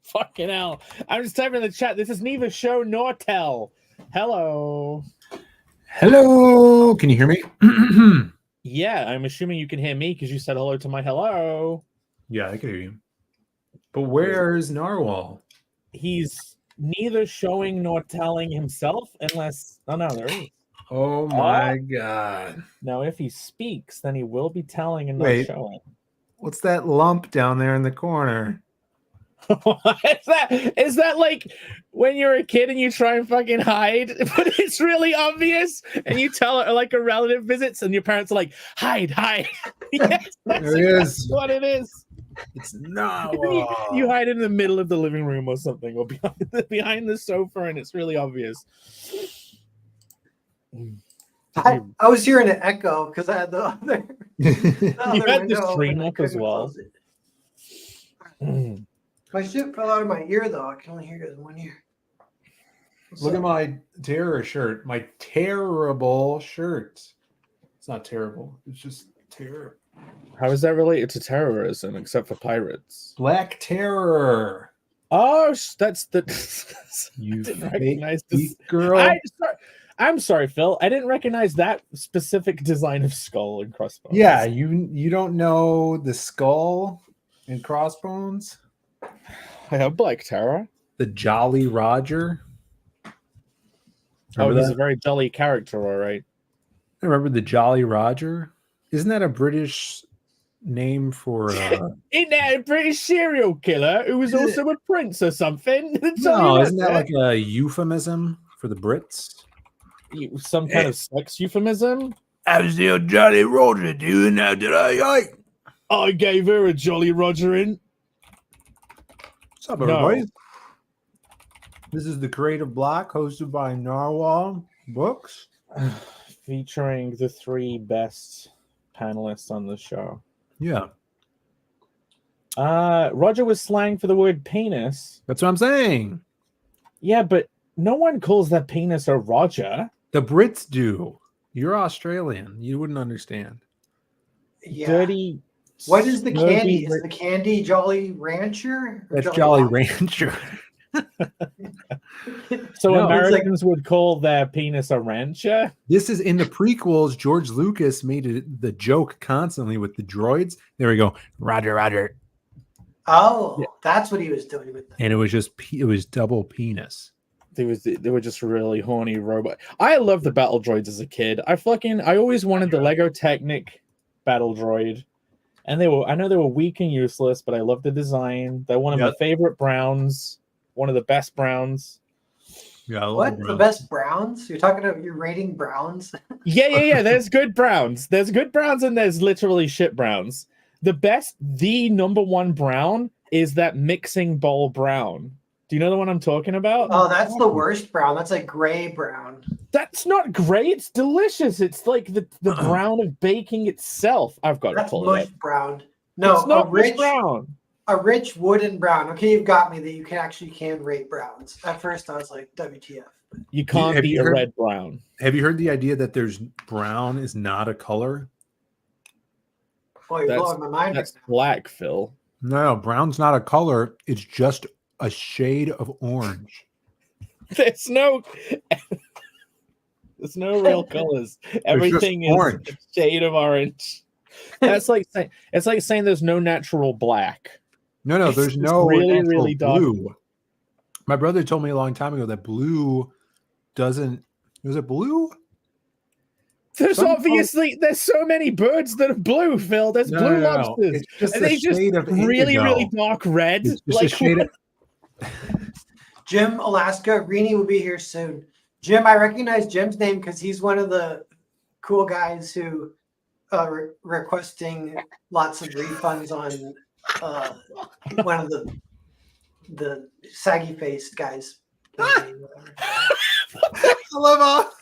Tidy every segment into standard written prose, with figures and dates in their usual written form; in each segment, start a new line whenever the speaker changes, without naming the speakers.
Fucking hell. I'm just typing in the chat. This is neither show nor tell. Hello.
Hello. Can you hear me?
Yeah, I'm assuming you can hear me because you said hello to my hello.
Yeah, I can hear you. But where's Narwhal?
He's neither showing nor telling himself unless... Oh, no, there he is.
Oh my god.
Now, if he speaks, then he will be telling and
Wait.
not showing.
What's that lump down there in the corner?
Is that like when you're a kid and you try and fucking hide, but it's really obvious, and you tell like a relative visits, and your parents are like, hide. Yes, that's
There he is.
what it is.
It's Narwhal.
You hide in the middle of the living room or something, or behind the sofa, and it's really obvious.
I was hearing an echo because I had the other.
You had the stream up as well.
My shit fell out of my ear though. I can only hear it in one ear.
Look at my terror shirt. My terrible shirt. It's not terrible. It's just terror.
How is that related to terrorism, except for pirates?
Black Terror.
Oh, that's the.
You
didn't recognize this
girl.
I'm sorry, Phil. I didn't recognize that specific design of skull and crossbones.
Yeah, you don't know the skull and crossbones?
I have Black Terror.
The Jolly Roger.
Remember he's a very jolly character, all right.
I remember the Jolly Roger. Isn't that a British name for
Isn't that a British serial killer who was also a prince or something?
No, isn't that like a euphemism for the Brits?
Some kind of sex euphemism?
How's the old Jolly Roger doing now that
I gave her a Jolly Roger in.
What's up, everybody? This is the Creative Block, hosted by Narwhal Books.
Featuring the 3 best panelists on the show.
Yeah.
Roger was slang for the word penis.
That's what I'm saying.
Yeah, but no one calls that penis a Roger.
The Brits do. You're Australian. You wouldn't understand.
Yeah.
Dirty.
What is the candy? Is the candy Jolly Rancher?
That's Jolly Rancher.
So no, Americans would call their penis a rancher?
This is in the prequels. George Lucas made the joke constantly with the droids. There we go. Roger, Roger.
Oh, yeah. That's what he was doing with them.
And it was double penis.
They were just really horny robot. I loved the battle droids as a kid. I always wanted the Lego Technic battle droid. And I know they were weak and useless, but I loved the design. They're one of my favorite browns. One of the best browns.
Yeah,
the best browns? You're talking about you're rating browns?
Yeah. There's good browns. There's good browns and there's literally shit browns. The number 1 brown is that mixing bowl brown. Do you know the one I'm talking about?
Oh, that's the worst brown. That's like gray brown.
That's not gray. It's delicious. It's like the brown of baking itself. I've got to pull it up.
Brown. No,
it's not rich brown.
A rich wooden brown. Okay, you've got me that you can rate browns. At first, I was like, WTF.
You can't beat a red brown.
Have you heard the idea that brown is not a color?
Boy, you're blowing my mind.
That's black, Phil.
No, brown's not a color. It's just a shade of orange.
There's no real colors. Everything is orange. A shade of orange. That's like saying there's no natural black.
No, there's no really blue. Dark. My brother told me a long time ago that blue doesn't. Was it blue?
There's there's so many birds that are blue, Phil. There's blue lobsters.
It's just
and they just really dark red.
It's just a shade of...
Jim, Alaska, Rini will be here soon. Jim, I recognize Jim's name because he's one of the cool guys who requesting lots of refunds on one of the saggy faced guys.
I love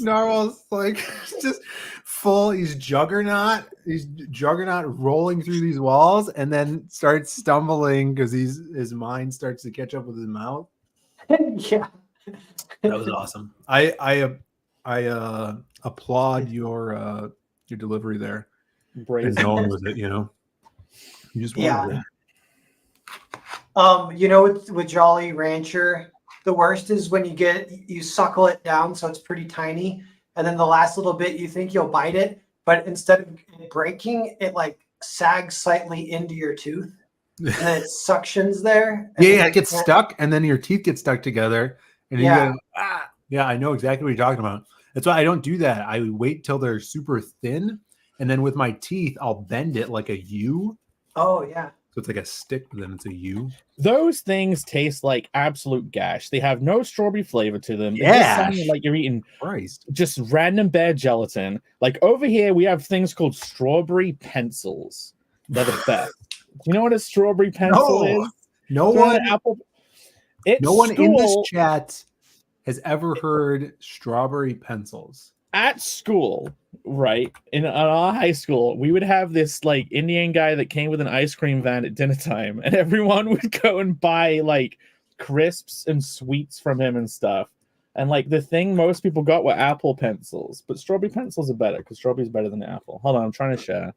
Narwhal's like just full. He's juggernaut. He's juggernaut rolling through these walls, and then starts stumbling because his mind starts to catch up with his mouth.
Yeah,
that was awesome. I applaud your delivery there.
Brave.
And going with it, you know. You just
yeah. With Jolly Rancher, the worst is when you suckle it down so it's pretty tiny, and then the last little bit you think you'll bite it, but instead of it breaking, it like sags slightly into your tooth, and then it suctions there.
Yeah, it gets stuck, and then your teeth get stuck together, and then
Yeah.
you go, yeah, I know exactly what you're talking about. That's why I don't do that. I wait till they're super thin, and then with my teeth, I'll bend it like a U.
Oh yeah.
So it's like a stick, but then it's a U.
Those things taste like absolute gash. They have no strawberry flavor to them. They
Gash?
just sound like you're eating
Christ.
just random bear gelatin. Like over here, we have things called strawberry pencils. They're the best. Do you know what a strawberry pencil is?
No
Throw
one,
an apple. At
no one in this
school-
chat has ever heard strawberry pencils.
At school, right, in our high school, we would have this like Indian guy that came with an ice cream van at dinner time, and everyone would go and buy like crisps and sweets from him and stuff. And like the thing most people got were apple pencils, but strawberry pencils are better because strawberry's better than apple. Hold on, I'm trying to share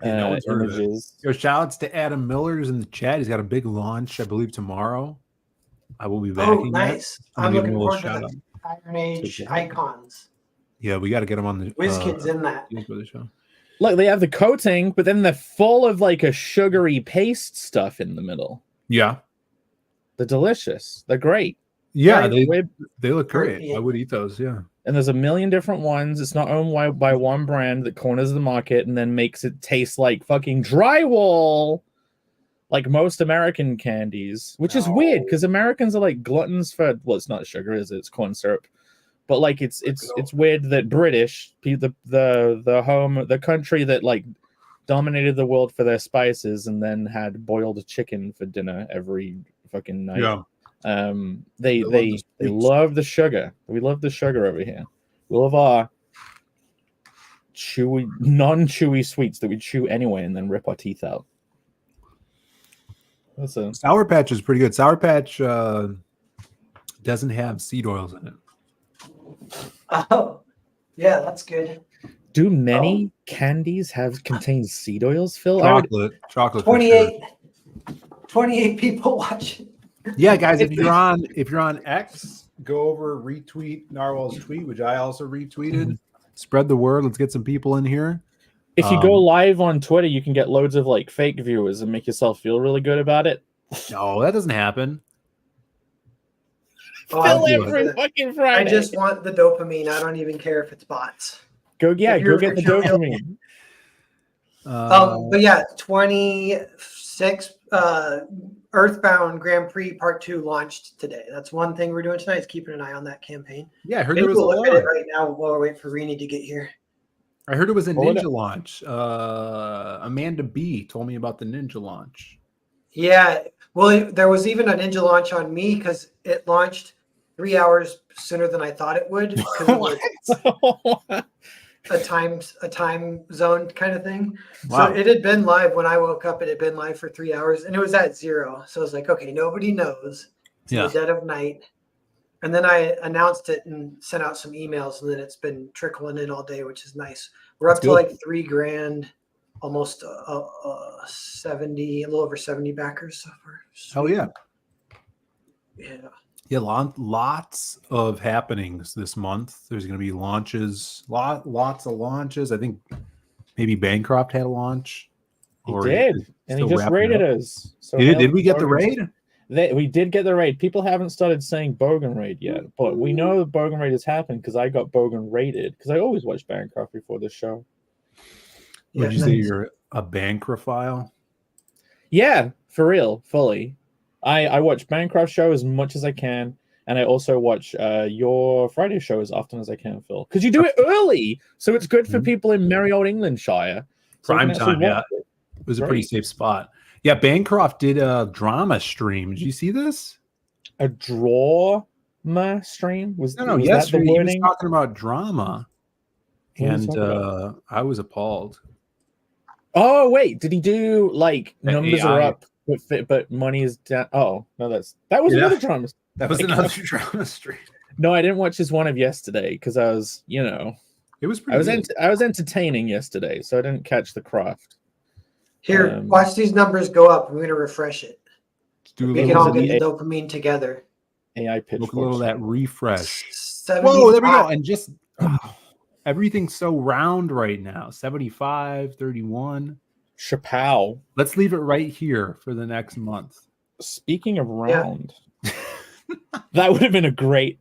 Yeah, no one's heard of it.
images.
Yo, shout outs to Adam Miller who's in the chat. He's got a big launch, I believe, tomorrow. I will be backing that.
Nice.
I'm
I'm
gonna give
looking
him a little
forward to
shout
the Iron Age
Okay.
icons.
Yeah, we got to get him on the
WizKid's in that.
for the show.
Look, they have the coating, but then they're full of like a sugary paste stuff in the middle.
Yeah,
They're delicious. They're great.
yeah,
Right,
they look great.
Yeah.
I would eat those. Yeah,
and there's a million different ones. It's not owned by one brand that corners the market and then makes it taste like fucking drywall, like most American candies, which is weird because Americans are like gluttons for, well, it's not sugar, is it? It's corn syrup. But like it's weird that British, the country that like dominated the world for their spices and then had boiled chicken for dinner every fucking night.
yeah.
They love the sugar. We love the sugar over here. We love our chewy, non-chewy sweets that we chew anyway and then rip our teeth out. That's a
Sour Patch is pretty good. Sour Patch doesn't have seed oils in it.
Oh, yeah, that's good.
Do many candies contain seed oils, Phil? I would-
Chocolate. for
28,
sure.
28 people watching.
Yeah, guys, if you're on X, go over, retweet Narwhal's tweet, which I also retweeted. Spread the word. Let's get some people in here.
If you go live on Twitter, you can get loads of like fake viewers and make yourself feel really good about it.
No, that doesn't happen.
Oh,
Phil
do
every
it.
fucking
I
Friday.
just want the dopamine. I don't even care if it's bots.
Go
if you're
get the
for sure-
dopamine.
But yeah, 26 Earthbound Grand Prix Part 2 launched today. That's one thing we're doing tonight is keeping an eye on that campaign.
Yeah, I heard
Maybe
there was a
we'll look at it
launch.
right now while we're waiting for Rini to get here.
I heard it was a
Hold
ninja launch. Amanda B told me about the ninja launch.
Yeah, well, there was even a ninja launch on me because it launched 3 hours sooner than I thought it would because it was a time zone kind of thing.
Wow.
So it had been live when I woke up. It had been live for 3 hours, and it was at 0. So I was like, okay, nobody knows. It's in
Yeah.
the dead of night. And then I announced it and sent out some emails, and then it's been trickling in all day, which is nice. We're up
That's
to
good.
like $3,000, almost 70, a little over 70 backers so far.
Hell yeah.
Yeah.
Yeah, lots of happenings this month. There's going to be launches, lots of launches. I think maybe Bancroft had a launch.
He
Or
did,
is
and he
still
just
wrapping
raided
up.
us. So
Did we get the
Bogan-
raid?
We did get the raid. People haven't started saying Bogan raid yet, but we know the Bogan raid has happened because I got Bogan raided because I always watch Bancroft before this show.
Would
Yeah,
you say
nice.
you're a Bancrophile?
Yeah, for real, fully. I watch Bancroft show as much as I can, and I also watch your Friday show as often as I can, Phil, because you do it early, so it's good for
Mhm.
people in merry old Englandshire. So we
Prime
can actually
time, yeah.
watch it.
It was a pretty
Great.
safe spot. Yeah, Bancroft did a drama stream. Did you see this?
A drama stream was
No,
was
yesterday
that the
he was
wording?
talking about drama,
What was he
and
talking about?
I was appalled.
Oh wait, did he do like
The
numbers are
AI.
up but money is down? Oh no, that was
Yeah.
another drama.
That was
Like,
another drama stream.
No, I didn't watch his one of yesterday because I was,
It was pretty.
I was
good.
I was entertaining yesterday, so I didn't catch the craft.
Here,
Um,
watch these numbers go up. I'm going to refresh it.
do a
We
It
can
little,
all
was
get
the
the dopamine together.
AI pitch.
look a little of that refresh.
75.
Whoa, there we go. And just everything's so round right now. 75, 31.
Chappelle.
Let's leave it right here for the next month.
Speaking of
Yeah.
round, that would have been a great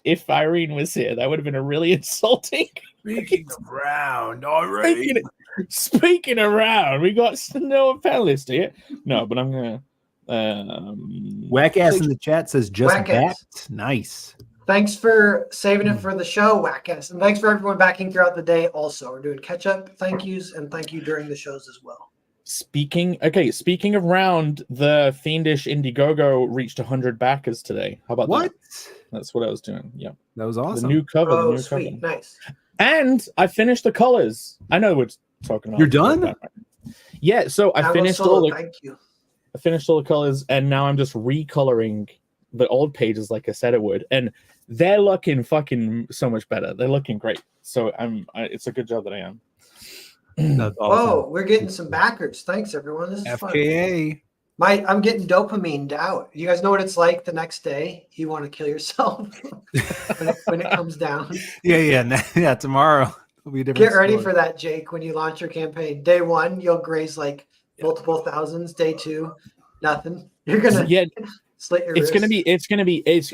if Irene was here. That would have been a really insulting.
Speaking of round, all right.
Speaking of round, we got no panelist here. No, but I'm gonna.
Whack ass in the chat says just
Whack ass.
backed. Nice.
Thanks for saving it for the show, Wackass. And thanks for everyone backing throughout the day also. We're doing catch-up thank yous and thank you during the shows as well.
Speaking of round, the Fiendish Indiegogo reached 100 backers today. How about
What?
that? That's what I was doing. Yeah.
That was awesome.
The new cover.
Oh,
the new
sweet.
cover.
Nice.
And I finished the colors. I know we're talking about.
You're done?
Yeah. So I
Download
finished
solo,
all the.
thank you.
I finished all the colors, and now I'm just recoloring the old pages like I said it would, and they're looking fucking so much better. They're looking great. So it's a good job that I am.
That's awesome.
Oh, we're getting some backers. Thanks, everyone. This is
FKA.
fun. I'm getting dopamine out. You guys know what it's like the next day? You want to kill yourself when it comes down.
Yeah. Tomorrow will be a different.
Get ready
story.
for that, Jake, when you launch your campaign. Day 1, you'll graze like multiple thousands. Day 2, nothing. You're going to slit your wrist.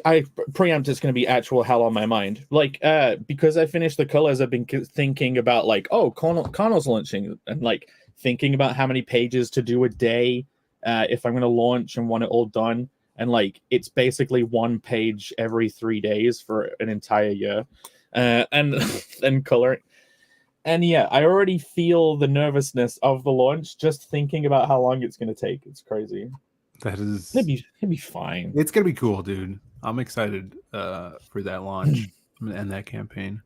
I preempt it's gonna be actual hell on my mind. Like because I finished the colors, I've been thinking about like, oh, Connell's launching, and like thinking about how many pages to do a day if I'm gonna launch and want it all done. And like it's basically 1 page every 3 days for an entire year. And coloring. And yeah, I already feel the nervousness of the launch just thinking about how long it's gonna take. It's crazy.
That is.
It'd be fine.
It's gonna be cool, dude. I'm excited for that launch and that campaign.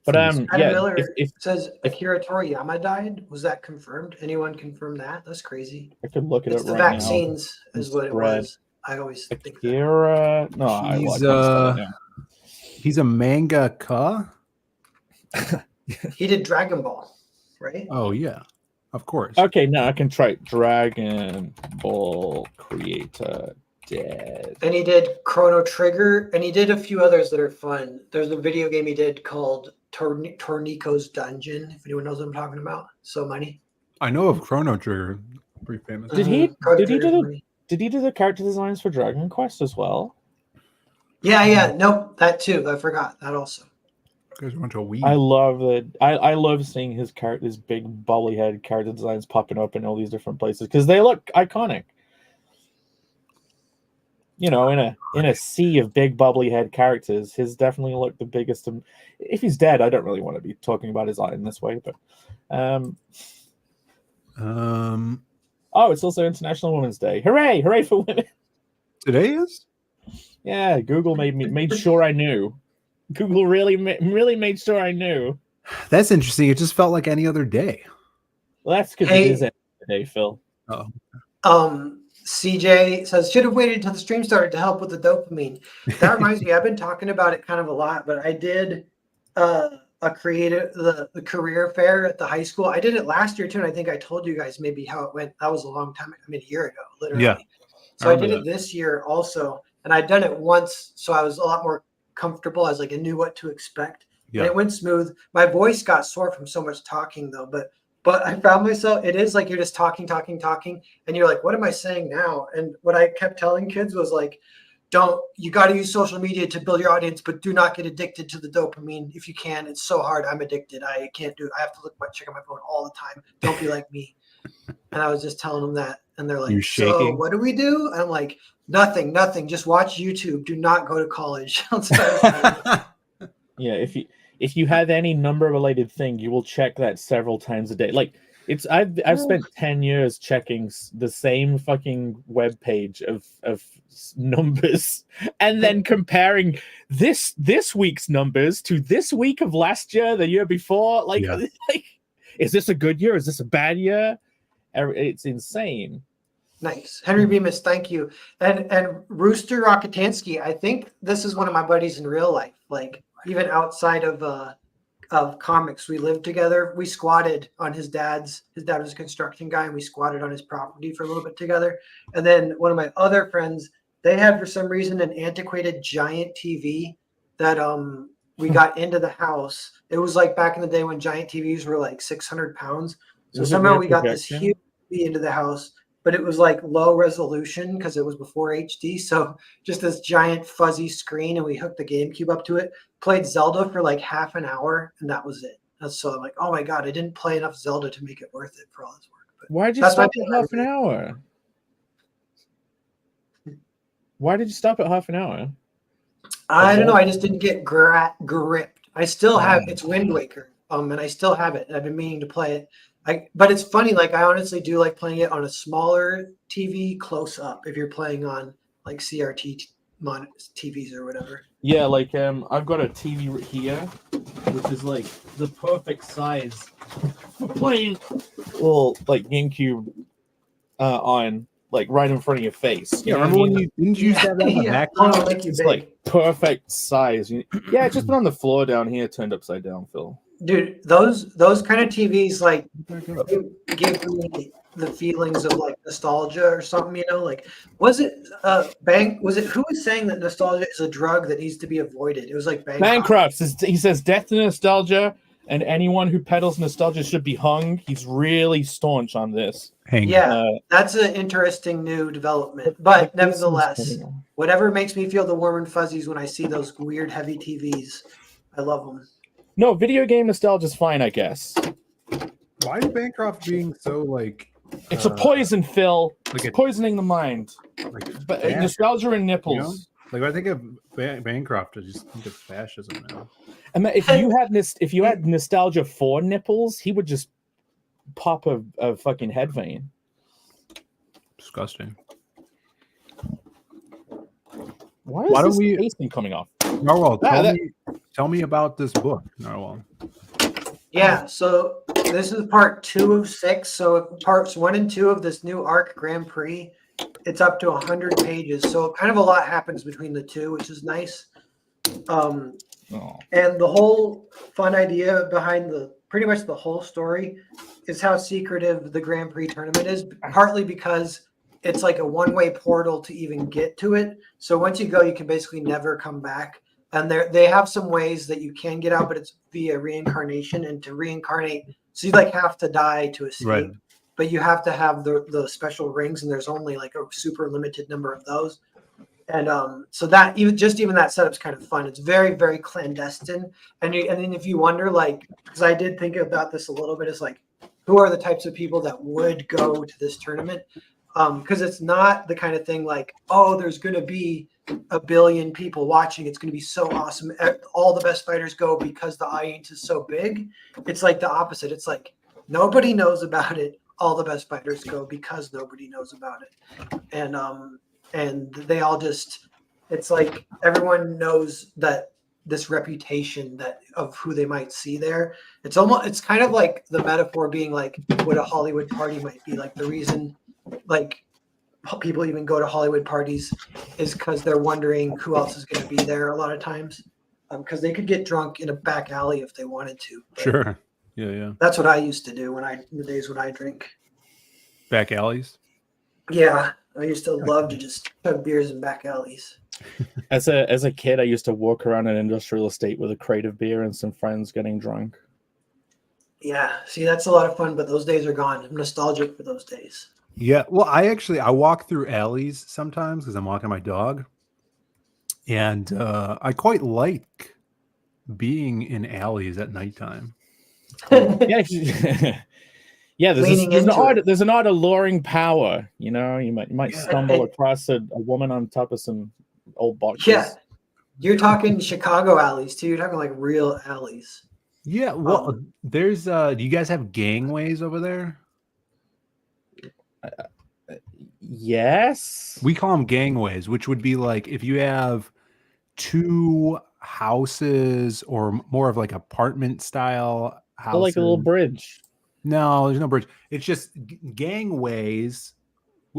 But
Adam
yeah,
Miller says Akira Toriyama died. Was that confirmed? Anyone confirm that? That's crazy.
I could look it
It's
up
the
right
vaccines
now.
is what it was. I always think that.
Akira, no, I
He's
can't spell it now.
he's a mangaka.
He did Dragon Ball, right?
Oh yeah, of course.
Okay, now I can try Dragon Ball creator dead.
And he did Chrono Trigger, and he did a few others that are fun. There's a video game he did called Tornico's Dungeon, if anyone knows what I'm talking about. So money.
I know of Chrono Trigger, pretty famous.
Did he
Chrono
did he
Trigger's
do
money.
did he do the character designs for Dragon Quest as well?
Yeah. Nope, that too. I forgot that also.
You guys went to a weed.
I love that. I love seeing his big bubbly head character designs popping up in all these different places because they look iconic. You know, in a sea of big bubbly head characters, his definitely looked the biggest. If he's dead, I don't really want to be talking about his art in this way, but oh, it's also International Women's Day. Hooray! Hooray for women!
Today is?
Yeah, Google made sure I knew. Google really made sure I knew.
That's interesting. It just felt like any other day.
Well, that's because it is any day, Phil.
Oh.
CJ says, should have waited until the stream started to help with the dopamine. That reminds me, I've been talking about it kind of a lot, but I did the career fair at the high school. I did it last year too, and I think I told you guys maybe how it went. That was a long time. I mean, a year ago, literally.
Yeah.
So I did it this year also, and I'd done it once, so I was a lot more comfortable. I was like, I knew what to expect.
Yeah.
And it went smooth. My voice got sore from so much talking though, but I found myself, it is like you're just talking, and you're like, what am I saying now? And what I kept telling kids was like, you got to use social media to build your audience, but do not get addicted to the dopamine if you can. It's so hard. I'm addicted. I can't do it. I have to check on my phone all the time. Don't be like me. And I was just telling them that. And they're like,
you're shaking.
So what do we do? And I'm like, nothing. Just watch YouTube. Do not go to college.
Yeah, if you have any number related thing, you will check that several times a day. Like I've spent 10 years checking the same fucking web page of numbers and then comparing this week's numbers to this week of last year, the year before. Like, is this a good year? Is this a bad year? It's insane.
Nice. Henry Bemis, thank you. And Rooster Rockatansky, I think this is one of my buddies in real life. Like even outside of of comics. We lived together. We squatted on his dad's. His dad was a construction guy, and we squatted on his property for a little bit together. And then one of my other friends, they had for some reason an antiquated giant TV that we got into the house. It was like back in the day when giant TVs were like 600 pounds. So somehow we got this huge TV into the house, but it was like low resolution because it was before HD. So just this giant fuzzy screen, and we hooked the GameCube up to it, played Zelda for like half an hour, and that was it. And so I'm like, oh my God, I didn't play enough Zelda to make it worth it for all this work. But
why'd you stop at half an hour? Why did you stop at half an hour?
I don't know. I just didn't get gripped. I still have it's Wind Waker, and I still have it. I've been meaning to play it. But it's funny. Like I honestly do like playing it on a smaller TV, close up. If you're playing on like CRT TVs or whatever.
Yeah, like I've got a TV here, which is like the perfect size for playing, well, like GameCube on. Like right in front of your face.
Yeah, remember when you didn't use that in the background?
It's like perfect size. Yeah, just put on the floor down here, turned upside down, Phil.
Dude, those kind of TVs like give me the feelings of like nostalgia or something. You know, like was it who was saying that nostalgia is a drug that needs to be avoided? It was like
Bancroft. He says death to nostalgia, and anyone who peddles nostalgia should be hung. He's really staunch on this.
Yeah, that's an interesting new development. But nevertheless, whatever makes me feel the warm and fuzzies when I see those weird heavy TVs, I love them.
No, video game nostalgia is fine, I guess.
Why is Bancroft being so like?
It's a poison, Phil. It's poisoning the mind. But nostalgia and nipples.
You know? Like when I think of Bancroft, I just think of fascism now.
And if you had nostalgia for nipples, he would just pop a fucking head vein.
Disgusting.
Why don't we pasting coming off?
Narwhal, tell me about this book, Narwhal.
Yeah, so this is part 2 of 6. So parts 1 and 2 of this new arc Grand Prix, it's up to 100 pages. So kind of a lot happens between the two, which is nice. And the whole fun idea behind pretty much the whole story is how secretive the Grand Prix tournament is, partly because it's like a one-way portal to even get to it. So once you go, you can basically never come back. And they have some ways that you can get out, but it's via reincarnation. And to reincarnate, so you like have to die to escape. Right. But you have to have the special rings, and there's only like a super limited number of those. And so that even that setup's kind of fun. It's very, very clandestine. And then if you wonder, like, because I did think about this a little bit, it's like, who are the types of people that would go to this tournament? Because it's not the kind of thing like, oh, there's going to be 1 billion people watching. It's going to be so awesome. All the best fighters go because the audience is so big. It's like the opposite. It's like nobody knows about it. All the best fighters go because nobody knows about it. And they all just, it's like everyone knows that this reputation that of who they might see there. It's kind of like the metaphor being like what a Hollywood party might be. Like the reason like people even go to Hollywood parties is because they're wondering who else is going to be there a lot of times. Because they could get drunk in a back alley if they wanted to.
Sure. Yeah.
That's what I used to do in the days when I drink.
Back alleys?
Yeah. I used to love to just chug beers in back alleys.
As a kid, I used to walk around an industrial estate with a crate of beer and some friends getting drunk.
Yeah. See, that's a lot of fun, but those days are gone. I'm nostalgic for those days.
Yeah. Well, I walk through alleys sometimes because I'm walking my dog. And I quite like being in alleys at nighttime.
Yeah, there's an odd alluring power. You know, you might stumble across a woman on top of some old boxes.
Yeah, you're talking Chicago alleys too. You're talking like real alleys.
Yeah, well, there's. Do you guys have gangways over there?
Yes,
we call them gangways, which would be like if you have 2 houses or more of like apartment style houses.
Like a little bridge.
No, there's no bridge. It's just gangways.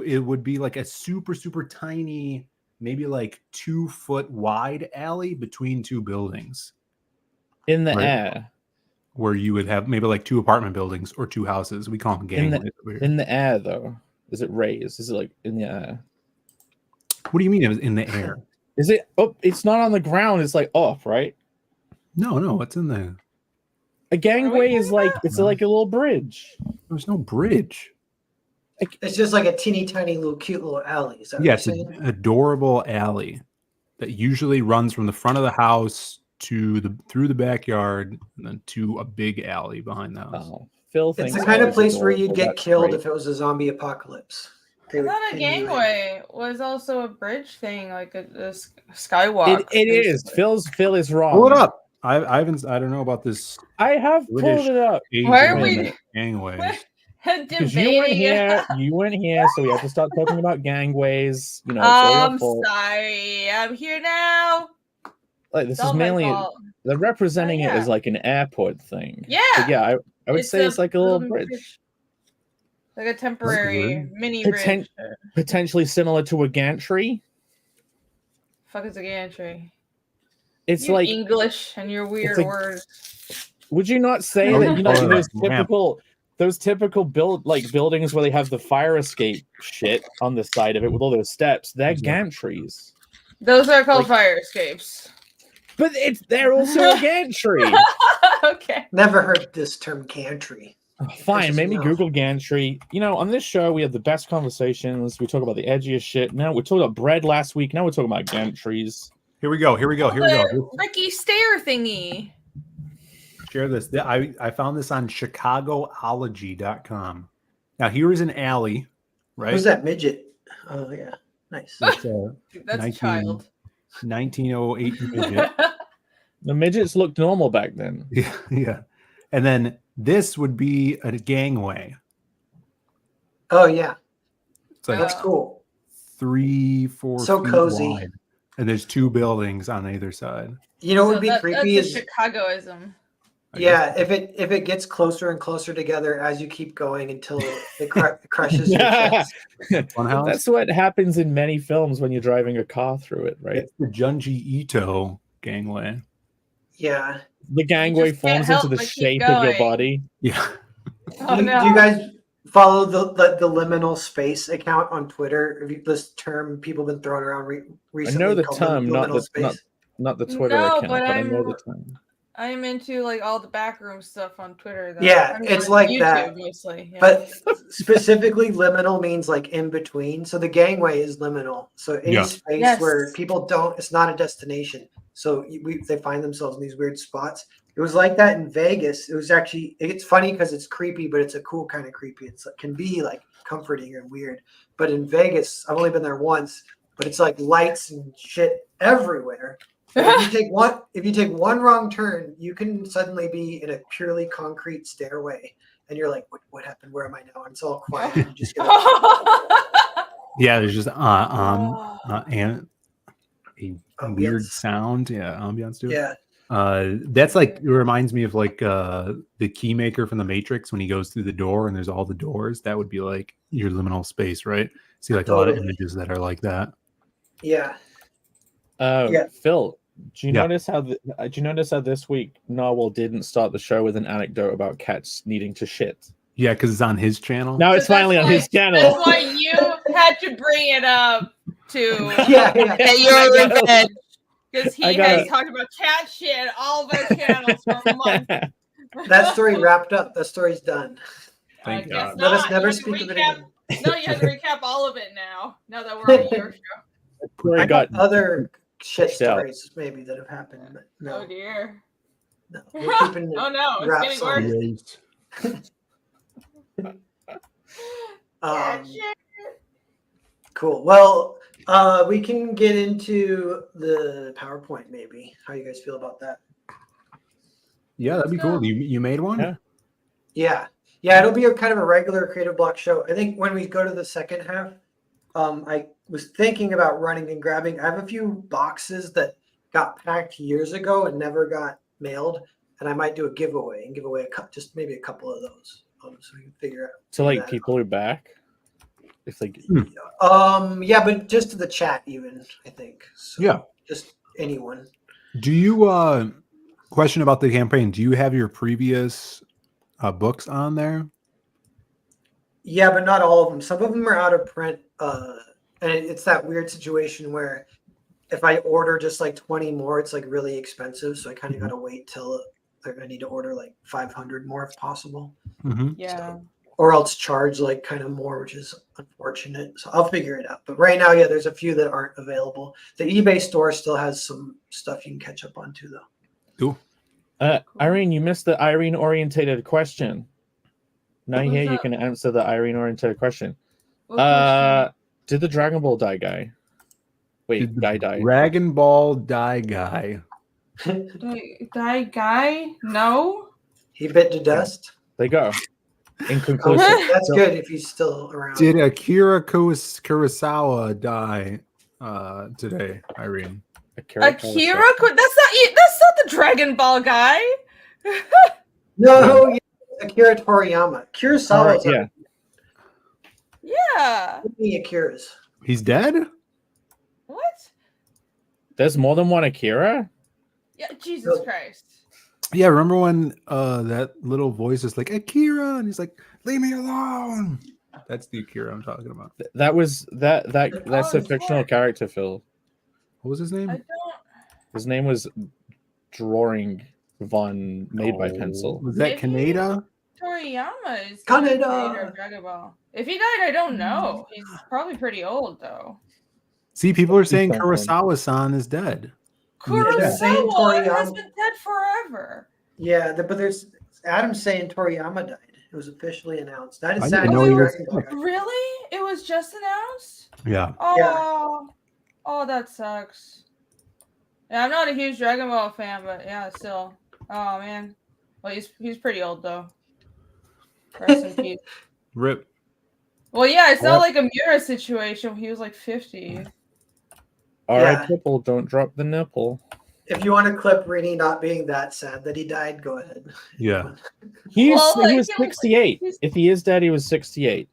It would be like a super, super tiny, maybe like 2 foot wide alley between 2 buildings.
In the air.
where you would have maybe like 2 apartment buildings or 2 houses. We call them gangways over here.
In the air, though, is it raised? Is it like in the air?
What do you mean it was in the air?
Is it up? It's not on the ground. It's like up, right?
No, it's in the.
A gangway is like it's like a little bridge.
There's no bridge.
It's just like a teeny tiny little cute little alley. Is that
Yeah,
what
it's
you're
an
saying?
adorable alley that usually runs from the front of the house to through the backyard and then to a big alley behind the house.
Oh, Phil
It's
thinks
the kind of
alleys
place where
adorable.
you'd get
That's
killed
great.
if it was a zombie apocalypse. They
I
would
thought a
pin you in.
gangway was also a bridge thing, like a skywalk.
It is.
basically.
Phil is wrong.
Pull it up. I don't know about this
I have
British
pulled it up.
Why are
Asian
we-
gangways.
Because you weren't here, so we have to start talking about gangways. You know, it's all your
I'm
fault.
sorry. I'm here now.
Like this
It's all
is
my
mainly
fault.
they're representing
Yeah.
it as like an airport thing.
Yeah.
But yeah, I would say it's like a little bridge,
like a temporary
weird.
mini
Poten-
bridge.
potentially similar to a gantry.
Fuck is a gantry?
It's
You
like,
English and your weird
like-
words.
would you not say
Oh,
that? You know,
oh,
those typical buildings where they have the fire escape shit on the side of it with all those steps. They're gantries.
Those are called
Like-
fire escapes.
But they're also a gantry.
Okay.
Never heard this term gantry.
Fine,
Pisses
maybe
me off.
Google gantry. You know, on this show we have the best conversations. We talk about the edgiest shit. Now we talked about bread last week. Now we're talking about gantries.
Here we go.
The Ricky Stair thingy.
Share this. I found this on chicagoology.com. Now here is an alley, right?
Who's that midget? Oh yeah, nice.
It's
That's
19
a child.
1908 midget.
The midgets looked normal back then.
Yeah. And then this would be a gangway.
Oh yeah,
It's like
that's cool.
3-4
So
feet
cozy.
wide. And there's 2 buildings on either side.
You know what
So
would be creepy
that's
is
a Chicagoism.
I
yeah,
guess.
if it gets closer and closer together as you keep going until it crushes your chest.
Funhouse?
That's what happens in many films when you're driving a car through it, right?
It's the Junji Ito gangway.
Yeah.
The gangway
just can't
forms into
help
the
but keep
shape of your
going.
body.
Yeah.
Oh
do,
no.
do you guys follow the liminal space account on Twitter? Have you, this term people have been throwing around recently?
I know the
called
term, not
liminal
the
space?
not the Twitter
No,
account,
but
but I
I'm-
know the term.
I'm into like all the backroom stuff on Twitter. Though.
Yeah,
I mean,
it's
on
like
YouTube
that.
mostly. Yeah.
But specifically, liminal means like in between. So the gangway is liminal. So any
Yeah.
space
Yes.
where people don't, it's not a destination. So they find themselves in these weird spots. It was like that in Vegas. It was actually, it's funny because it's creepy, but it's a cool kind of creepy. It can be like comforting and weird. But in Vegas, I've only been there once, but it's like lights and shit everywhere. If you take one wrong turn, you can suddenly be in a purely concrete stairway, and you're like, "What happened? Where am I now?" And it's all quiet. And you just get
Yeah, there's just
Oh.
and a
Ambience.
weird sound. Yeah, ambiance to it.
yeah,
That's like, it reminds me of like the key maker from the Matrix when he goes through the door and there's all the doors. That would be like your liminal space, right? See like a lot of
Totally.
images that are like that.
yeah. Yeah.
Phil, do you
Yeah.
notice how this week Narwhal didn't start the show with an anecdote about cats needing to shit?
Yeah, because it's on his channel.
Now it's
So that's
finally on
why-
his channel.
That's why you had to bring it up to
Yeah.
get your revenge. Because
I
he
gotta-
has talked about cat shit on all of our channels for a month.
That story wrapped up. That story's done.
Thank
I guess
God.
Let us
not.
never
You have to
speak of it
recap-
again.
No, you have to recap all of it now. Now that we're on your show.
Poor
I got
got
other shit
pushed out.
stories maybe that have happened, but no,
Oh dear.
no. We're keeping
Oh no, it's
wraps
getting
on
worse.
it.
Cat
Um,
shit.
Cool. Well, we can get into the PowerPoint maybe. How you guys feel about that?
Yeah, that'd be
Let's
cool.
go.
You made one?
Yeah.
Yeah. Yeah, it'll be a kind of a regular creative block show. I think when we go to the second half, I was thinking about running and grabbing. I have a few boxes that got packed years ago and never got mailed, and I might do a giveaway and give away just maybe a couple of those, so we can figure out.
to like
that
people who back. If like
Yeah, but just to the chat even, I think. So
Yeah.
just anyone.
Do you Question about the campaign: do you have your previous books on there?
Yeah, but not all of them. Some of them are out of print, and it's that weird situation where if I order just like 20 more, it's like really expensive. So I kind of got to wait till I need to order like 500 more if possible,
Mm-hmm.
Yeah.
or else charge like kind of more, which is unfortunate. So I'll figure it out. But right now, yeah, there's a few that aren't available. The eBay store still has some stuff you can catch up on too, though.
Cool.
Irene, you missed the Irene orientated question. Now
Who's
here you
that?
can answer the Irene orientated question.
What question?
Did the Dragon Ball die guy? Wait,
Did the
guy die?
Dragon Ball die guy?
Guy? No.
He bit to dust.
They go. Inconclusive.
That's good if he's still around.
Did Akira Kurosawa die today, Irene?
Akira? That's not the Dragon Ball guy.
No, yeah, Akira Toriyama. Kurosawa.
Yeah.
Yeah.
Many Akiras.
He's dead?
What?
There's more than one Akira?
Yeah. Jesus Christ.
Yeah, remember when that little voice is like, Akira, and he's like, leave me alone. That's the Akira I'm talking about.
That's a
it's
fictional
what?
character, Phil.
What was his name?
I don't.
His name was Drawing Von, made by Pencil.
Was that
Maybe-
Kaneda?
Toriyama is
Kaneda.
the creator of Dragon Ball. If he died, I don't know. He's probably pretty old though.
See, people are saying
Something.
Kurosawa-san is dead.
Adam's saying
Kurosawa has
Toriyama.
been dead forever.
Yeah, but there's Adam's saying Toriyama died. It was officially announced. That
I
is
didn't
sad.
know he was
Dragon Ball guy.
Really? It was just announced?
Yeah.
Oh, oh, that sucks. Yeah, I'm not a huge Dragon Ball fan, but yeah, still. Oh man. Well, he's pretty old though. Rest in peace.
Rip.
Well, yeah, it's not like a Mura situation. He was like 50.
All right,
Yeah.
Tipple, don't drop the nipple.
If you want to clip Rini not being that sad that he died, go ahead.
Yeah.
He
Well, like,
was 68. If he is dead, he was 68.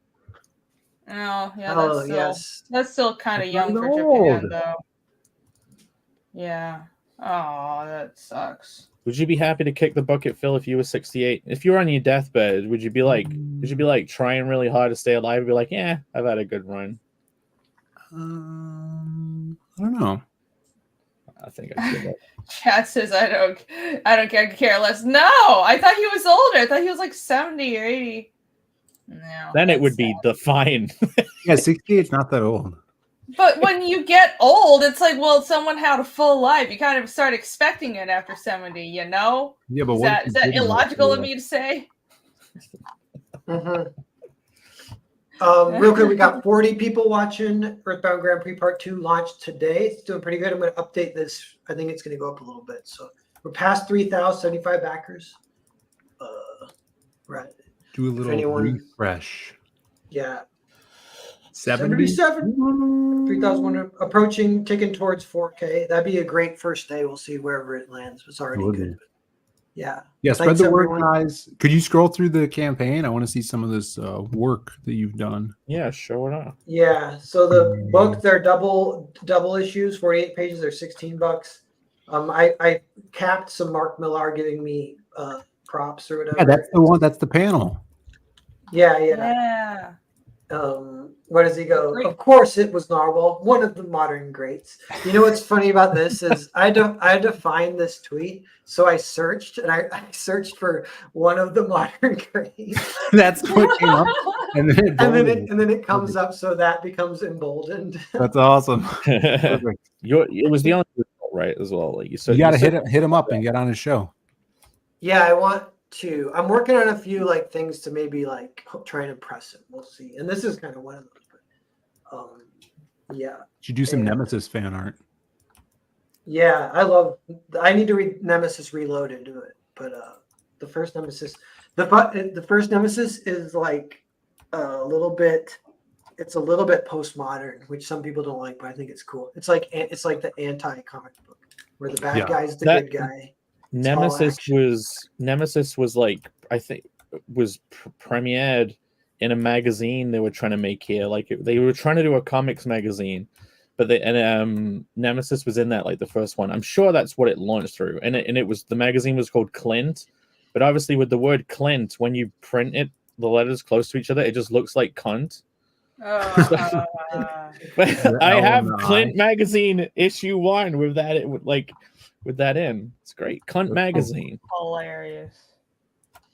Oh, yeah,
Oh, yes.
that's still kind of
That's
young
not
for
old.
Japan, though. Yeah. Oh, that sucks.
Would you be happy to kick the bucket, Phil, if you were 68? If you were on your deathbed, would you be like trying really hard to stay alive and be like, yeah, I've had a good run?
I don't know.
I think I'd give up.
Chat says I don't care less. No, I thought he was older. I thought he was like 70 or 80. No.
Then it
that's
would be
sad.
the fine.
Yeah, 68's not that old.
But when you get old, it's like, well, someone had a full life. You kind of start expecting it after 70, you know?
Yeah, but
Is
what
that,
if
is
you
that
didn't have
illogical
to
of me to say?
Real quick, we got 40 people watching Earthbound Grand Prix Part 2 launched today. It's doing pretty good. I'm going to update this. I think it's going to go up a little bit. So we're past 3,075 backers. Right.
Do a little
anyone-
refresh.
Yeah.
77.
3,100 approaching, ticking towards 4K. That'd be a great first day. We'll see wherever it lands. It's already
Would
good.
be.
Yeah.
Yeah, spread
Thanks,
the word,
everyone.
guys. Could you scroll through the campaign? I want to see some of this work that you've done.
Yeah, sure enough.
Yeah. So the book, they're double issues, 48 pages. They're $16. I capped some Mark Millar giving me props or whatever.
Yeah, that's the one. That's the panel.
Yeah.
Yeah.
Where does he go?
Great.
Of course, it was Narwhal, one of the modern greats. You know what's funny about this is I had to find this tweet, so I searched and I searched for one of the modern greats,
That's what came up. And then it
and then it comes up, so that becomes emboldened.
That's awesome.
It
Perfect.
was the only result, right, as well. Like you said,
You got to
said-
hit him up and get on his show.
Yeah, I want to. I'm working on a few like things to maybe like try and impress him. We'll see. And this is kind of one of those. But, yeah.
You do some
Yeah.
Nemesis fan art.
Yeah, I need to read Nemesis Reloaded to it, but the first Nemesis is like a little bit postmodern, which some people don't like, but I think it's cool. It's like the anti-comic book where the bad
Yeah.
guy's the
That-
good guy.
Nemesis
action.
was like, I think was premiered in a magazine they were trying to make here. Like they were trying to do a comics magazine, but Nemesis was in that, like the first one. I'm sure that's what it launched through, and it was, the magazine was called Clint, but obviously with the word Clint, when you print it, the letters close to each other, it just looks like cunt.
Oh,
But I
L
have
and the
Clint
I.
magazine issue 1 with that. It would with that in. It's great. Cunt magazine.
hilarious.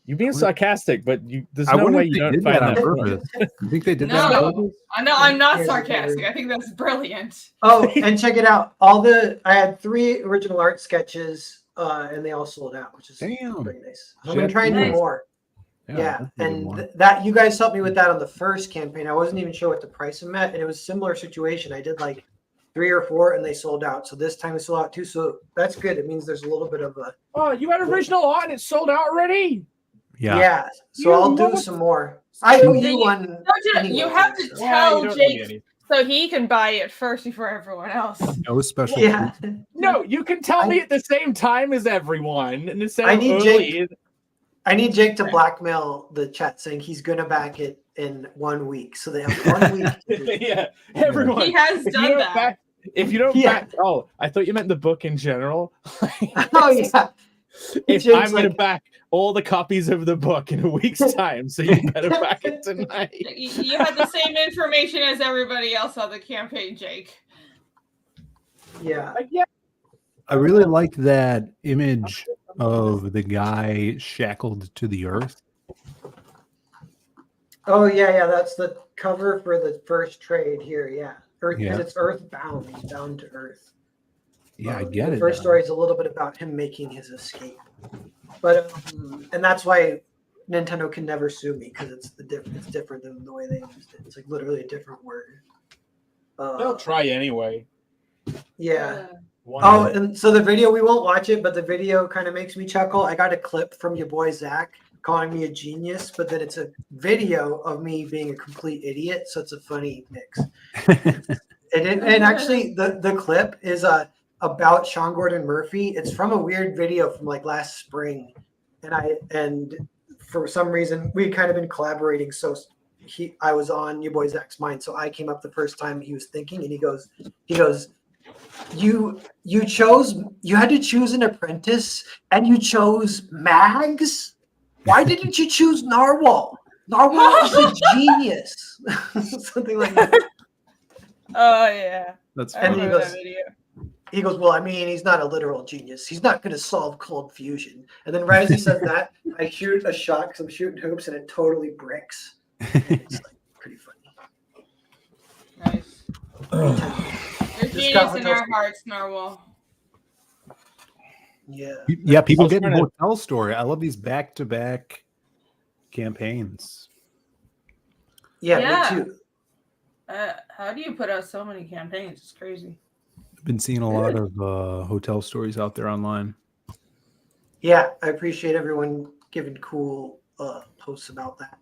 You're being sarcastic, but there's
I
no
wonder
way
if
you
they
don't
did
find
that on
that funny.
purpose. You think they did that on
No,
purpose?
I know I'm not
Here's the
sarcastic.
word.
I think that's brilliant.
Oh, and check it out. I had 3 original art sketches, and they all sold out, which is
Damn.
pretty nice. I'm gonna try and do
Nice.
more. Yeah,
that's a good
and
one.
that you guys helped me with that on the first campaign. I wasn't even sure what the price of met, and it was a similar situation. I did like 3 or 4, and they sold out. So this time they sold out too. So that's good. It means there's a little bit of a
Oh, you had original art and it sold out already?
yeah. So
You
I'll do
mother-
some more. I owe you
You-
one.
You
anyway,
have to
so-
tell
you don't owe me
Jake
any.
so he can buy it first before everyone else.
No special.
Yeah.
No, you can tell me at the same time as everyone. And instead
I
of
need
early,
I need Jake to blackmail the chat saying he's gonna back it in 1 week. So they have 1 week. to do it.
yeah, everyone.
He has
If you
done
don't
that.
back- if you don't
Yeah.
back, oh, I thought you meant the book in general.
Oh yeah.
If
Jake's
I'm going to
like-
back all the copies of the book in a week's time, so you better back it tonight.
You had the same information as everybody else on the campaign, Jake.
Yeah.
Like, yeah,
I really like that image of the guy shackled to the earth.
Oh yeah. That's the cover for the first trade here. Yeah. Because
Yeah.
it's earthbound. He's bound to Earth.
Yeah, I get
the
it.
first
now.
story is a little bit about him making his escape, but and that's why Nintendo can never sue me because it's different than the way they used it. It's like literally a different word.
they'll try anyway.
Yeah.
One
Oh,
day.
and so the video, we won't watch it, but the video kind of makes me chuckle. I got a clip from your boy Zach calling me a genius, but then it's a video of me being a complete idiot, so it's a funny mix. And actually, the clip is about Sean Gordon Murphy. It's from a weird video from like last spring, and for some reason we had kind of been collaborating. So I was on your boy Zach's mind, so I came up the first time he was thinking, and he goes, you had to choose an apprentice, and you chose Mags. Why didn't you choose Narwhal? Narwhal is a genius. Something like that.
Oh yeah.
That's
I
And
funny.
he
remember
goes-
that video.
He goes, well, I mean, he's not a literal genius. He's not going to solve cold fusion. And then right as he says that, I shoot a shot because I'm shooting hoops, and it totally bricks. It's like pretty funny.
Nice. You're
Just
genius
got
in
hotel
our
story.
hearts, Narwhal.
Yeah.
Yeah, people
I was
get
trying to-
Hotel Story. I love these back-to-back campaigns.
Yeah,
Yeah.
me too.
How do you put out so many campaigns? It's crazy.
I've been seeing a lot of hotel stories out there online.
Yeah, I appreciate everyone giving cool posts about that.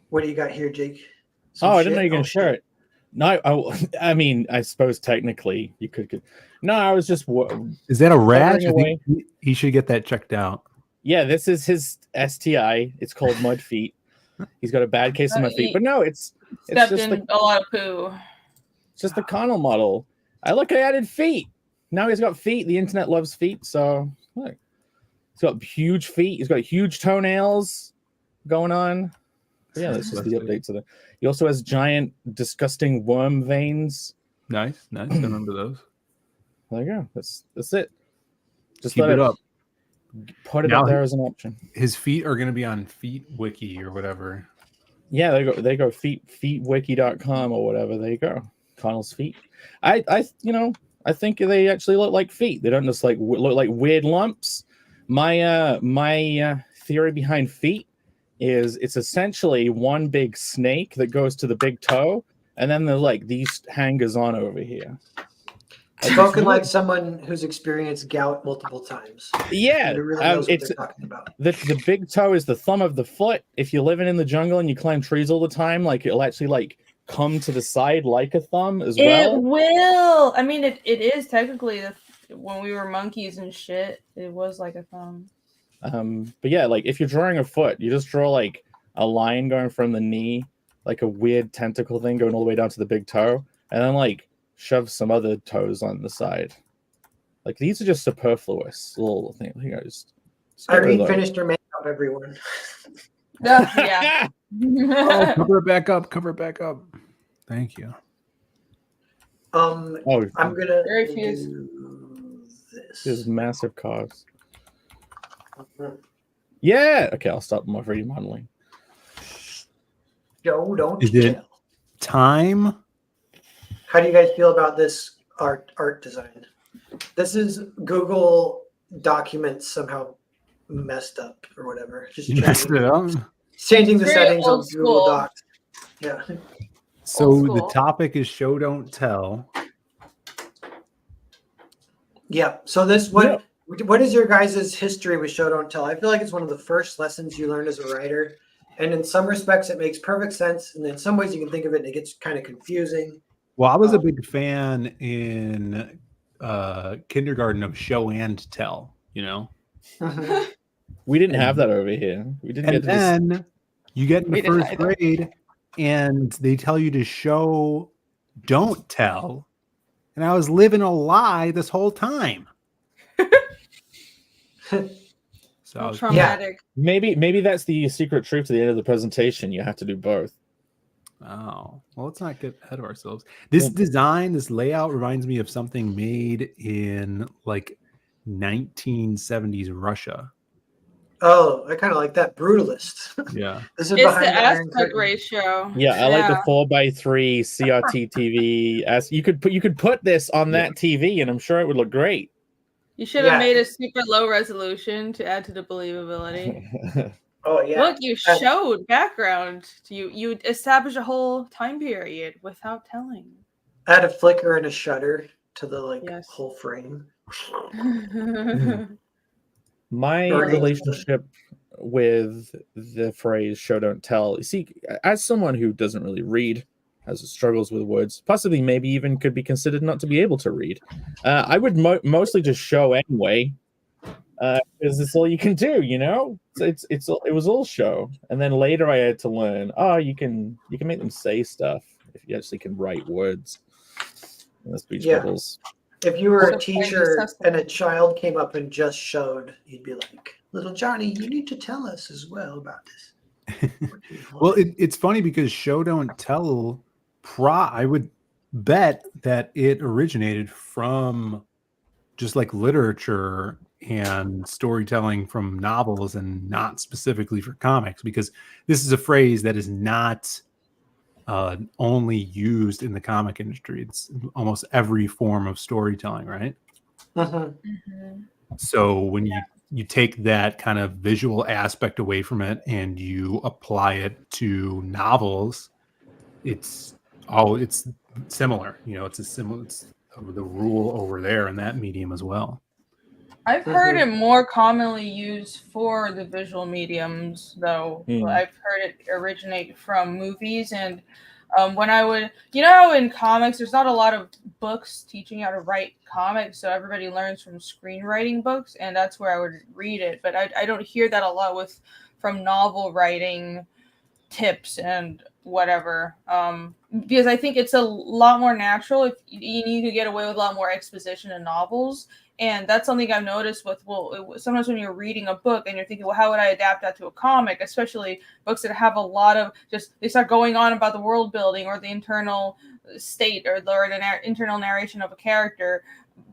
What do you got here, Jake? Some
Oh, I didn't know
shit?
you were going to share it. No, I mean, I suppose technically you could. No, I was just.
Is that a rash? I
away.
think he should get that checked out.
Yeah, this is his STI. It's called mud feet. He's got a bad case of mud feet, but no, it's
Stepped
just
in a lot of poo.
it's just the Connell model. I added feet. Now he's got feet. The internet loves feet, so look, he's got huge feet. He's got huge toenails going on. But yeah, that's just the update to the. He also has giant, disgusting worm veins.
Nice. I remember those.
There you go. That's it. Just
Keep
let
it up.
Put it
Now
up there as an option.
His feet are going to be on Feet Wiki or whatever.
Yeah, they go feetwiki.com or whatever. There you go. Connell's feet. I think they actually look like feet. They don't just look like weird lumps. My theory behind feet is it's essentially one big snake that goes to the big toe, and then there's like these hangers on over here.
Spoken like someone who's experienced gout multiple times.
Yeah,
Who really knows what
it's
they're talking about.
the big toe is the thumb of the foot. If you're living in the jungle and you climb trees all the time, like it'll actually like come to the side like a thumb as well.
It will. I mean, it is technically when we were monkeys and shit. It was like a thumb.
But yeah, like if you're drawing a foot, you just draw like a line going from the knee, like a weird tentacle thing going all the way down to the big toe, and then like shove some other toes on the side. Like these are just superfluous little things. I think I just
Irene finished her makeup, everyone.
Yeah.
Oh, cover it back up. Cover it back up. Thank you.
I'm gonna
Very few.
do this.
There's massive cars. Yeah. Okay, I'll stop my 3D modeling.
Don't
Is it
tell.
time?
How do you guys feel about this art design? This is Google Documents somehow messed up or whatever. Just
Messed it up.
changing the
It's very
settings on
old
Google
school.
Docs. Yeah.
So
Old
the
school.
topic is show don't tell.
Yeah. So this what is your guys' history with show don't tell? I feel like it's one of the first lessons you learn as a writer. And in some respects it makes perfect sense. And in some ways you can think of it and it gets kind of confusing.
Well, I was a big fan in kindergarten of show and tell, you know.
Mhm.
We didn't have that over here. We didn't
And
get this.
then you get in
We
the
didn't
first
either.
grade and they tell you to show don't tell. And I was living a lie this whole time. So I was,
Traumatic.
Maybe that's the secret truth to the end of the presentation. You have to do both.
oh, well, let's not get ahead of ourselves. This design, this layout reminds me of something made in like 1970s Russia.
Oh, I kind of like that. Brutalist.
Yeah.
This is
It's
behind
the
the Iron
aspect
Curtain.
ratio.
Yeah, I like the 4:3 CRT TV. As you could put this on that TV, and I'm sure it would look great.
You should have
Yeah.
made a super low resolution to add to the believability.
Oh yeah.
Look, you showed background. You established a whole time period without telling.
Add a flicker and a shutter to the
Yes.
whole frame.
My
Burning.
relationship with the phrase show don't tell, you see, as someone who doesn't really read, has struggles with words, possibly maybe even could be considered not to be able to read, I would mostly just show anyway, because it's all you can do, you know. It was all show, and then later I had to learn, you can make them say stuff if you actually can write words in the speech bubbles.
If you were
So
a teacher and a child came up and just showed, you'd be like, "Little Johnny, you need to tell us as well about this."
Well, it's funny because show don't tell. I would bet that it originated from just like literature and storytelling from novels and not specifically for comics, because this is a phrase that is not only used in the comic industry. It's almost every form of storytelling, right?
Mhm.
So when you take that kind of visual aspect away from it and you apply it to novels, it's similar. You know, it's the rule over there in that medium as well.
I've heard it more commonly used for the visual mediums, though. I've heard it originate from movies, and when I would, how in comics, there's not a lot of books teaching how to write comics, so everybody learns from screenwriting books, and that's where I would read it. But I don't hear that a lot from novel writing tips and whatever, because I think it's a lot more natural. If you could get away with a lot more exposition in novels. And that's something I've noticed with, sometimes when you're reading a book and you're thinking, well, how would I adapt that to a comic? Especially books that have a lot of they start going on about the world building or the internal state or the internal narration of a character.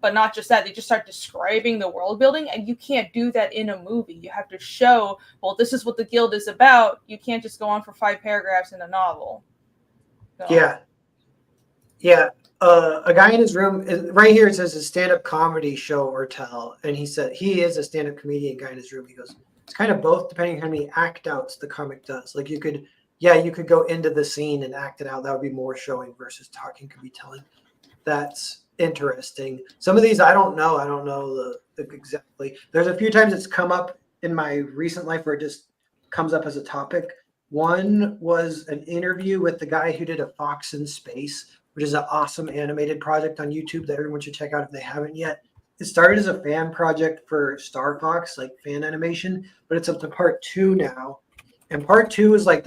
But not just that, they just start describing the world building. And you can't do that in a movie. You have to show, well, this is what the guild is about. You can't just go on for 5 paragraphs in a novel. So.
Yeah. Yeah. A guy in his room, right here it says a stand-up comedy show or tell, and he said he is a stand-up comedian guy in his room. He goes, it's kind of both depending on how many act outs the comic does. Like you could go into the scene and act it out. That would be more showing versus talking could be telling. That's interesting. Some of these I don't know. I don't know the exactly. There's a few times it's come up in my recent life where it just comes up as a topic. One was an interview with the guy who did A Fox in Space, which is an awesome animated project on YouTube that everyone should check out if they haven't yet. It started as a fan project for Star Fox, like fan animation, but it's up to part 2 now. And part 2 is like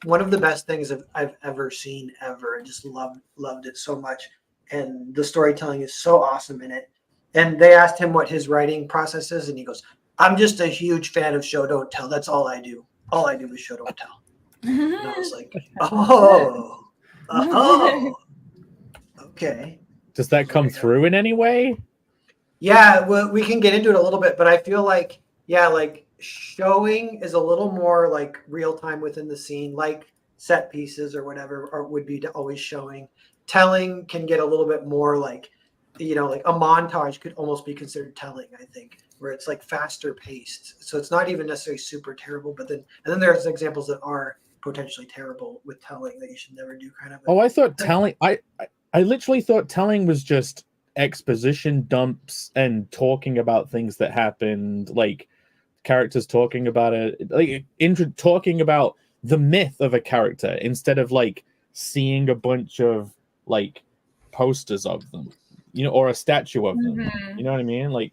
one of the best things I've ever seen ever. I just loved it so much. and the storytelling is so awesome in it. And they asked him what his writing process is, and he goes, "I'm just a huge fan of show don't tell. That's all I do. All I do is show don't tell." And I was like, "Oh, okay."
Does that come through in any way?
Yeah, well, we can get into it a little bit, but I feel like, yeah, like showing is a little more like real time within the scene, like set pieces or whatever, or would be always showing. Telling can get a little bit more like, like a montage could almost be considered telling, I think, where it's like faster paced. So it's not even necessarily super terrible, and then there's examples that are potentially terrible with telling that you should never do kind of.
I thought telling, I literally thought telling was just exposition dumps and talking about things that happened, like characters talking about it, like talking about the myth of a character instead of like seeing a bunch of like posters of them, or a statue of them. You know what I mean? Like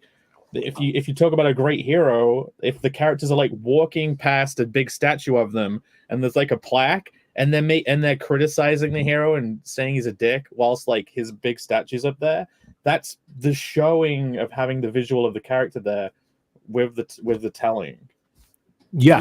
if you talk about a great hero, if the characters are like walking past a big statue of them and there's like a plaque, and then they're criticizing the hero and saying he's a dick whilst like his big statue's up there, that's the showing of having the visual of the character there with the telling.
Yeah.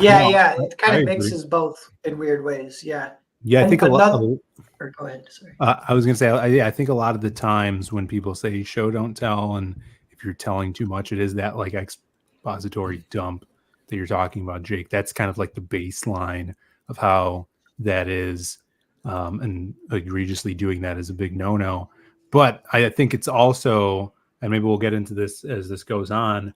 It kind of mixes both in weird ways. Yeah.
Yeah, I think a lot.
Go ahead. Sorry.
I was gonna say, I think a lot of the times when people say show don't tell, and if you're telling too much, it is that like expository dump that you're talking about, Jake. That's kind of like the baseline of how that is, and egregiously doing that is a big no-no. But I think it's also, and maybe we'll get into this as this goes on,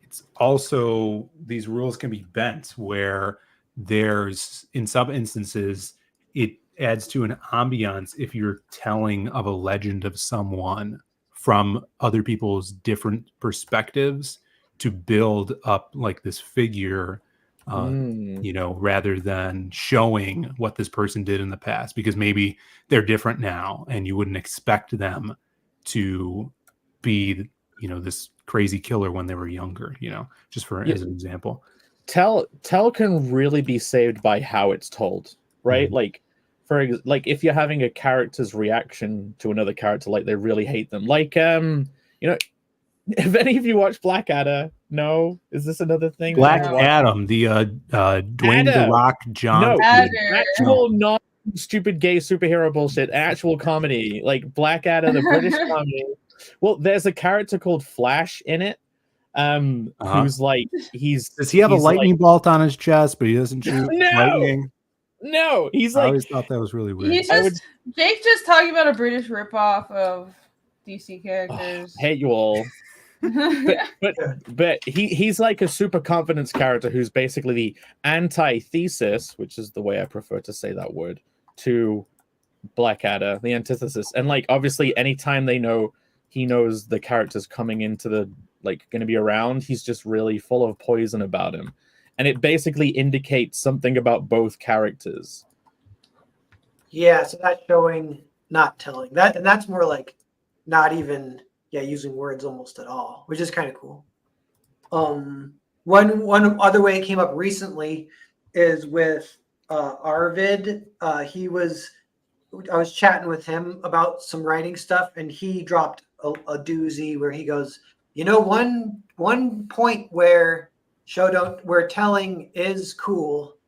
it's also, these rules can be bent where there's, in some instances, it adds to an ambiance if you're telling of a legend of someone from other people's different perspectives to build up like this figure, rather than showing what this person did in the past, because maybe they're different now and you wouldn't expect them to be, this crazy killer when they were younger, just as an example.
Tell can really be saved by how it's told, right? Like if you're having a character's reaction to another character, like they really hate them, like if any of you watch Blackadder, no, is this another thing?
Black Adam, the Dwayne The Rock Johnson,
actual non stupid gay superhero bullshit, actual comedy, like Blackadder, the British comedy. Well, there's a character called Flash in it, who's like
does he have a lightning bolt on his chest, but he doesn't shoot lightning?
No, he's
I
like,
always thought that was really weird.
Jake's just talking about a British ripoff of DC characters.
Hate you all. but he's like a super confidence character who's basically the antithesis, which is the way I prefer to say that word, to Blackadder, the antithesis. And like obviously anytime he knows the character's coming into the going to be around, he's just really full of poison about him, and it basically indicates something about both characters. So
that's showing, not telling. That's more like not even using words almost at all, which is kind of cool. One other way it came up recently is with Arvid. I was chatting with him about some writing stuff, and he dropped a doozy where he goes, one point where where telling is cool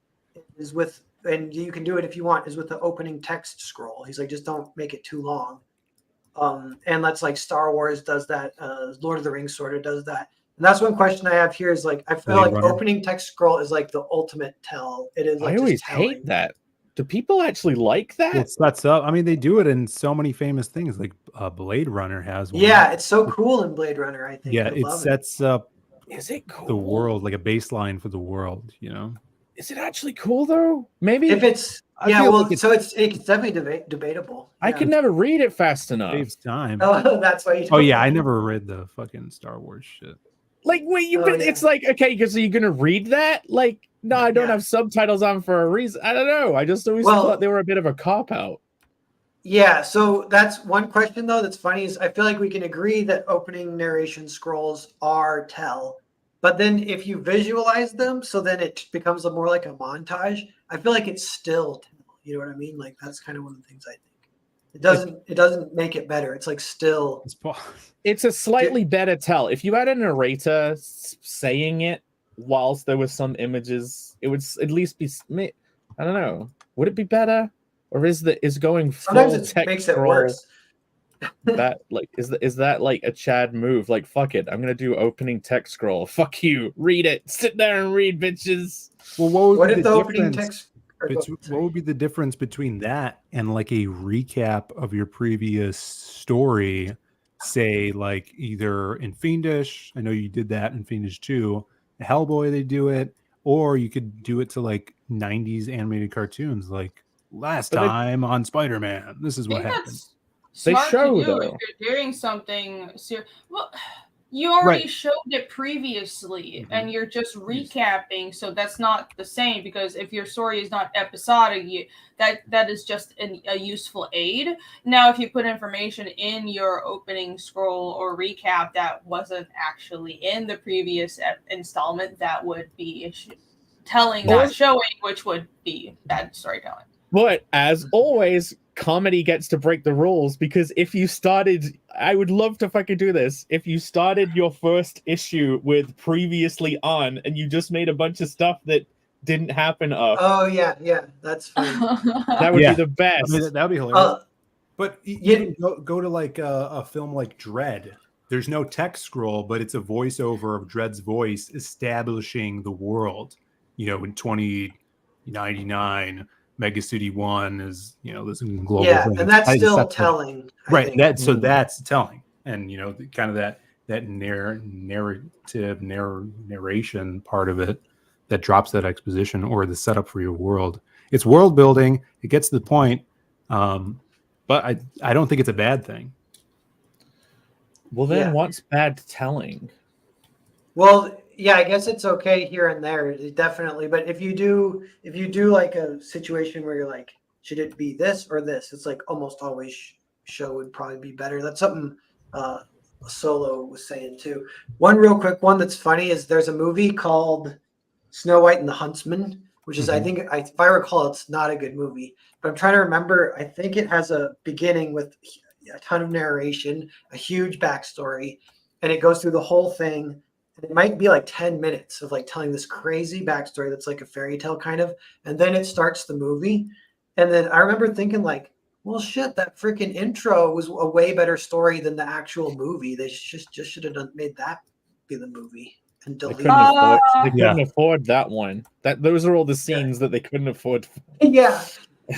is with, and you can do it if you want, is with the opening text scroll. He's like, just don't make it too long. And that's like Star Wars does that. Lord of the Rings sort of does that. And that's one question I have here is like, I feel like opening text scroll is like the ultimate tell. It is. Like,
I always hate that. Do people actually like that?
It sets up. I mean, they do it in so many famous things, like Blade Runner has one.
Yeah, it's so cool in Blade Runner, I think.
Yeah, it sets up
Is it cool?
the world, like a baseline for the world,
Is it actually cool though? Maybe
if it's it's definitely debatable.
I could never read it fast enough.
Saves time.
Oh, that's why you.
Oh yeah, I never read the fucking Star Wars shit.
Like, wait, it's like, okay, because are you gonna read that? Like, no, I don't have subtitles on for a reason. I don't know. I just always thought they were a bit of a cop out.
Yeah, so that's one question though that's funny is I feel like we can agree that opening narration scrolls are tell. But then if you visualize them, so then it becomes more like a montage. I feel like it's still tell. You know what I mean? Like that's kind of one of the things I think. It doesn't make it better. It's like still.
It's a slightly better tell. If you had a narrator saying it whilst there were some images, it would at least be. I don't know. Would it be better, or is going
Sometimes
full
it
text
makes it
scroll
worse.
that like is that like a Chad move? Like fuck it, I'm gonna do opening text scroll. Fuck you, read it. Sit there and read, bitches.
Well,
what if the opening text?
What would be the difference between that and like a recap of your previous story? Say like either in Fiendish, I know you did that in Fiendish 2, Hellboy they do it, or you could do it to like 90s animated cartoons like last time on Spider-Man. This is what happened.
Smart
show,
to do
though.
if you're doing something serious. Well, you already showed it previously, and you're just recapping. So that's not the same, because if your story is not episodic, that is just a useful aid. Now, if you put information in your opening scroll or recap that wasn't actually in the previous installment, that would be telling, not showing, which would be bad storytelling.
But as always, comedy gets to break the rules, because if you started, I would love to fucking do this. If you started your first issue with previously on, and you just made a bunch of stuff that didn't happen up.
Oh yeah, that's fine.
That would be the best.
I mean, that would be hilarious. But you go to like a film like Dread. There's no text scroll, but it's a voiceover of Dread's voice establishing the world. You know, in 2099. Mega City 1 is, you know, this global thing.
And that's still telling.
Right. That's telling. And, you know, kind of that narration part of it that drops that exposition or the setup for your world. It's world building. It gets to the point. But I don't think it's a bad thing.
Well, then what's bad telling?
Well, yeah, I guess it's okay here and there, definitely. But if you do like a situation where you're like, should it be this or this? It's like almost always show would probably be better. That's something Solo was saying too. One real quick one that's funny is there's a movie called Snow White and the Huntsman, which is I think if I recall, it's not a good movie. But I'm trying to remember. I think it has a beginning with a ton of narration, a huge backstory, and it goes through the whole thing. It might be like 10 minutes of like telling this crazy backstory that's like a fairy tale kind of, and then it starts the movie. And then I remember thinking like, well, shit, that freaking intro was a way better story than the actual movie. They just should have made that be the movie and delete.
They couldn't afford that one. Those are all the scenes that they couldn't afford.
Yeah,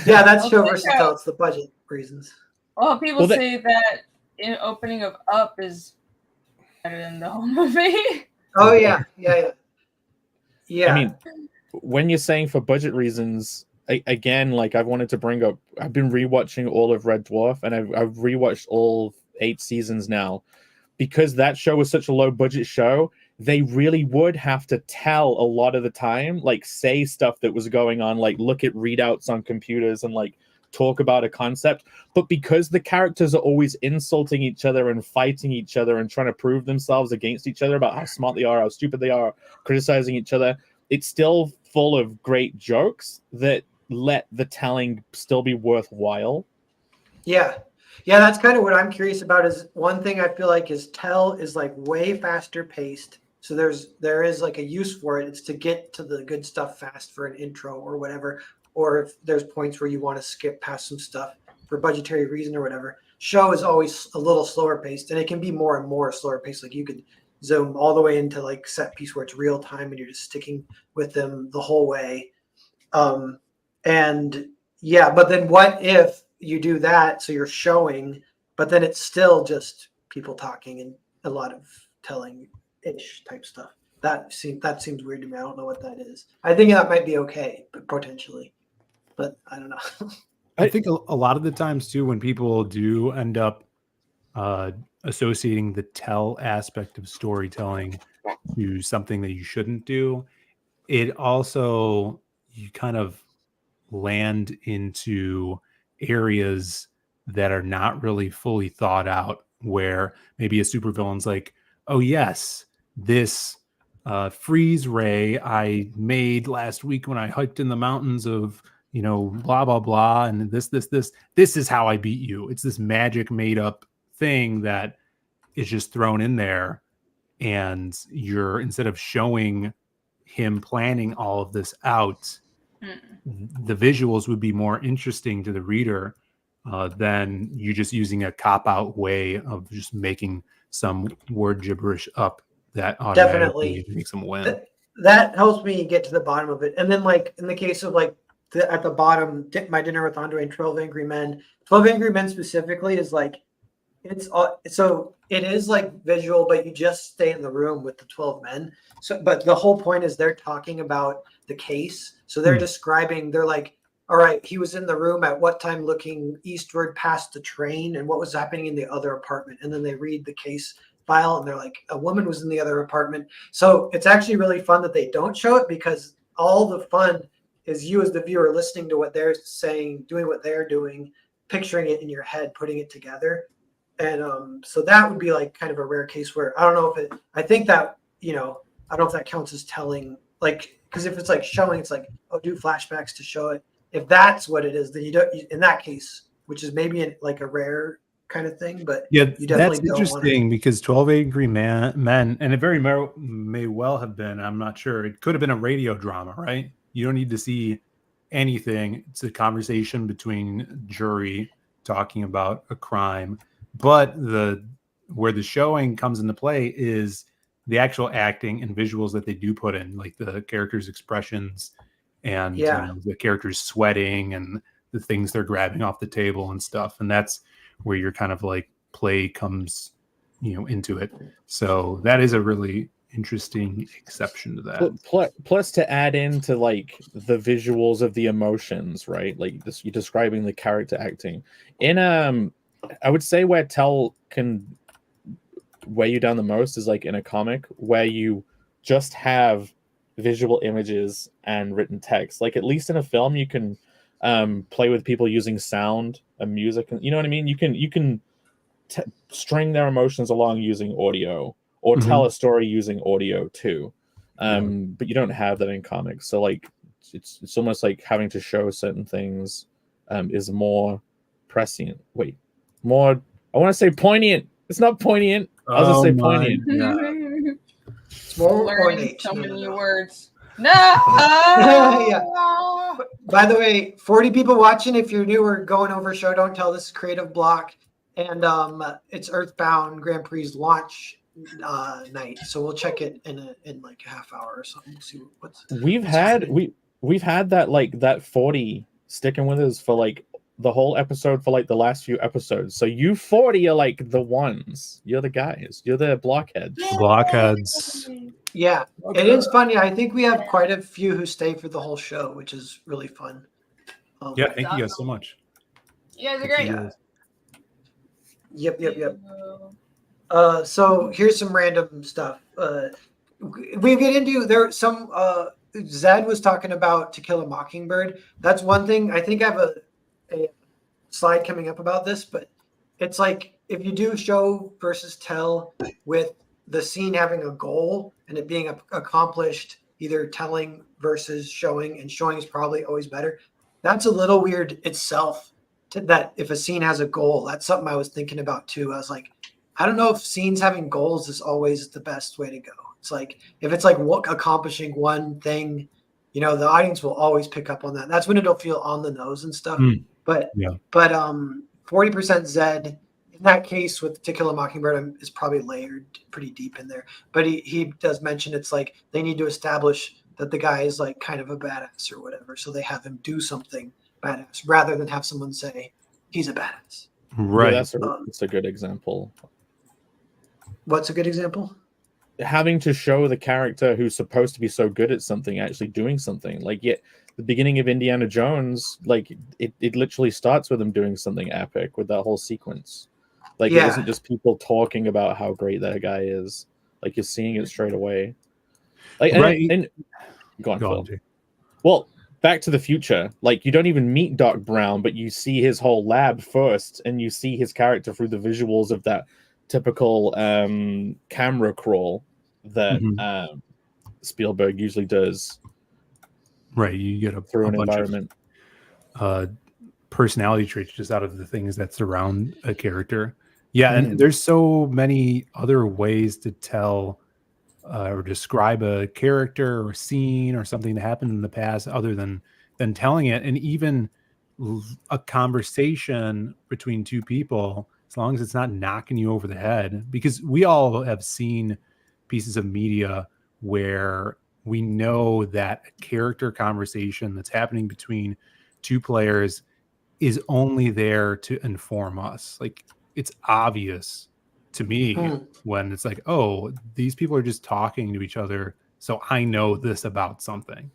that's show versus tell. It's the budget reasons.
Well, people say that in opening of Up is better than the whole movie.
Oh yeah. I
mean, when you're saying for budget reasons, again, like I've wanted to bring up, I've been rewatching all of Red Dwarf, and I've rewatched all 8 seasons now, because that show was such a low budget show. They really would have to tell a lot of the time, like say stuff that was going on, like look at readouts on computers and like talk about a concept. But because the characters are always insulting each other and fighting each other and trying to prove themselves against each other about how smart they are, how stupid they are, criticizing each other, it's still full of great jokes that let the telling still be worthwhile.
Yeah, that's kind of what I'm curious about. Is one thing I feel like is tell is like way faster paced. So there is like a use for it. It's to get to the good stuff fast for an intro or whatever. Or if there's points where you want to skip past some stuff for budgetary reason or whatever. Show is always a little slower paced, and it can be more and more slower paced. Like you could zoom all the way into like set piece where it's real time and you're just sticking with them the whole way. And yeah, but then what if you do that? So you're showing, but then it's still just people talking and a lot of telling-ish type stuff. That seems weird to me. I don't know what that is. I think that might be okay, but potentially, but I don't know.
I think a lot of the times too, when people do end up associating the tell aspect of storytelling to something that you shouldn't do, it also, you kind of land into areas that are not really fully thought out, where maybe a supervillain's like, oh yes, this freeze ray I made last week when I hiked in the mountains of blah blah blah, and this is how I beat you. It's this magic made up thing that is just thrown in there, and you're, instead of showing him planning all of this out, the visuals would be more interesting to the reader than you just using a cop-out way of just making some word gibberish up that automatically
Definitely
makes them win.
that helps me get to the bottom of it. And then, like, in the case of like at the bottom, My Dinner with Andre and 12 Angry Men. 12 Angry Men specifically is like, it's so it is like visual, but you just stay in the room with the 12 men. So, but the whole point is they're talking about the case. So they're describing, they're like, all right, he was in the room at what time looking eastward past the train and what was happening in the other apartment. And then they read the case file and they're like, a woman was in the other apartment. So it's actually really fun that they don't show it, because all the fun is you as the viewer listening to what they're saying, doing what they're doing, picturing it in your head, putting it together. And so that would be like kind of a rare case where I don't know if I think that, I don't know if that counts as telling, like, because if it's like showing, it's like, oh, do flashbacks to show it. If that's what it is, then you don't, in that case, which is maybe like a rare kind of thing, but
yeah,
you definitely
that's interesting because 12 Angry Men, and it very may well have been, I'm not sure, it could have been a radio drama, right? You don't need to see anything. It's a conversation between jury talking about a crime. But where the showing comes into play is the actual acting and visuals that they do put in, like the characters' expressions and the characters sweating and the things they're grabbing off the table and stuff. And that's where your kind of like play comes, into it. So that is a really interesting exception to that.
Plus to add into like the visuals of the emotions, right? Like this, you're describing the character acting in I would say where Tell can weigh you down the most is like in a comic where you just have visual images and written text. Like at least in a film, you can play with people using sound and music. You know what I mean? You can string their emotions along using audio, or tell a story using audio too. But you don't have that in comics. So like it's almost like having to show certain things is more prescient. More, I want to say poignant. It's not poignant. I'll just say poignant.
Yeah.
It's more
Learning
ornate.
so many
No.
words. No.
Yeah. By the way, 40 people watching. If you're new, we're going over Show Don't Tell. This is Creative Block, and it's Earthbound Grand Prix launch night. So we'll check it in like a half hour or something. We'll see what's
we've had that like that 40 sticking with us for like the whole episode, for like the last few episodes. So you 40 are like the ones. You're the guys. You're the blockheads.
Blockheads.
Yeah, it is funny. I think we have quite a few who stay for the whole show, which is really fun.
Yeah, thank you guys so much.
You guys are great.
Yep. So here's some random stuff. We get into there. Some Zed was talking about To Kill a Mockingbird. That's one thing. I think I have a slide coming up about this, but it's like if you do show versus tell with the scene having a goal and it being accomplished, either telling versus showing, and showing is probably always better. That's a little weird itself. That if a scene has a goal, that's something I was thinking about too. I was like, I don't know if scenes having goals is always the best way to go. It's like if it's like accomplishing one thing, the audience will always pick up on that. That's when it'll feel on the nose and stuff. But 40% Zed in that case with To Kill a Mockingbird is probably layered pretty deep in there. But he does mention it's like they need to establish that the guy is like kind of a badass or whatever, so they have him do something badass rather than have someone say he's a badass.
Right.
Yeah, that's a good example.
What's a good example?
Having to show the character who's supposed to be so good at something actually doing something. Like, the beginning of Indiana Jones, like it literally starts with him doing something epic with that whole sequence. Like, it isn't just people talking about how great that guy is. Like, you're seeing it straight away. Like, and go on, Phil. Well, Back to the Future, like, you don't even meet Doc Brown, but you see his whole lab first, and you see his character through the visuals of that typical camera crawl that Spielberg usually does.
Right, you get
through an environment.
personality traits just out of the things that surround a character. Yeah, and there's so many other ways to tell or describe a character or scene or something that happened in the past other than telling it. And even a conversation between two people, as long as it's not knocking you over the head, because we all have seen pieces of media where we know that a character conversation that's happening between two players is only there to inform us. Like, it's obvious to me when it's like, oh, these people are just talking to each other, so I know this about something,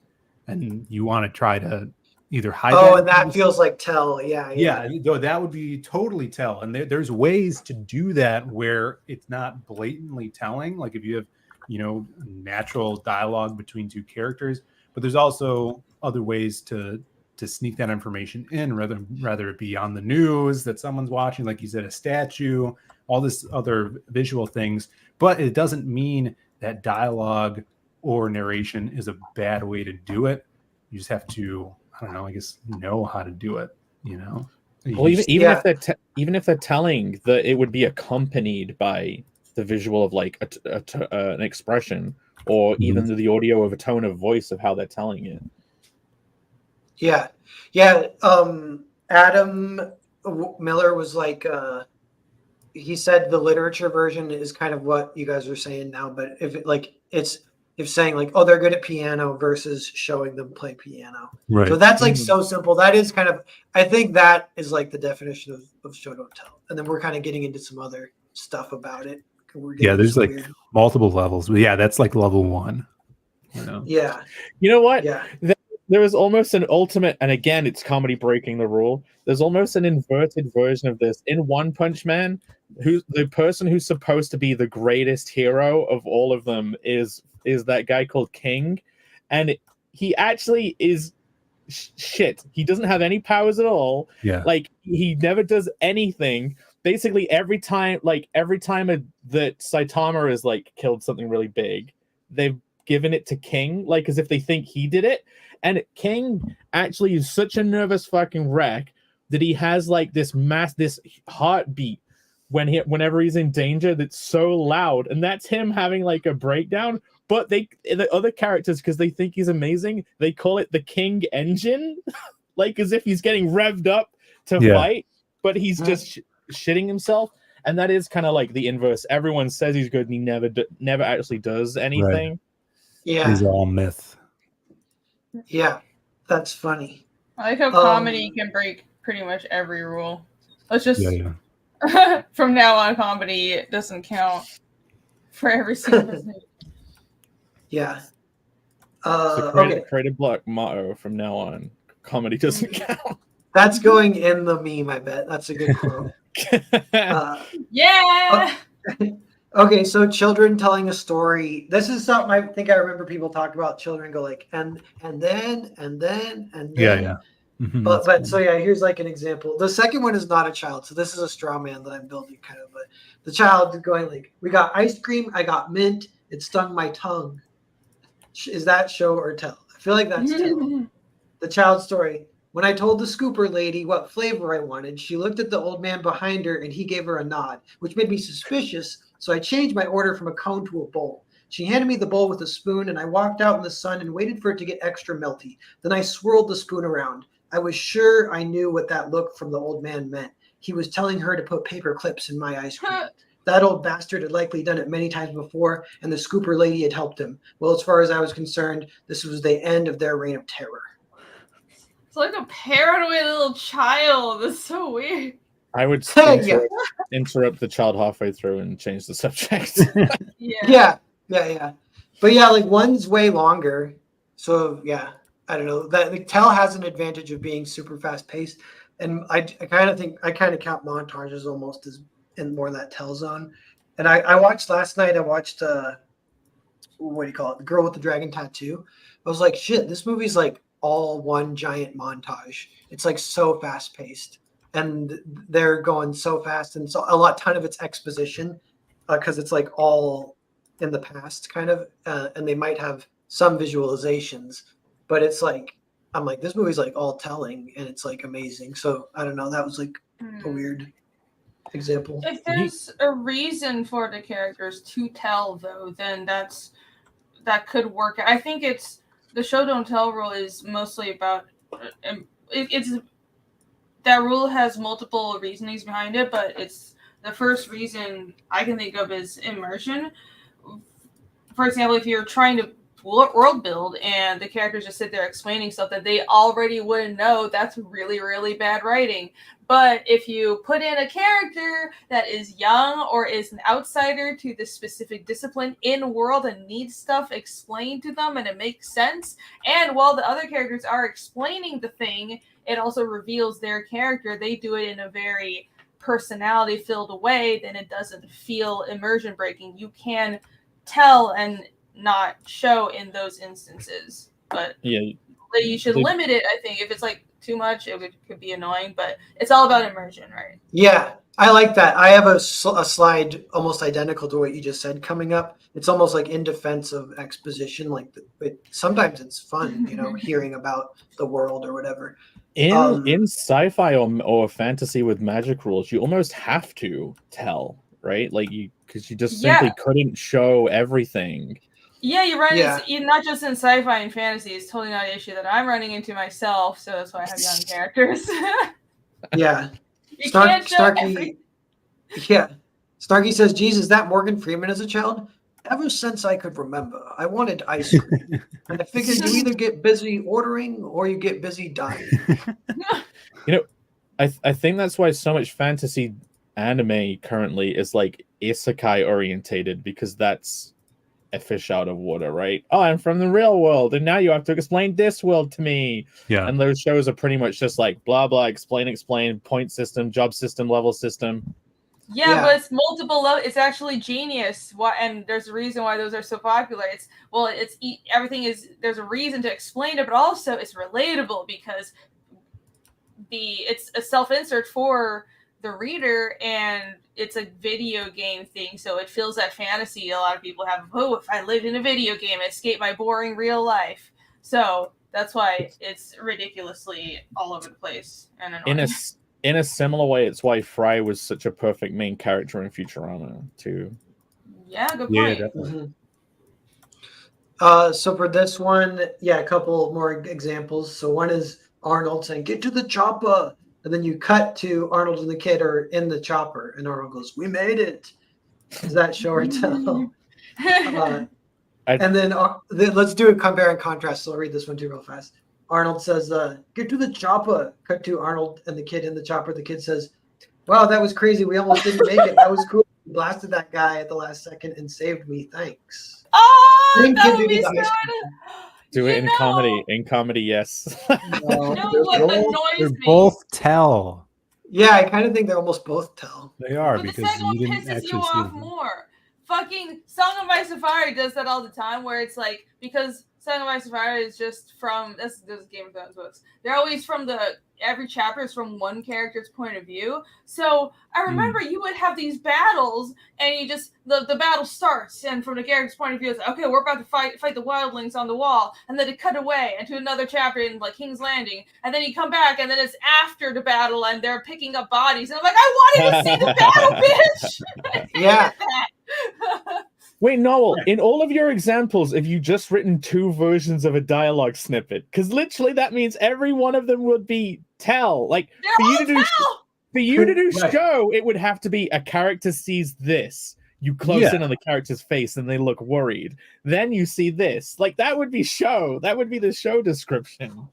and you want to try to either hide
and that feels like tell. Yeah.
That would be totally tell. And there's ways to do that where it's not blatantly telling, like if you have natural dialogue between two characters, but there's also other ways to sneak that information in, rather it be on the news that someone's watching, like you said, a statue, all this other visual things. But it doesn't mean that dialogue or narration is a bad way to do it. You just have to, I don't know, I guess, know how to do it,
Well, even if they're telling, it would be accompanied by the visual of like an expression, or even the audio of a tone of voice of how they're telling it.
Yeah. Adam Miller was like, he said the literature version is kind of what you guys are saying now, but if saying like, oh, they're good at piano versus showing them play piano.
Right.
So that's like so simple. That is kind of, I think that is like the definition of show don't tell. And then we're kind of getting into some other stuff about it.
There's like multiple levels, but that's like level 1.
Yeah.
You know what?
Yeah.
There is almost an ultimate, and again, it's comedy breaking the rule. There's almost an inverted version of this in One Punch Man. The person who's supposed to be the greatest hero of all of them is that guy called King, and he actually is shit. He doesn't have any powers at all.
Yeah,
like he never does anything. Basically, every time that Saitama has like killed something really big, they've given it to King, like as if they think he did it. And King actually is such a nervous fucking wreck that he has like this heartbeat whenever he's in danger that's so loud, and that's him having like a breakdown. But the other characters, because they think he's amazing, they call it the King engine, like as if he's getting revved up to fight, but he's just shitting himself. And that is kind of like the inverse. Everyone says he's good, and he never actually does anything.
Right.
Yeah,
he's all myth.
Yeah, that's funny.
I like how comedy can break pretty much every rule. Let's just from now on, comedy doesn't count for every single thing.
Yeah.
Creative block motto from now on: comedy doesn't count.
That's going in the meme, I bet. That's a good quote.
Yeah.
Okay, so children telling a story. This is something I think I remember people talk about. Children go like, and then.
Yeah.
Mm-hmm. But so here's like an example. The second one is not a child. So this is a straw man that I'm building kind of. But the child is going like, we got ice cream. I got mint. It stung my tongue. Is that show or tell? I feel like that's tell. The child story. When I told the scooper lady what flavor I wanted, she looked at the old man behind her and he gave her a nod, which made me suspicious. So I changed my order from a cone to a bowl. She handed me the bowl with a spoon, and I walked out in the sun and waited for it to get extra melty. Then I swirled the spoon around. I was sure I knew what that look from the old man meant. He was telling her to put paper clips in my ice cream. That old bastard had likely done it many times before, and the scooper lady had helped him. Well, as far as I was concerned, this was the end of their reign of terror.
It's like a paranoid little child. It's so weird.
I would interrupt the child halfway through and change the subject.
Yeah. But like one's way longer. So I don't know. That like, Tell has an advantage of being super fast paced, and I kind of count montages almost as in more that Tell zone. And I watched last night. I watched what do you call it? The Girl with the Dragon Tattoo. I was like, shit, this movie's like all one giant montage. It's like so fast paced, and they're going so fast, and so a ton of it's exposition because it's like all in the past kind of, and they might have some visualizations, but it's like I'm like, this movie's like all telling and it's like amazing. So I don't know. That was like a weird example.
If there's a reason for the characters to tell, though, then that could work. I think it's the show don't tell rule is mostly about it's that rule has multiple reasonings behind it, but it's the first reason I can think of is immersion. For example, if you're trying to world build and the characters just sit there explaining stuff that they already wouldn't know, that's really, really bad writing. But if you put in a character that is young or is an outsider to the specific discipline in world and needs stuff explained to them and it makes sense, and while the other characters are explaining the thing, it also reveals their character, they do it in a very personality filled way, then it doesn't feel immersion breaking. You can tell and not show in those instances, but
yeah,
you should limit it. I think if it's like too much, could be annoying, but it's all about immersion, right?
Yeah, I like that. I have a slide almost identical to what you just said coming up. It's almost like in defense of exposition. Like sometimes it's fun, hearing about the world or whatever.
In sci-fi or fantasy with magic rules, you almost have to tell, right? Like because you just simply couldn't show everything.
Yeah, you're right. Yeah. It's not just in sci-fi and fantasy. It's totally not an issue that I'm running into myself. So that's why I have young characters.
Yeah.
You can't show
Snarky says, "Geez, is that Morgan Freeman as a child? Ever since I could remember, I wanted ice cream. And I figured you either get busy ordering or you get busy dying."
I think that's why so much fantasy anime currently is like isekai orientated, because that's a fish out of water, right? Oh, I'm from the real world, and now you have to explain this world to me.
Yeah.
And those shows are pretty much just like blah blah, explain, point system, job system, level system.
Yeah, but it's multiple levels. It's actually genius. And there's a reason why those are so popular. Everything is, there's a reason to explain it, but also it's relatable because it's a self-insert for the reader, and it's a video game thing, so it feels that fantasy a lot of people have. Oh, if I lived in a video game, escape my boring real life. So that's why it's ridiculously all over the place and annoying.
In a similar way, it's why Fry was such a perfect main character in Futurama too.
Yeah, good point.
Yeah, definitely.
So for this one, a couple more examples. So one is Arnold saying, "Get to the chopper." And then you cut to Arnold and the kid are in the chopper, and Arnold goes, "We made it." Is that show or tell? And then let's do a compare and contrast. So I'll read this one too real fast. Arnold says, "Get to the chopper." Cut to Arnold and the kid in the chopper. The kid says, "Wow, that was crazy. We almost didn't make it. That was cool. We blasted that guy at the last second and saved me. Thanks."
Oh, that would be so good.
Do it in comedy. In comedy, yes.
They're both tell.
Yeah, I kind of think they're almost both tell.
They are,
but
because
the second one
you didn't
pisses
actually
you
see
off
them.
more. Fucking Song of Ice and Fire does that all the time, where it's like, because Song of Ice and Fire is just from this Game of Thrones books. They're always from every chapter is from one character's point of view. So I remember you would have these battles, and you just the battle starts, and from the character's point of view, it's like, okay, we're about to fight the wildlings on the wall, and then it cut away into another chapter in like King's Landing, and then you come back, and then it's after the battle, and they're picking up bodies, and I'm like, I wanted to see the battle, bitch.
Yeah.
Wait, Noel, in all of your examples, have you just written two versions of a dialogue snippet? Because literally that means every one of them would be tell. Like, for you to do show, it would have to be a character sees this. You close in on the character's face and they look worried. Then you see this. Like, that would be show. That would be the show description.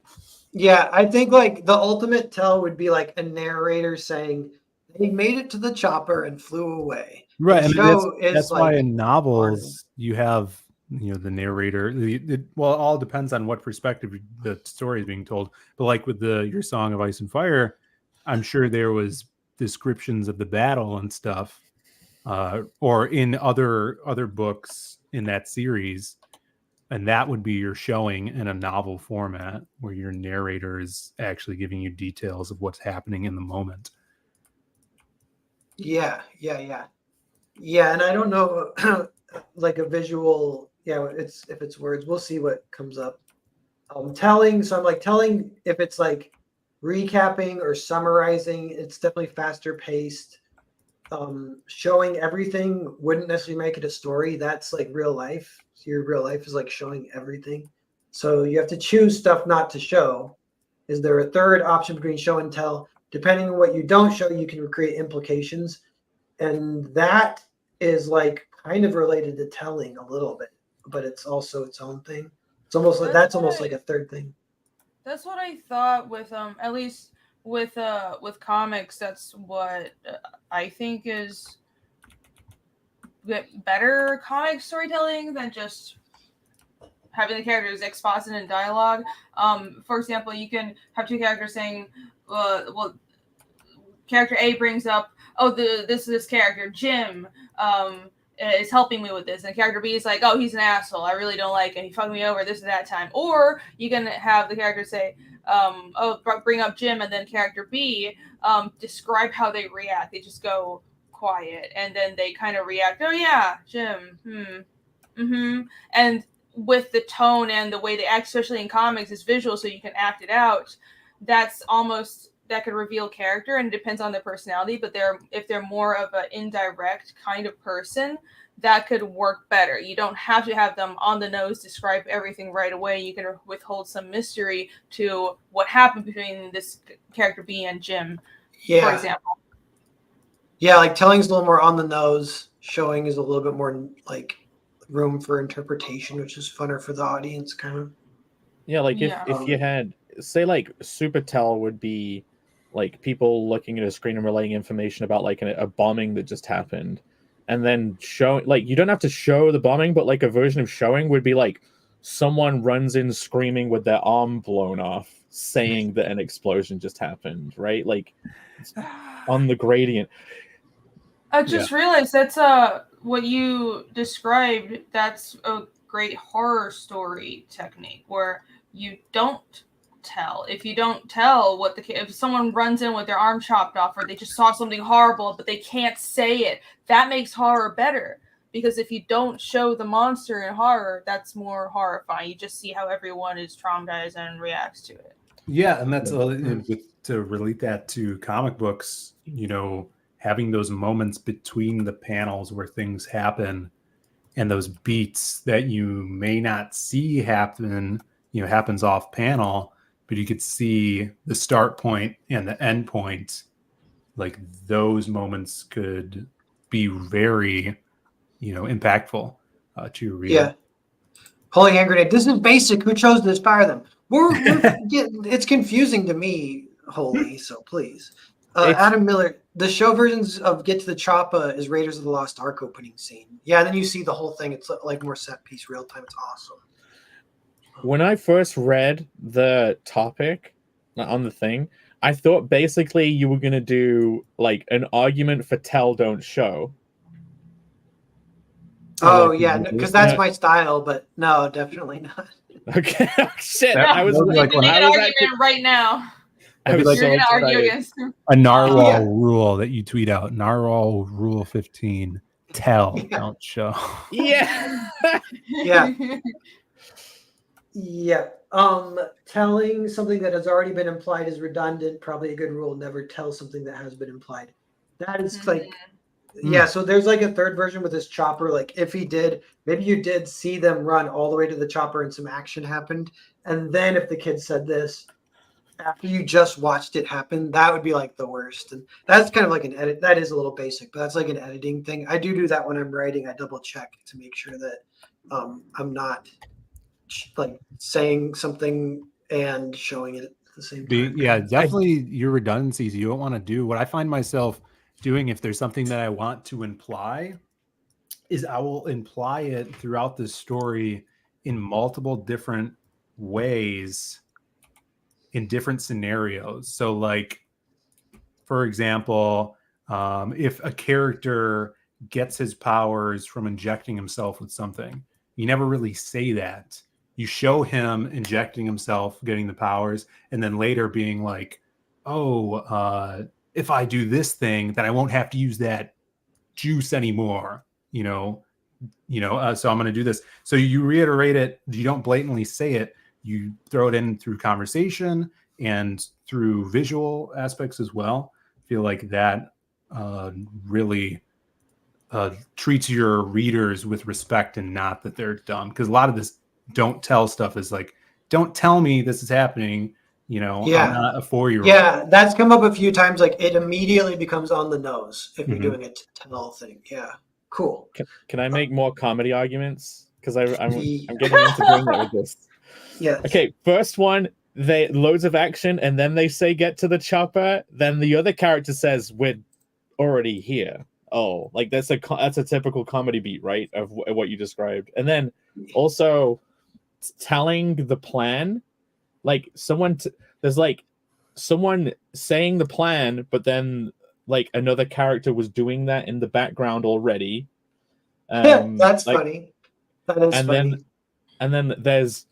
Yeah, I think like the ultimate tell would be like a narrator saying, "They made it to the chopper and flew away."
Right, and that's
like,
why in novels you have the narrator. It all depends on what perspective the story is being told. But like with your Song of Ice and Fire, I'm sure there was descriptions of the battle and stuff, or in other books in that series, and that would be your showing in a novel format where your narrator is actually giving you details of what's happening in the moment.
Yeah, and I don't know, like a visual. Yeah, if it's words. We'll see what comes up. Telling, so I'm like telling if it's like recapping or summarizing, it's definitely faster paced. Showing everything wouldn't necessarily make it a story. That's like real life. Your real life is like showing everything. So you have to choose stuff not to show. Is there a third option between show and tell? Depending on what you don't show, you can create implications. And that is like kind of related to telling a little bit, but it's also its own thing. It's almost like that's almost like a third thing.
That's what I thought with at least with comics. That's what I think is better comic storytelling than just having the characters exposit in dialogue. For example, you can have two characters saying, well, character A brings up, oh, this character, Jim, is helping me with this. And character B is like, oh, he's an asshole. I really don't like him. He fucked me over this and that time. Or you can have the character say, oh, bring up Jim, and then character B describe how they react. They just go quiet, and then they kind of react, oh, yeah, Jim, and with the tone and the way they act, especially in comics, is visual, so you can act it out. That could reveal character, and it depends on their personality. But if they're more of an indirect kind of person, that could work better. You don't have to have them on the nose describe everything right away. You can withhold some mystery to what happened between this character B and Jim, for example.
Yeah, like telling's a little more on the nose. Showing is a little bit more like room for interpretation, which is funner for the audience, kind of.
Yeah, like if you had, say, like super tell would be like people looking at a screen and relaying information about like a bombing that just happened, and then showing, like, you don't have to show the bombing, but like a version of showing would be like someone runs in screaming with their arm blown off, saying that an explosion just happened, right? Like on the gradient.
I just realized that's what you described. That's a great horror story technique where you don't tell. If you don't tell if someone runs in with their arm chopped off, or they just saw something horrible but they can't say it, that makes horror better. Because if you don't show the monster in horror, that's more horrifying. You just see how everyone is traumatized and reacts to it.
Yeah, and that's to relate that to comic books, having those moments between the panels where things happen and those beats that you may not see happens off panel, but you could see the start point and the end point. Like those moments could be very, impactful to your reader.
Yeah. Holy hand grenade. This is basic. Who chose this? Fire them. It's confusing to me, Holy, so please. Adam Miller, the show versions of Get to the Choppa is Raiders of the Lost Ark opening scene. Yeah, and then you see the whole thing. It's like more set piece, real time. It's awesome.
When I first read the topic on the thing, I thought basically you were going to do like an argument for tell, don't show.
Oh, yeah, because that's my style, but no, definitely not.
Okay, shit.
Yeah,
I was
like, an argument right now.
I was
like
so
argue against
a narwhal rule that you tweet out. Narwhal rule 15. Tell, don't show.
Yeah.
Yeah. Yeah. Telling something that has already been implied is redundant. Probably a good rule. Never tell something that has been implied. That is like, yeah. So there's like a third version with this chopper. Like if maybe you did see them run all the way to the chopper and some action happened. And then if the kid said this after you just watched it happen, that would be like the worst. And that's kind of like an edit. That is a little basic, but that's like an editing thing. I do that when I'm writing. I double check to make sure that I'm not like saying something and showing it at the same time.
Yeah, definitely your redundancies you don't want to do. What I find myself doing if there's something that I want to imply is I will imply it throughout the story in multiple different ways in different scenarios. So like, for example, if a character gets his powers from injecting himself with something, you never really say that. You show him injecting himself, getting the powers, and then later being like, if I do this thing, then I won't have to use that juice anymore, so I'm going to do this. So you reiterate it. You don't blatantly say it. you throw it in through conversation and through visual aspects as well. I feel like that really treats your readers with respect and not that they're dumb. Because a lot of this don't tell stuff is like, don't tell me this is happening. You know,
Yeah.
I'm not a 4-year-old.
Yeah, that's come up a few times. Like it immediately becomes on the nose if you're
Mhm.
doing a tell thing. Yeah, cool.
Can I make more comedy arguments? Because I'm
Ye-
getting into doing that with this.
Yes.
Okay, first one, they loads of action, and then they say get to the chopper. Then the other character says we're already here. Oh, like that's a typical comedy beat, right? Of what you described. And then also telling the plan, like there's like someone saying the plan, but then like another character was doing that in the background already.
That's
like,
funny. That is
and
funny.
then there's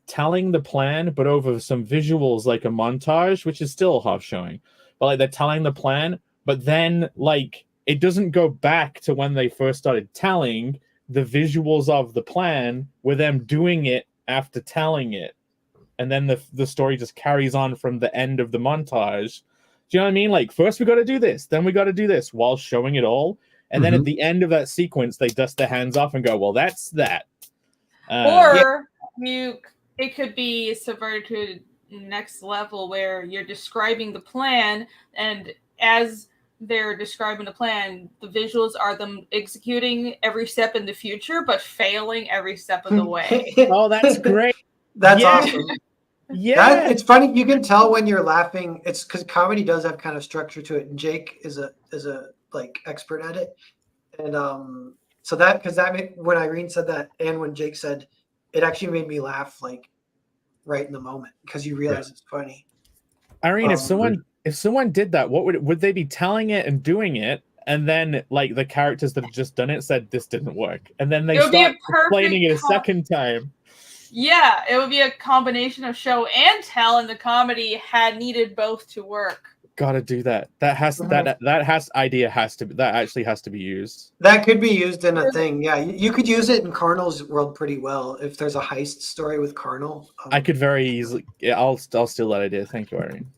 telling the plan, but over some visuals, like a montage, which is still half showing. But like they're telling the plan, but then like it doesn't go back to when they first started telling. The visuals of the plan were them doing it after telling it, and then the story just carries on from the end of the montage. Do you know what I mean? Like first we got to do this, then we got to do this, while showing it all, and then at the end of that sequence they dust their hands off and go, well, that's that.
Or it could be subverted to the next level where you're describing the plan, and as they're describing the plan, the visuals are them executing every step in the future, but failing every step of the way.
Oh, that's great.
That's
Yeah.
awesome.
Yeah.
It's funny. You can tell when you're laughing. It's because comedy does have kind of structure to it, and Jake is a like expert at it. And so when Irene said that, and when Jake said, it actually made me laugh like right in the moment because you realize it's funny.
Irene, if someone did that, what would they be telling it and doing it, and then like the characters that have just done it said this didn't work, and then they start explaining it a second time.
Yeah, it would be a combination of show and tell, and the comedy had needed both to work.
Gotta do that. That actually has to be used.
That could be used in a thing. Yeah, you could use it in Carnal's world pretty well if there's a heist story with Carnal.
I could very easily. Yeah, I'll steal that idea. Thank you, Irene.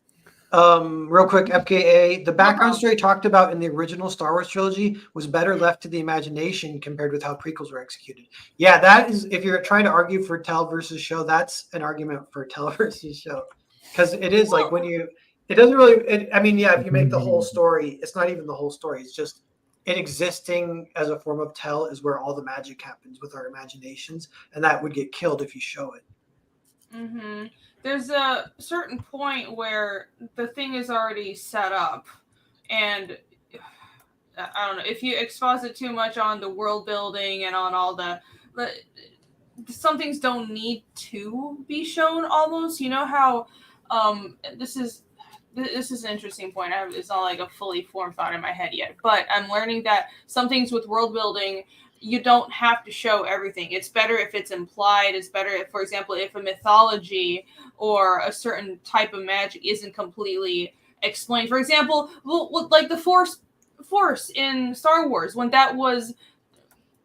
Real quick, FKA, the background story talked about in the original Star Wars trilogy was better left to the imagination compared with how prequels were executed. Yeah, that is, if you're trying to argue for tell versus show, that's an argument for tell versus show. Because it is like when you, it doesn't really, I mean, yeah, if you make the whole story, it's not even the whole story. It's just it existing as a form of tell is where all the magic happens with our imaginations. And that would get killed if you show it.
Mm-hmm. There's a certain point where the thing is already set up, and I don't know, if you exposit too much on the world building and on all some things don't need to be shown almost. You know how this is an interesting point. It's not like a fully formed thought in my head yet, but I'm learning that some things with world building, you don't have to show everything. It's better if it's implied. It's better if, for example, if a mythology or a certain type of magic isn't completely explained. For example, like the Force in Star Wars, when that was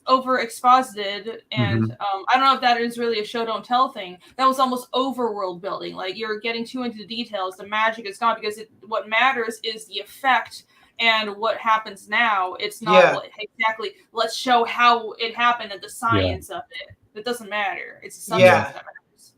over exposited, and I don't know if that is really a show don't tell thing. That was almost over world building. Like you're getting too into the details. The magic is gone because what matters is the effect. And what happens now, it's not exactly, let's show how it happened and the science of it. It doesn't matter. It's the substance that matters.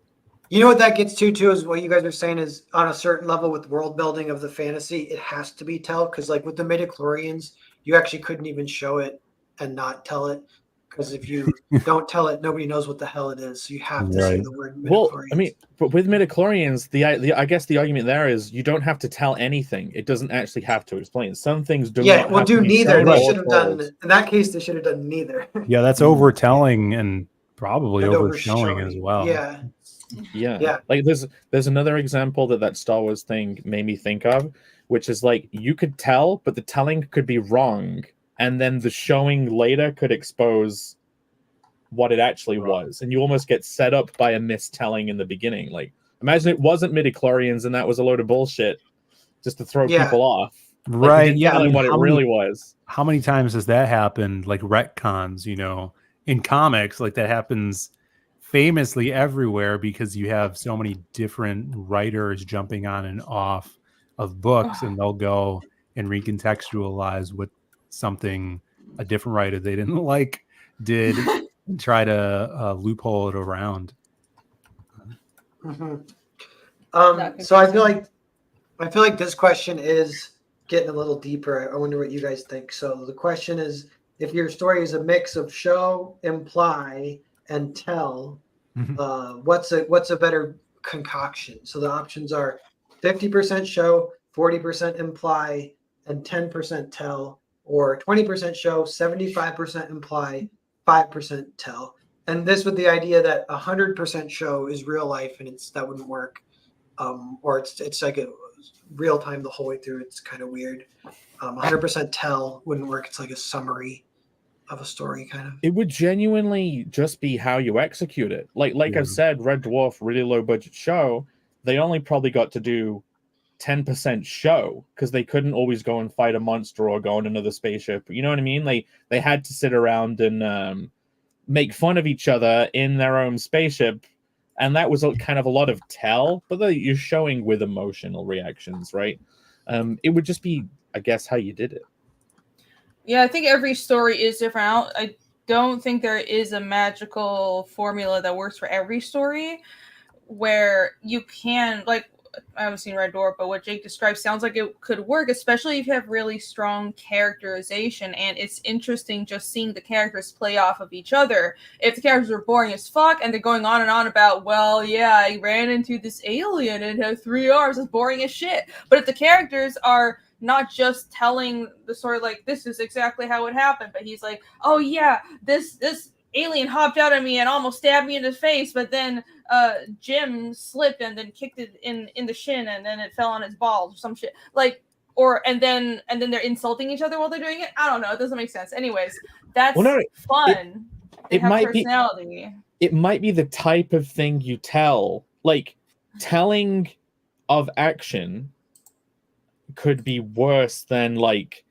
You know what that gets to, too, is what you guys are saying is on a certain level with world building of the fantasy, it has to be tell. Because like with the midichlorians, you actually couldn't even show it and not tell it. Because if you don't tell it, nobody knows what the hell it is. So you have to say the word midichlorians.
Well, I mean, but with midichlorians, I guess the argument there is you don't have to tell anything. It doesn't actually have to explain. Some things do not have
do
to be
neither.
shown
They
or
should have done,
told.
in that case, they should have done neither.
Yeah, that's overtelling and probably
And
overshowing as well.
Yeah.
Like there's another example that Star Wars thing made me think of, which is like you could tell, but the telling could be wrong, and then the showing later could expose what it actually was, and you almost get set up by a mistelling in the beginning. Like imagine it wasn't midichlorians and that was a load of bullshit just to throw people off.
Right.
Like, I mean, what it really was.
How many times has that happened? Like retcons, you know, in comics, like that happens famously everywhere because you have so many different writers jumping on and off of books, and they'll go and recontextualize what something a different writer they didn't like did and try to loophole it around.
So I feel like this question is getting a little deeper. I wonder what you guys think. So the question is, if your story is a mix of show, imply, and tell, what's a better concoction? So the options are 50% show, 40% imply, and 10% tell, or 20% show, 75% imply, 5% tell. And this with the idea that 100% show is real life, and that wouldn't work. Or it's like a real time the whole way through. It's kind of weird. 100% tell wouldn't work. It's like a summary of a story, kind of.
It would genuinely just be how you execute it. Like I've said, Red Dwarf, really low budget show. They only probably got to do 10% show because they couldn't always go and fight a monster or go on another spaceship. You know what I mean? They had to sit around and make fun of each other in their own spaceship. And that was kind of a lot of tell, but you're showing with emotional reactions, right? It would just be, I guess, how you did it.
Yeah, I think every story is different. I don't think there is a magical formula that works for every story where you can, like, I haven't seen Red Dwarf, but what Jake described sounds like it could work, especially if you have really strong characterization, and it's interesting just seeing the characters play off of each other. If the characters are boring as fuck and they're going on and on about, well, yeah, I ran into this alien and it had 3 arms, it's boring as shit. But if the characters are not just telling the story like, this is exactly how it happened, but he's like, oh yeah, this alien hopped out at me and almost stabbed me in the face, but then Jim slipped and then kicked it in the shin and then it fell on his balls or some shit. Like, and then they're insulting each other while they're doing it. I don't know. It doesn't make sense. Anyways, that's fun.
It might
personality.
It might be the type of thing you tell. Like, telling of action could be worse than like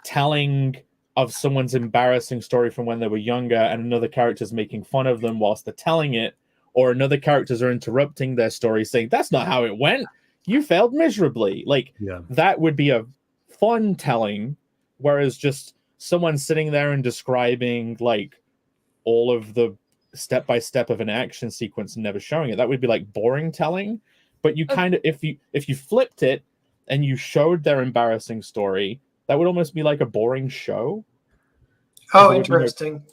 telling of someone's embarrassing story from when they were younger and another character's making fun of them whilst they're telling it, or another characters are interrupting their story saying, that's not how it went. You failed miserably. Like, that would be a fun telling, whereas just someone sitting there and describing like all of the step-by-step of an action sequence and never showing it, that would be like boring telling. But you kind of, if you flipped it and you showed their embarrassing story, that would almost be like a boring show.
Oh, interesting.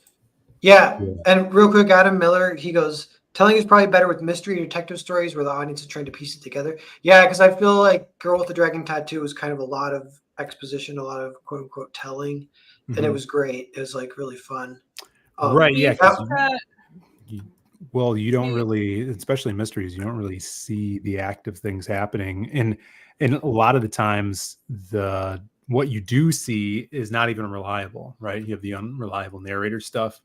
Yeah. And real quick, Adam Miller, he goes, telling is probably better with mystery detective stories where the audience is trying to piece it together. Yeah, because I feel like Girl with the Dragon Tattoo was kind of a lot of exposition, a lot of quote unquote telling, and it was great. It was like really fun.
Right. Yeah. Well, you don't really, especially in mysteries, you don't really see the active things happening. And a lot of the times what you do see is not even reliable, right? You have the unreliable narrator stuff.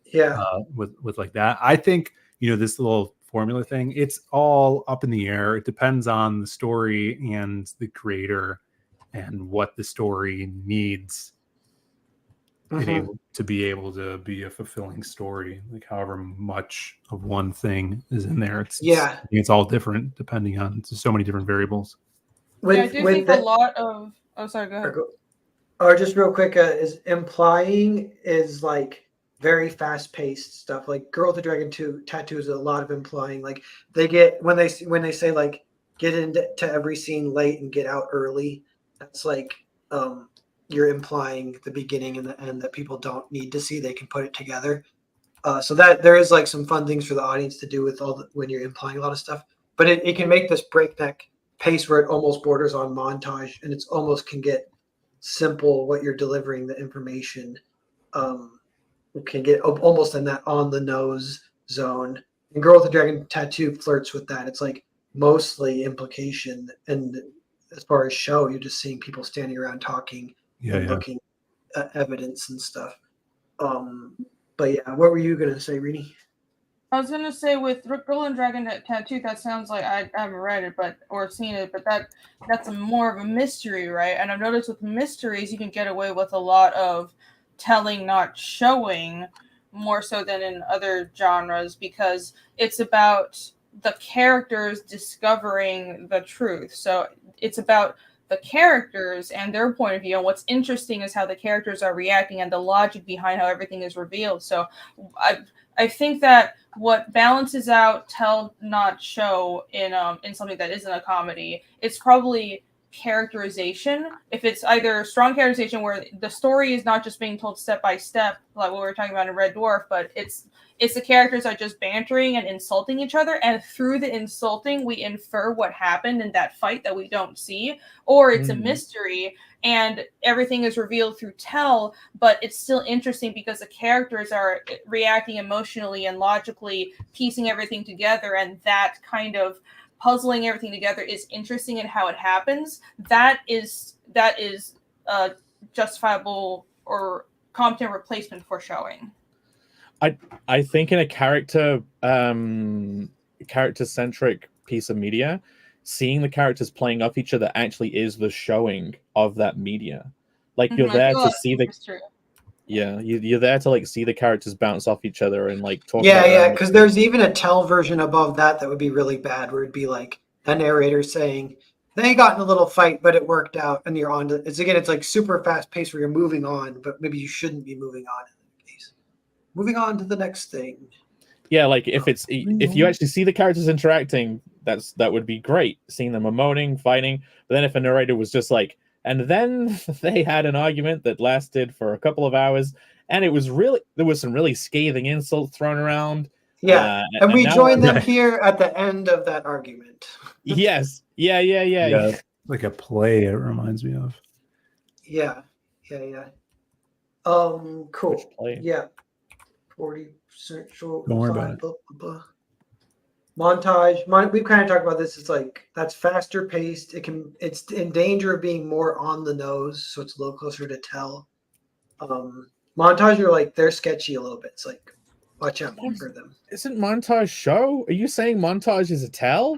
Yeah.
With like that. I think, this little formula thing, it's all up in the air. It depends on the story and the creator and what the story needs to be able to be a fulfilling story. Like however much of one thing is in there. It's all different depending on so many different variables.
I do think a lot of... Oh, sorry, go ahead.
Or just real quick, is implying is like very fast-paced stuff. Like Girl with the Dragon Tattoo is a lot of implying. Like they get when they say like get into every scene late and get out early. That's like you're implying the beginning and the end that people don't need to see. They can put it together. So that there is like some fun things for the audience to do with when you're implying a lot of stuff. But it can make this breakneck pace where it almost borders on montage, and it's almost can get simple what you're delivering the information. Can get almost in that on the nose zone. And Girl with the Dragon Tattoo flirts with that. It's like mostly implication, and as far as show, you're just seeing people standing around talking and looking at evidence and stuff. But yeah, what were you gonna say, Rini?
I was gonna say with Girl and Dragon Tattoo, that sounds like I haven't read it, or seen it, but that's more of a mystery, right? And I've noticed with mysteries, you can get away with a lot of telling, not showing, more so than in other genres, because it's about the characters discovering the truth. So it's about the characters and their point of view, and what's interesting is how the characters are reacting and the logic behind how everything is revealed. So I think that what balances out tell not show in something that isn't a comedy, it's probably characterization. If it's either strong characterization where the story is not just being told step by step like what we were talking about in Red Dwarf, but it's the characters are just bantering and insulting each other, and through the insulting we infer what happened in that fight that we don't see, or it's a mystery and everything is revealed through tell, but it's still interesting because the characters are reacting emotionally and logically, piecing everything together, and that kind of puzzling everything together is interesting in how it happens. That is justifiable or competent replacement for showing.
I think in a character centric piece of media, seeing the characters playing off each other actually is the showing of that media. Like you're there to see you're there to like see the characters bounce off each other and like talk.
Yeah, because there's even a tell version above that would be really bad, where it'd be like a narrator saying they got in a little fight, but it worked out, and you're on to it's like super fast paced where you're moving on, but maybe you shouldn't be moving on in the case. Moving on to the next thing.
Yeah, like if you actually see the characters interacting, that would be great. Seeing them emoting, fighting. But then if a narrator was just like, and then they had an argument that lasted for a couple of hours, and there was some really scathing insults thrown around.
Yeah, and we join them here at the end of that argument.
Yes. Yeah.
Like a play, it reminds me of.
Yeah. Cool. Yeah. 40% short.
Don't worry about it.
Montage. We've kind of talked about this. It's like that's faster paced. It's in danger of being more on the nose, so it's a little closer to tell. Montage are like they're sketchy a little bit. It's like watch out for them.
Isn't montage show? Are you saying montage is a tell?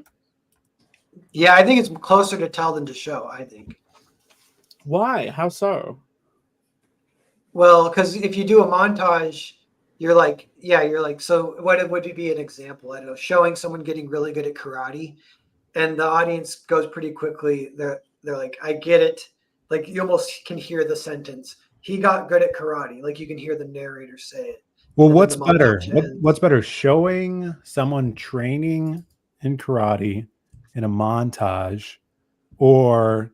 Yeah, I think it's closer to tell than to show. I think.
Why? How so?
Well, because if you do a montage, you're like, so what would be an example? I don't know, showing someone getting really good at karate, and the audience goes pretty quickly. They're like, I get it. Like you almost can hear the sentence. He got good at karate. Like you can hear the narrator say it.
Well, what's better? What's better, showing someone training in karate in a montage, or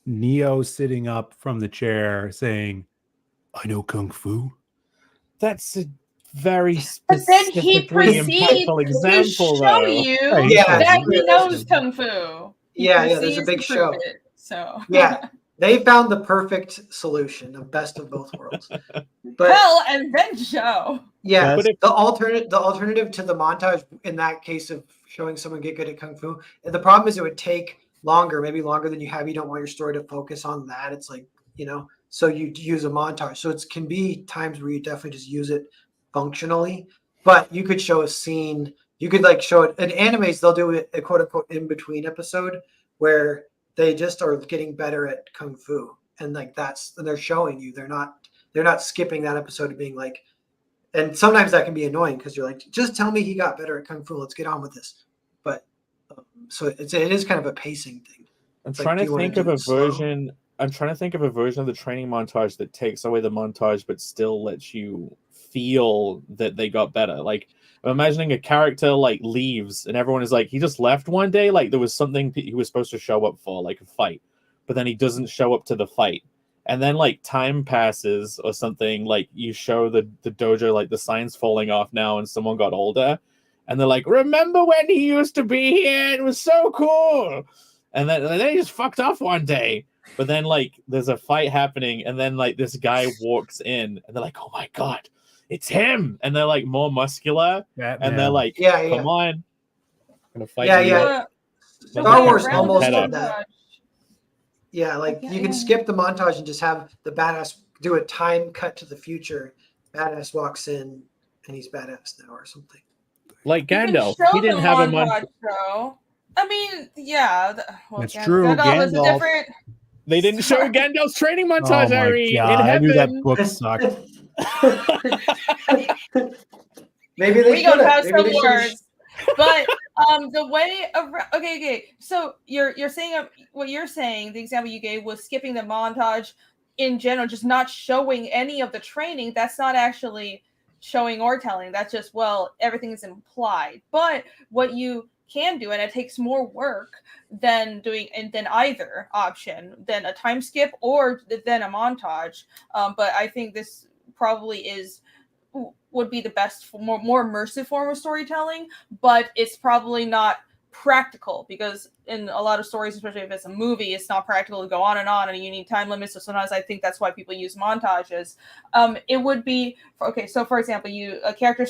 Neo sitting up from the chair saying, "I know kung fu"?
That's a very
but then he proceeds
example,
to show you that he knows kung fu.
Yeah, there's a big show.
So
yeah, they found the perfect solution, the best of both worlds. But
tell and then show.
Yeah, but the alternative to the montage in that case of showing someone get good at kung fu, the problem is it would take longer, maybe longer than you have. You don't want your story to focus on that. It's like, so you use a montage. So it can be times where you definitely just use it functionally, but you could show a scene. You could like show it in animes. They'll do a quote unquote in between episode where they just are getting better at kung fu, and like and they're showing you they're not skipping that episode of being like, and sometimes that can be annoying because you're like, just tell me he got better at kung fu. Let's get on with this. But so it is kind of a pacing thing.
I'm trying to think of a version of the training montage that takes away the montage but still lets you feel that they got better. Like I'm imagining a character like leaves and everyone is like, he just left one day, like there was something he was supposed to show up for, like a fight, but then he doesn't show up to the fight, and then like time passes or something, like you show the dojo, like the sign's falling off now and someone got older, and they're like, remember when he used to be here, it was so cool, and then he just fucked off one day. But then like there's a fight happening, and then like this guy walks in and they're like, oh my god, it's him, and they're like more muscular, and they're like, come on, I'm gonna fight you.
Star Wars almost did that. Yeah, like you can skip the montage and just have the badass do a time cut to the future. Badass walks in and he's badass now or something.
Like Gandalf, he didn't have a montage.
I mean, yeah,
that's true. Gandalf.
They didn't show Gandalf's training montage.
Oh my God, I knew that book sucked.
Maybe they
We gonna
should
have
have.
some words. But the way around, okay. So you're saying what you're saying. The example you gave was skipping the montage in general, just not showing any of the training. That's not actually showing or telling. That's just, well, everything is implied. But what you can do, and it takes more work than doing, and then either option, than a time skip or then a montage. But I think this probably would be the best, more immersive form of storytelling, but it's probably not practical, because in a lot of stories, especially if it's a movie, it's not practical to go on and you need time limits. So sometimes I think that's why people use montages. It would be okay. So for example, a character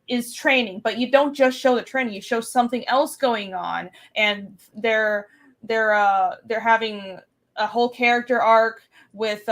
is training, but you don't just show the training, you show something else going on, and they're having a whole character arc with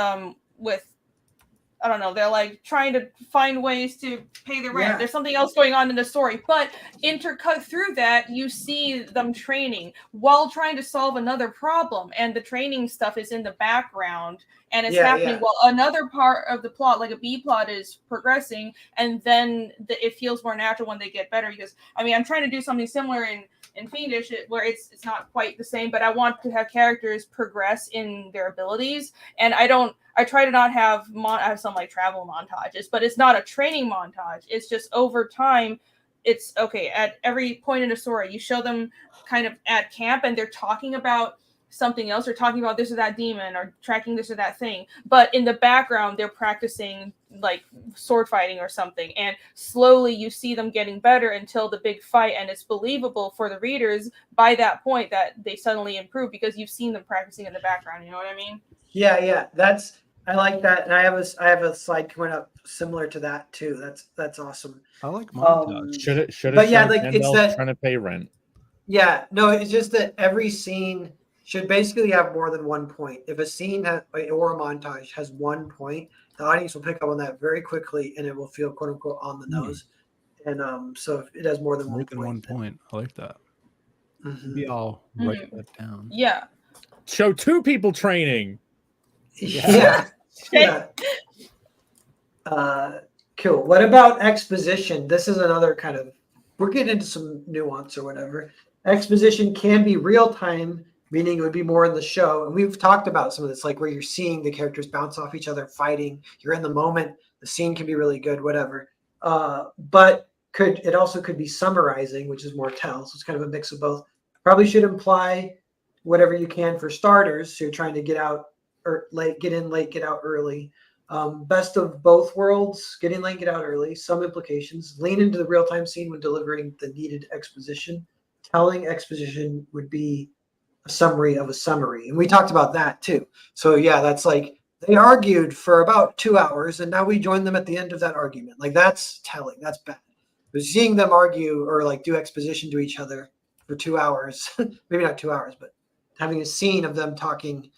I don't know, they're like trying to find ways to pay the rent.
Yeah.
There's something else going on in the story, but intercut through that, you see them training while trying to solve another problem, and the training stuff is in the background, and it's happening while another part of the plot, like a B plot, is progressing, and then it feels more natural when they get better. Because I mean, I'm trying to do something similar in Fiendish, where it's not quite the same, but I want to have characters progress in their abilities, and I try to not have some like travel montages, but it's not a training montage. It's just over time. It's okay. At every point in a story, you show them kind of at camp, and they're talking about something else. They're talking about this or that demon, or tracking this or that thing. But in the background, they're practicing like sword fighting or something. And slowly you see them getting better until the big fight. And it's believable for the readers by that point that they suddenly improve, because you've seen them practicing in the background. You know what I mean?
Yeah. I like that, and I have a slide coming up similar to that too. That's awesome.
I like montage.
Should
But yeah,
shown
like, it's
Gandalf
that-
trying to pay rent.
Yeah, no, it's just that every scene should basically have more than one point. If a scene or a montage has one point, the audience will pick up on that very quickly, and it will feel "quote unquote" on the nose. And so if it has more than
More than one point. I like that. Maybe I'll write that down.
Yeah.
Show two people training.
Yeah. Cool. What about exposition? This is another kind of, we're getting into some nuance or whatever. Exposition can be real time, meaning it would be more in the show. And we've talked about some of this, like where you're seeing the characters bounce off each other, fighting. You're in the moment. The scene can be really good, whatever. But it also could be summarizing, which is more tell. So it's kind of a mix of both. Probably should imply whatever you can for starters. So you're trying to get out late, get in late, get out early. Best of both worlds, get in late, get out early. Some implications. Lean into the real-time scene when delivering the needed exposition. Telling exposition would be a summary of a summary. And we talked about that too. So yeah, that's like they argued for about 2 hours, and now we join them at the end of that argument. Like, that's telling. That's bad. But seeing them argue or like do exposition to each other for 2 hours, maybe not 2 hours, but having a scene of them talking.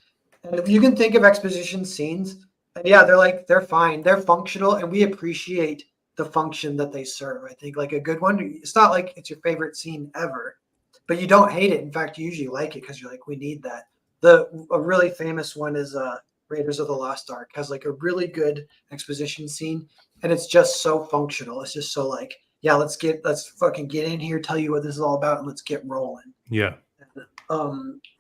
And if you can think of exposition scenes, and yeah, they're fine. They're functional, and we appreciate the function that they serve. I think like a good one, it's not like it's your favorite scene ever, but you don't hate it. In fact, you usually like it because you're like, we need that. A really famous one is Raiders of the Lost Ark, has like a really good exposition scene, and it's just so functional. It's just so like, yeah, let's fucking get in here, tell you what this is all about, and let's get rolling.
Yeah.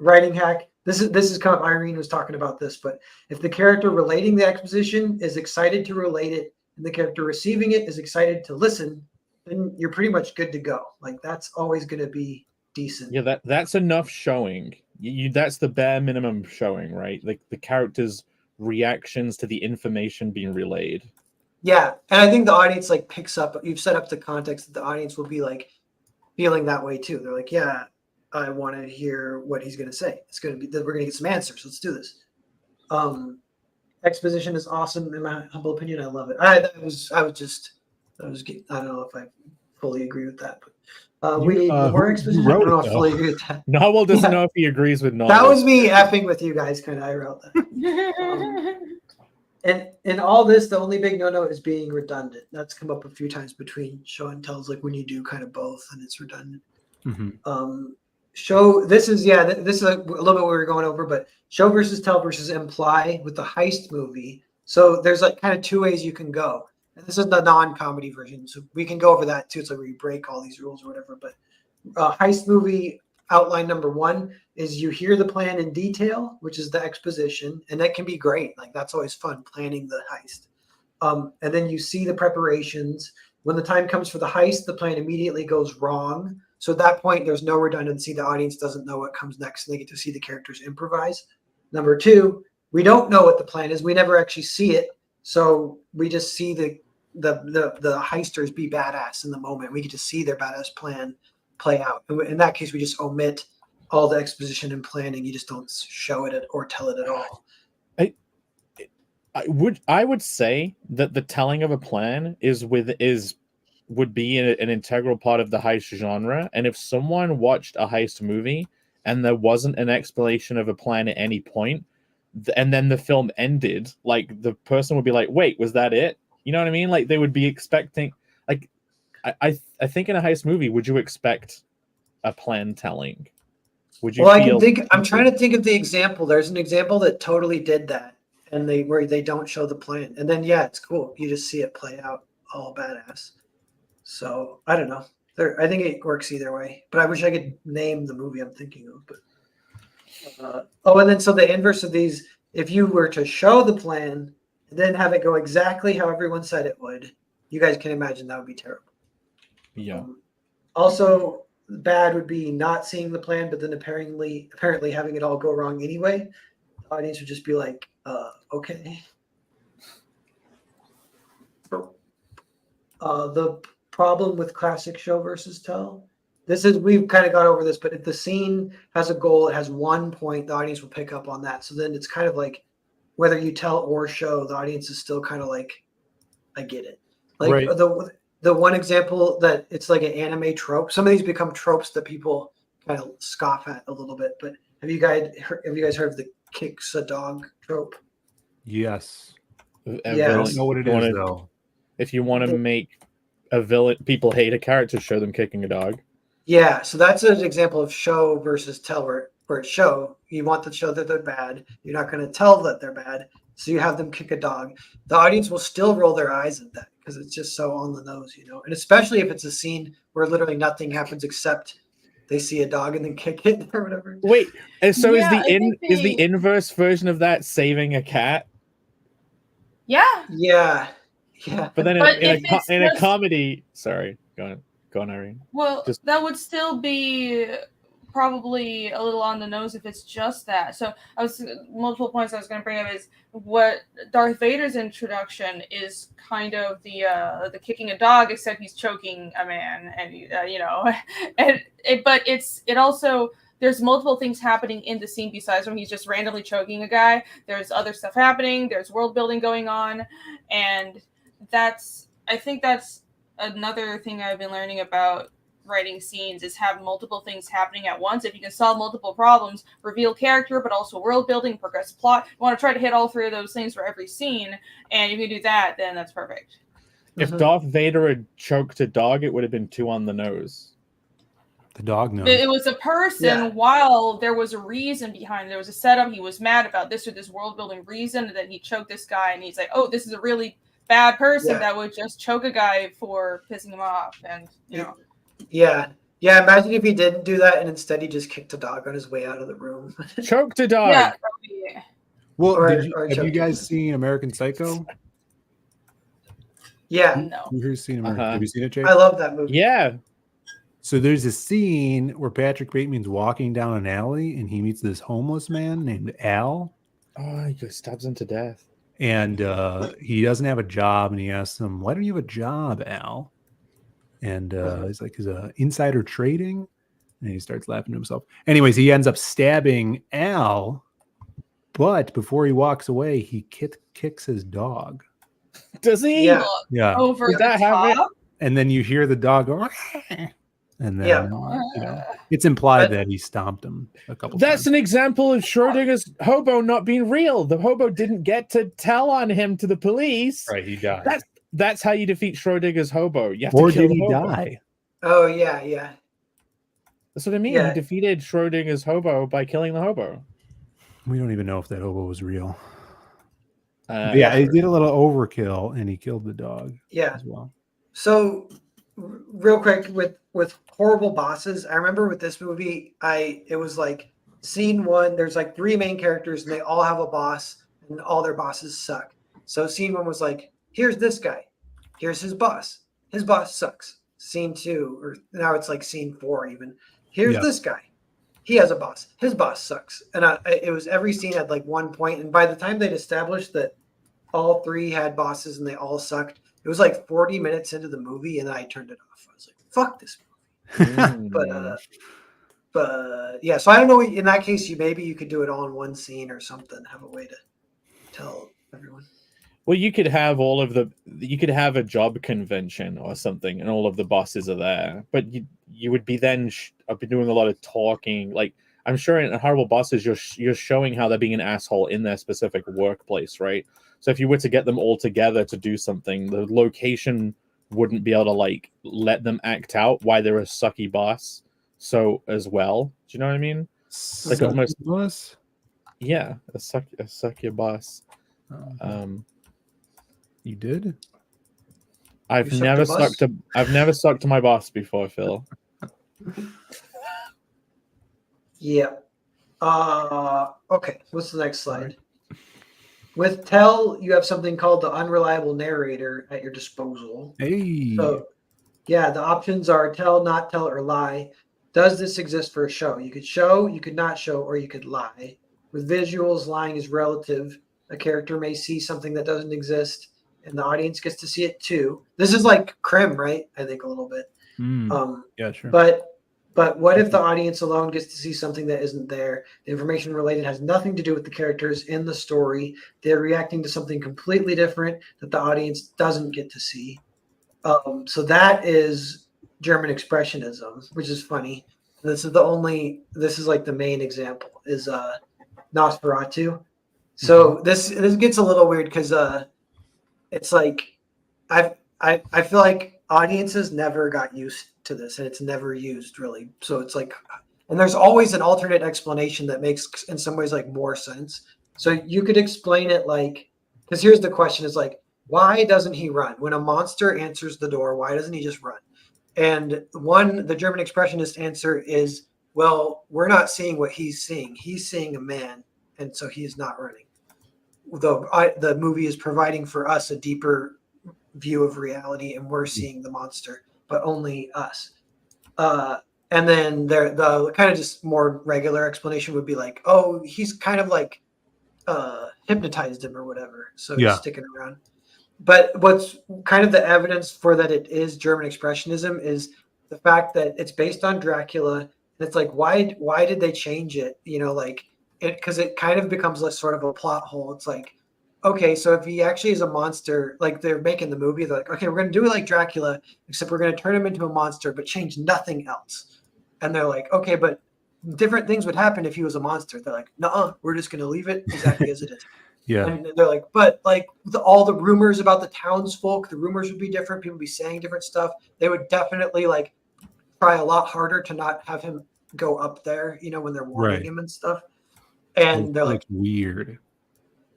Writing hack. This is kind of, Irene was talking about this, but if the character relating the exposition is excited to relate it, and the character receiving it is excited to listen, then you're pretty much good to go. Like, that's always going to be decent.
Yeah, that's enough showing. That's the bare minimum showing, right? Like the character's reactions to the information being relayed.
Yeah, and I think the audience like picks up. You've set up the context that the audience will be like feeling that way too. They're like, yeah, I want to hear what he's going to say. It's going to be that we're going to get some answers. Let's do this. Exposition is awesome, in my humble opinion. I love it. I don't know if I fully agree with that, but we need more exposition. I don't know if I fully agree with that.
Noel doesn't know if he agrees with Noel.
That was me effing with you guys, kind of. I wrote that. And in all this, the only big no-no is being redundant. That's come up a few times between show and tells, like when you do kind of both, and it's redundant.
Mm-hmm.
This is a little bit what we were going over, but show versus tell versus imply with the heist movie. So there's like kind of two ways you can go. And this is the non-comedy version, so we can go over that too. It's like where you break all these rules or whatever. But heist movie outline number 1 is you hear the plan in detail, which is the exposition, and that can be great. Like that's always fun, planning the heist. And then you see the preparations. When the time comes for the heist, the plan immediately goes wrong. So at that point, there's no redundancy. The audience doesn't know what comes next, and they get to see the characters improvise. Number 2, we don't know what the plan is. We never actually see it, so we just see the heisters be badass in the moment. We get to see their badass plan play out. In that case, we just omit all the exposition and planning. You just don't show it or tell it at all.
I would say that the telling of a plan would be an integral part of the heist genre. And if someone watched a heist movie and there wasn't an explanation of a plan at any point, and then the film ended, like the person would be like, "Wait, was that it?" You know what I mean? Like they would be expecting. Like I think in a heist movie, would you expect a plan telling? Would you?
Well, I can think. I'm trying to think of the example. There's an example that totally did that. And where they don't show the plan, and then it's cool. You just see it play out all badass. So I don't know. I think it works either way. But I wish I could name the movie I'm thinking of. But and then so the inverse of these, if you were to show the plan and then have it go exactly how everyone said it would, you guys can imagine that would be terrible.
Yeah.
Also, bad would be not seeing the plan, but then apparently having it all go wrong anyway. The audience would just be like, okay. The problem with classic show versus tell. We've kind of gone over this, but if the scene has a goal, it has 1 point, the audience will pick up on that. So then it's kind of like whether you tell or show, the audience is still kind of like, I get it. Like
Right.
The one example that it's like an anime trope. Some of these become tropes that people kind of scoff at a little bit. But have you guys heard of the kicks a dog trope?
Yes.
Yeah.
I don't know what it is though.
If you want to make a villain, people hate a character, show them kicking a dog.
Yeah, so that's an example of show versus tell, where it's show. You want to show that they're bad. You're not going to tell that they're bad. So you have them kick a dog. The audience will still roll their eyes at that because it's just so on the nose, And especially if it's a scene where literally nothing happens except they see a dog and then kick it or whatever.
Wait, and so
Yeah,
is the inverse version of that saving a cat?
Yeah.
Yeah.
But then
But
in a comedy, sorry, go on, Irene.
Well, that would still be probably a little on the nose if it's just that. So multiple points I was going to bring up is what Darth Vader's introduction is kind of the kicking a dog, except he's choking a man, and but it also. There's multiple things happening in the scene besides when he's just randomly choking a guy. There's other stuff happening. There's world building going on, and I think that's another thing I've been learning about writing scenes is have multiple things happening at once. If you can solve multiple problems, reveal character, but also world building, progress plot. You want to try to hit all 3 of those things for every scene, and if you do that, then that's perfect.
If Darth Vader had choked a dog, it would have been 2 on the nose.
The dog knows.
It was a person while there was a reason behind it. There was a setup. He was mad about this or this world building reason, and then he choked this guy, and he's like, "Oh, this is a really bad person that would just choke a guy for pissing him off." And
Yeah. Imagine if he didn't do that, and instead he just kicked a dog on his way out of the room.
Choked a dog.
Yeah.
Well, have you guys seen American Psycho?
Yeah.
No.
Have you seen it, Jake?
I love that movie.
Yeah.
So there's a scene where Patrick Bateman's walking down an alley and he meets this homeless man named Al.
Oh, he just stabs him to death.
And he doesn't have a job, and he asks him, "Why don't you have a job, Al?" And he's like, "Is insider trading?" And he starts laughing to himself. Anyways, he ends up stabbing Al, but before he walks away, he kicks his dog.
Does he?
Yeah.
Over
Did that
the top?
happen?
And then you hear the dog go, and then it's implied that he stomped him a couple times.
That's an example of Schrodinger's hobo not being real. The hobo didn't get to tell on him to the police.
Right, he died.
That's how you defeat Schrodinger's hobo. You have
Or
to kill
did he
the hobo.
die?
Oh, yeah.
That's what I mean.
Yeah.
He defeated Schrodinger's hobo by killing the hobo.
We don't even know if that hobo was real. Yeah, he did a little overkill, and he killed the dog.
Yeah.
As well.
So, real quick with horrible bosses, I remember with this movie, it was like scene one. There's like 3 main characters, and they all have a boss, and all their bosses suck. So scene 1 was like, here's this guy, here's his boss. His boss sucks. Scene 2, or now it's like scene 4 even. Here's this guy. He has a boss. His boss sucks. And it was every scene had like 1 point. And by the time they'd established that all 3 had bosses and they all sucked, it was like 40 minutes into the movie, and I turned it off. I was like, fuck this movie. But yeah, so I don't know. In that case, maybe you could do it all in one scene or something. Have a way to tell everyone.
Well, you could have you could have a job convention or something, and all of the bosses are there. But you would be then I've been doing a lot of talking. Like, I'm sure in Horrible Bosses, you're showing how they're being an asshole in their specific workplace, right? So if you were to get them all together to do something, the location wouldn't be able to like let them act out why they're a sucky boss. So as well, do you know what I mean? Like almost
boss.
Yeah, a sucky boss.
You did?
I've never stuck to my boss before, Phil.
Yeah. Okay. What's the next slide? With tell, you have something called the unreliable narrator at your disposal.
Hey.
So, yeah, the options are tell, not tell, or lie. Does this exist for a show? You could show, you could not show, or you could lie. With visuals, lying is relative. A character may see something that doesn't exist, and the audience gets to see it too. This is like Crim, right? I think a little bit.
Yeah, sure.
But what if the audience alone gets to see something that isn't there? The information related has nothing to do with the characters in the story. They're reacting to something completely different that the audience doesn't get to see. So that is German Expressionism, which is funny. This is like the main example is Nosferatu. So this gets a little weird because it's like I feel like audiences never got used to this, and it's never used really. So it's like, and there's always an alternate explanation that makes in some ways like more sense. So you could explain it like, because here's the question: is like, why doesn't he run when a monster answers the door? Why doesn't he just run? And the German Expressionist answer is, well, we're not seeing what he's seeing. He's seeing a man, and so he is not running. Though the movie is providing for us a deeper view of reality, and we're seeing the monster, but only us. And then the kind of just more regular explanation would be like, oh, he's kind of like hypnotized him or whatever, so he's sticking around. But what's kind of the evidence for that it is German Expressionism is the fact that it's based on Dracula. And it's like, why did they change it? You know, like because it kind of becomes like sort of a plot hole. It's like, okay, so if he actually is a monster, like they're making the movie, they're like, okay, we're going to do it like Dracula, except we're going to turn him into a monster, but change nothing else. And they're like, okay, but different things would happen if he was a monster. They're like, nuh-uh, we're just going to leave it exactly as it is.
Yeah.
And they're like, but like all the rumors about the townsfolk, the rumors would be different. People would be saying different stuff. They would definitely like try a lot harder to not have him go up there, you know, when they're warning him and stuff. And they're like,
weird.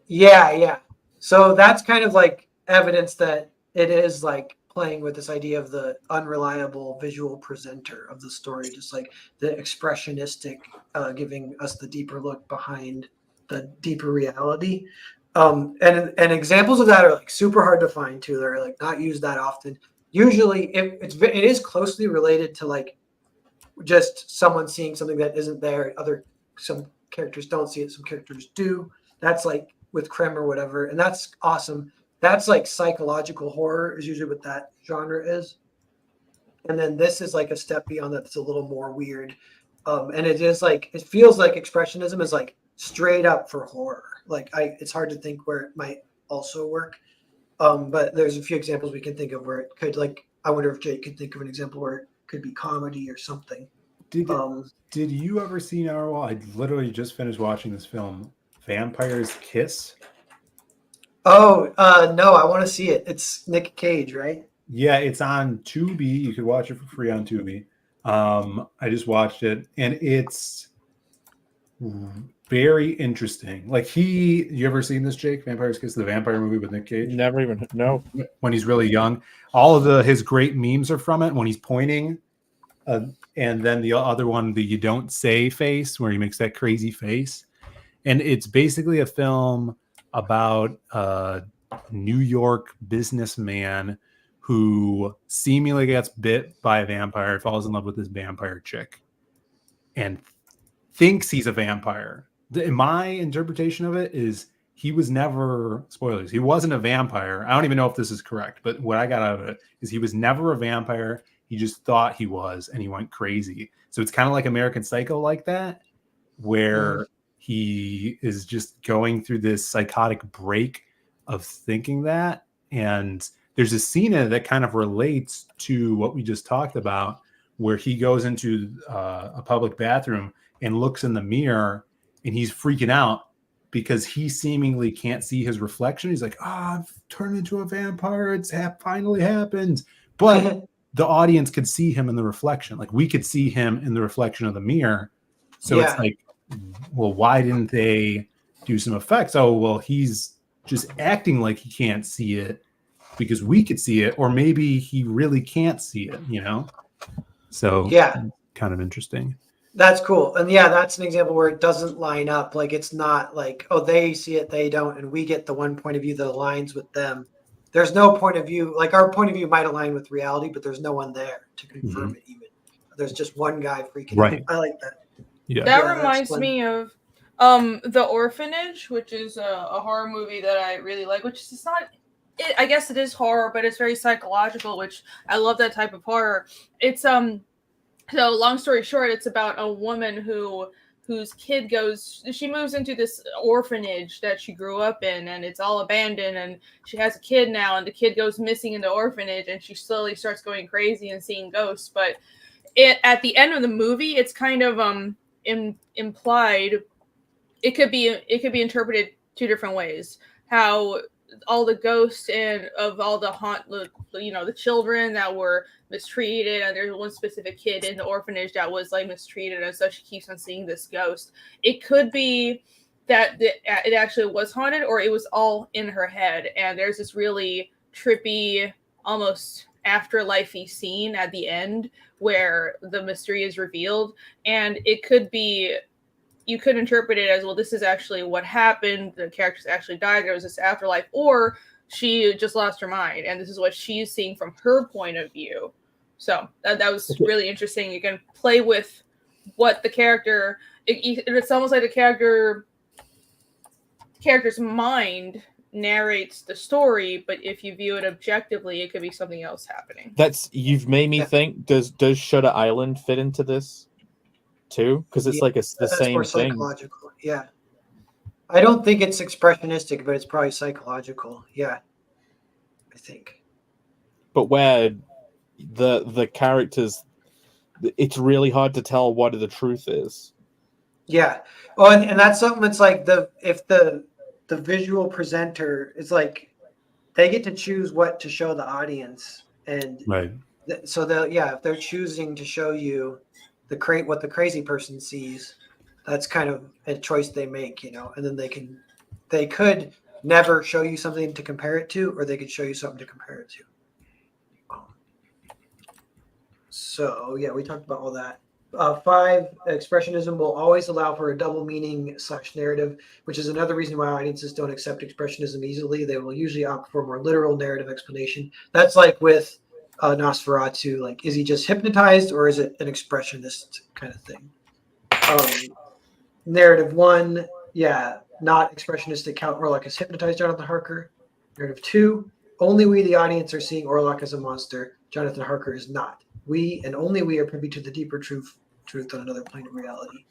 Yeah. So that's kind of like evidence that it is like playing with this idea of the unreliable visual presenter of the story, just like the expressionistic, giving us the deeper look behind the deeper reality. And examples of that are like super hard to find too. They're like not used that often. Usually it is closely related to like just someone seeing something that isn't there. Some characters don't see it, some characters do. That's like with Crim or whatever, and that's awesome. That's like psychological horror is usually what that genre is. And then this is like a step beyond that. It's a little more weird. And it is like, it feels like Expressionism is like straight up for horror. Like it's hard to think where it might also work. But there's a few examples we can think of where it could, like, I wonder if Jake could think of an example where it could be comedy or something.
Did you ever see Narwhal? I literally just finished watching this film, Vampire's Kiss.
Oh, no, I want to see it. It's Nick Cage, right?
Yeah, it's on Tubi. You could watch it for free on Tubi. I just watched it, and very interesting. Like you ever seen this, Jake? Vampire's Kiss, the vampire movie with Nick Cage?
Never even no.
When he's really young, all of his great memes are from it. When he's pointing, and then the other one, the "you don't say" face, where he makes that crazy face, and it's basically a film about a New York businessman who seemingly gets bit by a vampire, falls in love with this vampire chick, and thinks he's a vampire. My interpretation of it is he was never, spoilers, he wasn't a vampire. I don't even know if this is correct, but what I got out of it is he was never a vampire. He just thought he was, and he went crazy. So it's kind of like American Psycho like that, where he is just going through this psychotic break of thinking that. And there's a scene in it that kind of relates to what we just talked about, where he goes into a public bathroom and looks in the mirror, and he's freaking out because he seemingly can't see his reflection. He's like, I've turned into a vampire. It's finally happened. But the audience could see him in the reflection. Like, we could see him in the reflection of the mirror. So it's like, well, why didn't they do some effects? Oh, well, he's just acting like he can't see it because we could see it, or maybe he really can't see it, So kind of interesting.
That's cool. And that's an example where it doesn't line up. Like, it's not like, oh, they see it, they don't, and we get the one point of view that aligns with them. There's no point of view, like our point of view might align with reality, but there's no one there to confirm it even. There's just one guy freaking out. I like that.
Yeah.
That reminds me of The Orphanage, which is a horror movie that I really like, which is not, I guess it is horror, but it's very psychological, which I love that type of horror. It's so long story short, it's about a woman whose kid she moves into this orphanage that she grew up in, and it's all abandoned, and she has a kid now, and the kid goes missing in the orphanage, and she slowly starts going crazy and seeing ghosts. But at the end of the movie, it's kind of implied. It could be interpreted two different ways. How all the ghosts and of all the children that were mistreated, and there's one specific kid in the orphanage that was like mistreated, and so she keeps on seeing this ghost. It could be that it actually was haunted, or it was all in her head, and there's this really trippy, almost afterlife-y scene at the end where the mystery is revealed. And it could be, you could interpret it as, well, this is actually what happened. The characters actually died. There was this afterlife, or she just lost her mind, and this is what she's seeing from her point of view. So that was really interesting. You can play with what the character. It's almost like the character's mind narrates the story, but if you view it objectively, it could be something else happening.
You've made me think. Does Shutter Island fit into this too? Because it's like the same
more
thing.
Psychological. Yeah, I don't think it's expressionistic, but it's probably psychological. Yeah, I think.
But where the characters, it's really hard to tell what the truth is.
Yeah. Oh, and that's something that's like if the visual presenter is like, they get to choose what to show the audience, and so if they're choosing to show you what the crazy person sees, that's kind of a choice they make, and then they could never show you something to compare it to, or they could show you something to compare it to. So we talked about all that. 5, expressionism will always allow for a double meaning / narrative, which is another reason why audiences don't accept expressionism easily. They will usually opt for a more literal narrative explanation. That's like with Nosferatu, like, is he just hypnotized, or is it an expressionist kind of thing? Narrative 1, not expressionistic, Count Orlok is hypnotized, Jonathan Harker. Narrative 2, only we, the audience, are seeing Orlok as a monster. Jonathan Harker is not. We, and only we, are privy to the deeper truth on another plane of reality.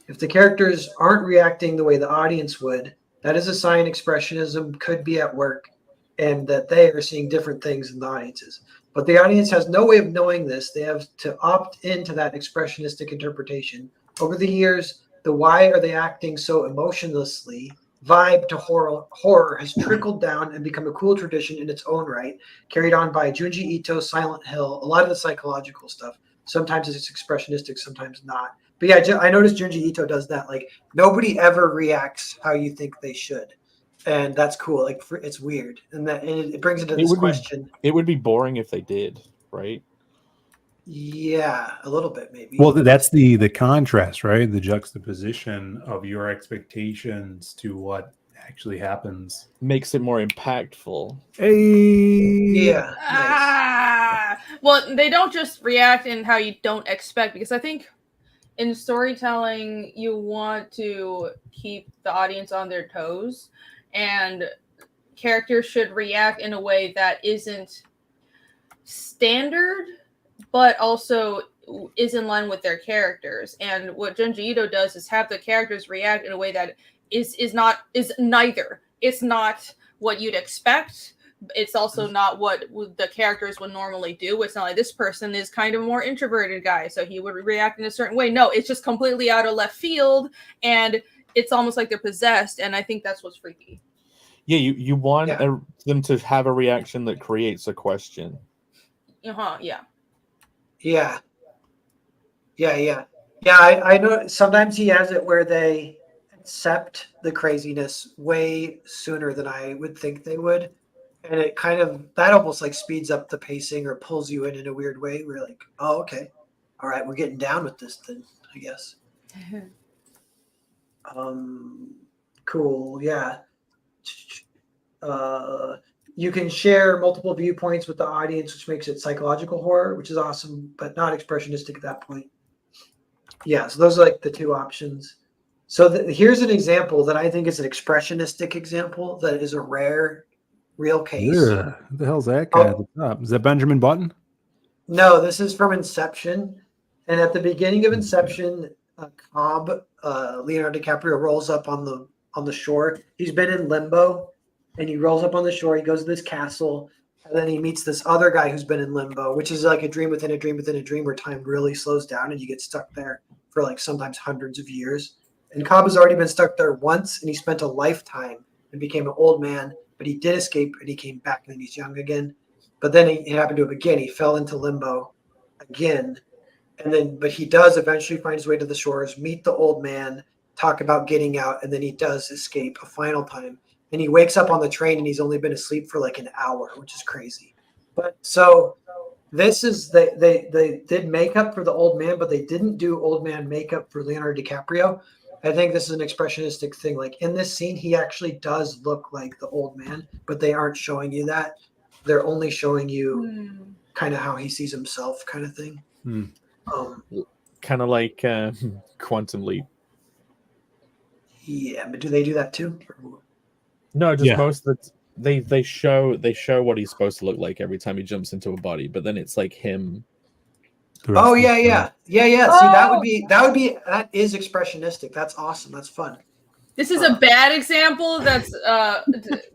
If the characters aren't reacting the way the audience would, that is a sign expressionism could be at work, and that they are seeing different things than the audiences. But the audience has no way of knowing this. They have to opt into that expressionistic interpretation. Over the years, the why are they acting so emotionlessly vibe to horror has trickled down and become a cool tradition in its own right, carried on by Junji Ito, Silent Hill, a lot of the psychological stuff. Sometimes it's expressionistic, sometimes not. But yeah, I noticed Junji Ito does that. Like nobody ever reacts how you think they should, and that's cool. Like it's weird, and it brings into this question.
It would be boring if they did, right?
Yeah, a little bit maybe.
Well, that's the contrast, right? The juxtaposition of your expectations to what actually happens
Makes it more impactful.
Hey,
Yeah. Nice.
Well, they don't just react in how you don't expect, because I think in storytelling you want to keep the audience on their toes, and characters should react in a way that isn't standard but also is in line with their characters. And what Junji Ito does is have the characters react in a way that is neither. It's not what you'd expect. It's also not what the characters would normally do. It's not like this person is kind of more introverted guy, so he would react in a certain way. No, it's just completely out of left field, and it's almost like they're possessed. And I think that's what's freaky.
Yeah, you want them to have a reaction that creates a question.
Yeah. I know sometimes he has it where they accept the craziness way sooner than I would think they would, and it kind of that almost like speeds up the pacing or pulls you in a weird way. We're like, oh, okay, all right, we're getting down with this then, I guess. Cool. Yeah. You can share multiple viewpoints with the audience, which makes it psychological horror, which is awesome, but not expressionistic at that point. Yeah, so those are like the two options. So here's an example that I think is an expressionistic example that is a rare, real case.
Who the hell's that guy at the top? Is that Benjamin Button?
No, this is from Inception. And at the beginning of Inception, Cobb, Leonardo DiCaprio, rolls up on the shore. He's been in limbo. And he rolls up on the shore. He goes to this castle, and then he meets this other guy who's been in limbo, which is like a dream within a dream within a dream, where time really slows down and you get stuck there for like sometimes hundreds of years. And Cobb has already been stuck there once, and he spent a lifetime and became an old man, but he did escape and he came back and he's young again. But then it happened to him again. He fell into limbo again, but he does eventually find his way to the shores, meet the old man, talk about getting out, and then he does escape a final time. And he wakes up on the train and he's only been asleep for like an hour, which is crazy. But so this is they did makeup for the old man, but they didn't do old man makeup for Leonardo DiCaprio. I think this is an expressionistic thing. Like in this scene, he actually does look like the old man, but they aren't showing you that. They're only showing you kind of how he sees himself, kind of thing.
Kind of like Quantum Leap.
Yeah, but do they do that too?
No, just most of the they show what he's supposed to look like every time he jumps into a body, but then it's like him.
Oh yeah. See, that is expressionistic. That's awesome. That's fun.
This is a bad example. That's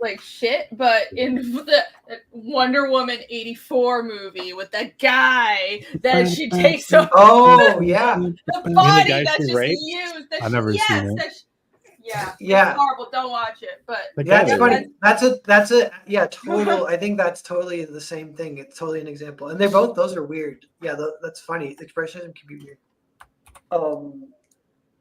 like shit. But in the Wonder Woman 84 movie with that guy that she takes over.
Oh yeah,
the body that's just used.
I never seen it.
Yeah.
It's horrible. Don't watch it. But
it's funny. That's a total. I think that's totally the same thing. It's totally an example, and those are weird. Yeah, that's funny. Expressionism can be weird.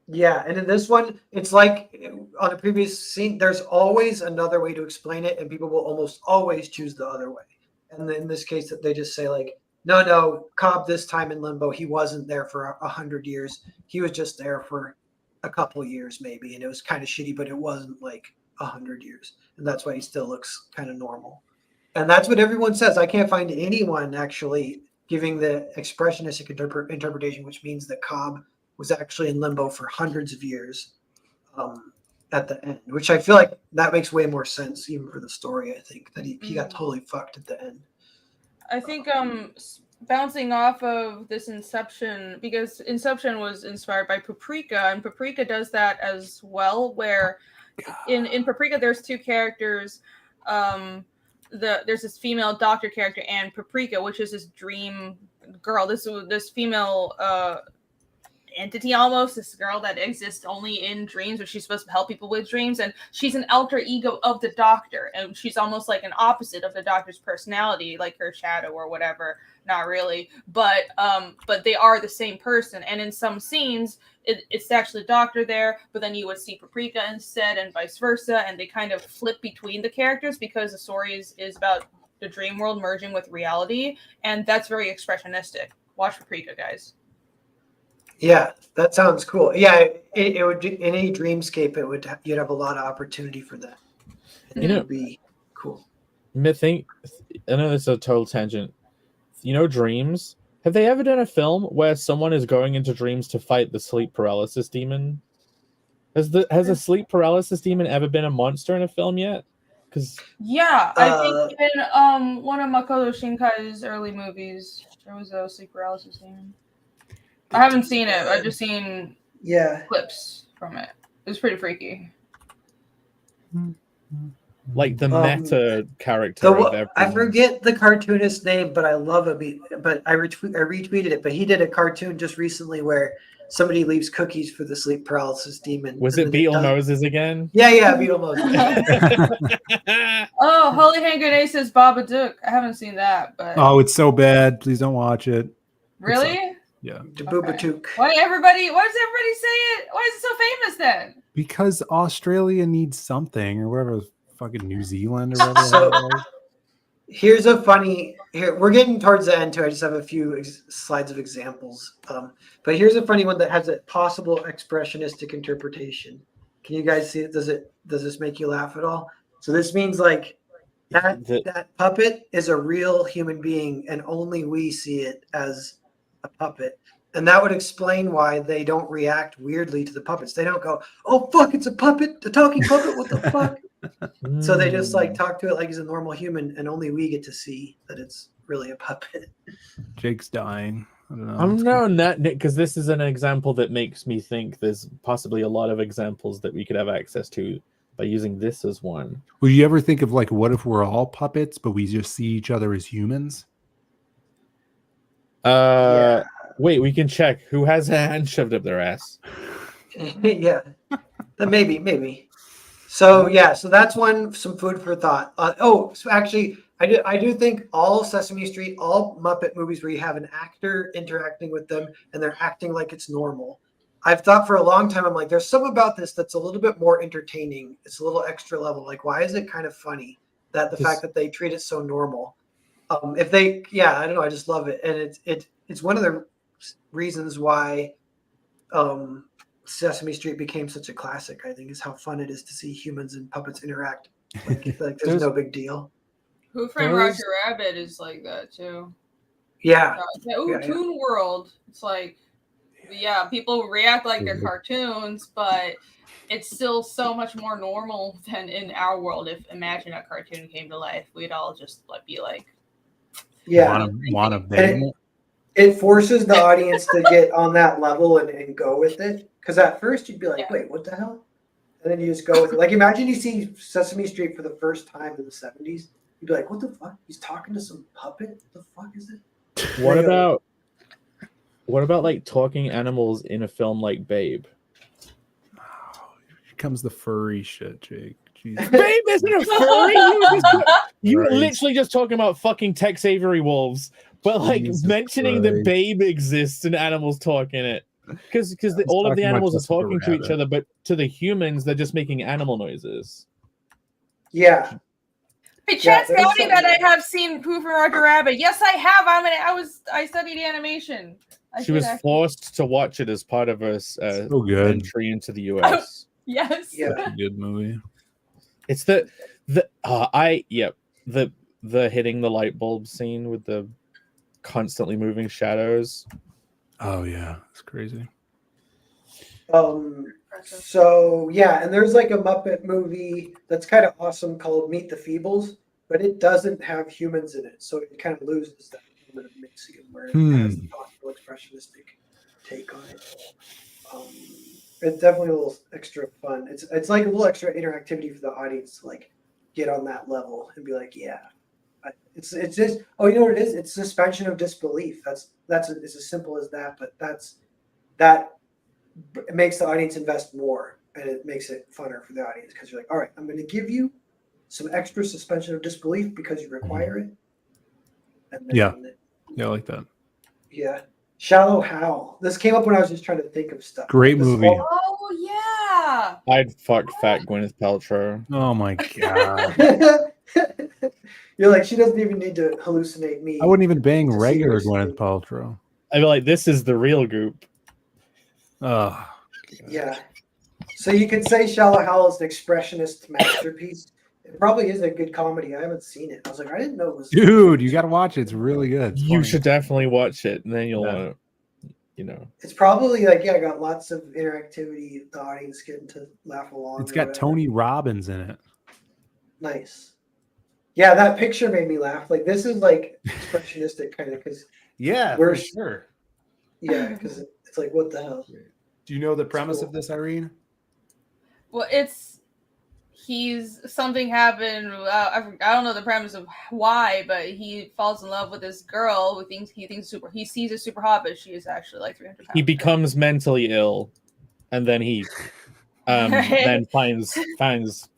Yeah, and in this one, it's like on a previous scene. There's always another way to explain it, and people will almost always choose the other way. And in this case, that they just say like, no, Cobb this time in limbo, he wasn't there for 100 years. He was just there for a couple years maybe, and it was kind of shitty, but it wasn't like 100 years, and that's why he still looks kind of normal. And that's what everyone says. I can't find anyone actually giving the expressionistic interpretation, which means that Cobb was actually in limbo for hundreds of years at the end, which I feel like that makes way more sense even for the story. I think that he got totally fucked at the end.
I think bouncing off of this Inception, because Inception was inspired by Paprika, and Paprika does that as well, where in Paprika there's two characters. There's this female doctor character and Paprika, which is this dream girl, this female entity almost, this girl that exists only in dreams, but she's supposed to help people with dreams, and she's an alter ego of the Doctor, and she's almost like an opposite of the Doctor's personality, like her shadow or whatever. Not really, but they are the same person. And in some scenes, it's actually Doctor there, but then you would see Paprika instead, and vice versa, and they kind of flip between the characters because the story is about the dream world merging with reality, and that's very expressionistic. Watch Paprika, guys.
Yeah, that sounds cool. Yeah, it would in any dreamscape. You'd have a lot of opportunity for that. It would be cool.
I know this is a total tangent. Dreams. Have they ever done a film where someone is going into dreams to fight the sleep paralysis demon? Has a sleep paralysis demon ever been a monster in a film yet?
Yeah, I think in one of Makoto Shinkai's early movies, there was a sleep paralysis demon. I haven't seen it. I've just seen clips from it. It was pretty freaky.
Like the meta character of everyone.
I forget the cartoonist's name, but I love it. But I retweeted it. But he did a cartoon just recently where somebody leaves cookies for the sleep paralysis demon.
Was it Beetle Moses again?
Yeah, Beetle Moses.
Oh, Holy Hand Grenade says Babadook. I haven't seen that, but
it's so bad. Please don't watch it.
Really?
Yeah.
Babadook.
Why does everybody say it? Why is it so famous then?
Because Australia needs something or whatever. Fucking New Zealand or whatever.
So, here's a funny. We're getting towards the end too. I just have a few slides of examples. But here's a funny one that has a possible expressionistic interpretation. Can you guys see it? Does this make you laugh at all? So this means like that puppet is a real human being, and only we see it as a puppet. And that would explain why they don't react weirdly to the puppets. They don't go, "Oh fuck, it's a puppet, a talking puppet. What the fuck?" So they just like talk to it like he's a normal human, and only we get to see that it's really a puppet.
Jake's dying. I don't know.
I'm knowing that because this is an example that makes me think there's possibly a lot of examples that we could have access to by using this as one.
Will you ever think of like, what if we're all puppets, but we just see each other as humans?
Wait, we can check who has a hand shoved up their ass.
Yeah, maybe. So that's some food for thought. So actually, I do think all Sesame Street, all Muppet movies where you have an actor interacting with them and they're acting like it's normal. I've thought for a long time, I'm like, there's something about this that's a little bit more entertaining. It's a little extra level. Like, why is it kind of funny that the fact that they treat it so normal? I don't know. I just love it, and it's one of the reasons why Sesame Street became such a classic, I think, is how fun it is to see humans and puppets interact. Like there's no big deal.
Who Framed Roger Rabbit is like that too.
Yeah.
Toon World. It's like, people react like they're cartoons, but it's still so much more normal than in our world. If imagine a cartoon came to life, we'd all just be like,
want to bang.
It forces the audience to get on that level and go with it. Because at first you'd be like, wait, what the hell? And then you just go with it. Like, imagine you see Sesame Street for the first time in the 70s. You'd be like, what the fuck? He's talking to some puppet? What the fuck is it?
What about like talking animals in a film like Babe?
Oh, here comes the furry shit, Jake. Jesus.
Babe isn't a furry. You were literally just talking about fucking Tex Avery wolves. But like mentioning that Babe exists and animals talk in it, because all of the animals are talking to each other, but to the humans they're just making animal noises.
Yeah.
Hey, Chad's noting that I have seen Pooh for Roger Rabbit. Yes, I have. I studied animation.
She was forced to watch it as part of her entry into the US.
Yes.
Yeah.
Such a good movie.
It's the hitting the light bulb scene with the constantly moving shadows.
Oh yeah, it's crazy.
And there's like a Muppet movie that's kind of awesome called Meet the Feebles, but it doesn't have humans in it, so it kind of loses that element of mixing it where it has the possible expressionistic take on it. It's definitely a little extra fun. It's like a little extra interactivity for the audience to like get on that level and be like, yeah. It's just, you know what it is? It's suspension of disbelief. It's as simple as that. But that it makes the audience invest more, and it makes it funner for the audience because you're like, all right, I'm going to give you some extra suspension of disbelief because you require it. And then,
I like that.
Yeah. Shallow Hal. This came up when I was just trying to think of stuff.
Great movie.
Oh yeah.
I'd fuck fat Gwyneth Paltrow.
Oh my god.
You're like, she doesn't even need to hallucinate me.
I wouldn't even bang
to see
regular
her
Gwyneth
scream.
Paltrow.
I'd be like, this is the real goop.
Oh,
Yeah. So you could say Shallow Hal is an expressionist masterpiece. It probably is a good comedy. I haven't seen it. I was like, I didn't know it was.
dude, you got to watch it. It's really good. It's
You
funny.
should definitely watch it, and then you'll
Yeah.
want to, you know.
It's probably like, yeah, got lots of interactivity. The audience getting to laugh along.
It's
or
got
whatever.
Tony Robbins in it.
Nice. Yeah, that picture made me laugh. Like, this is like expressionistic kind of because,
Yeah,
for
sure.
yeah, because it's like, what the hell?
Do you know the premise
cool.
of this, Irene?
Well, something happened. I don't know the premise of why, but he falls in love with this girl who he sees is super hot, but she is actually like 300 pounds.
He becomes mentally ill, and then he then finds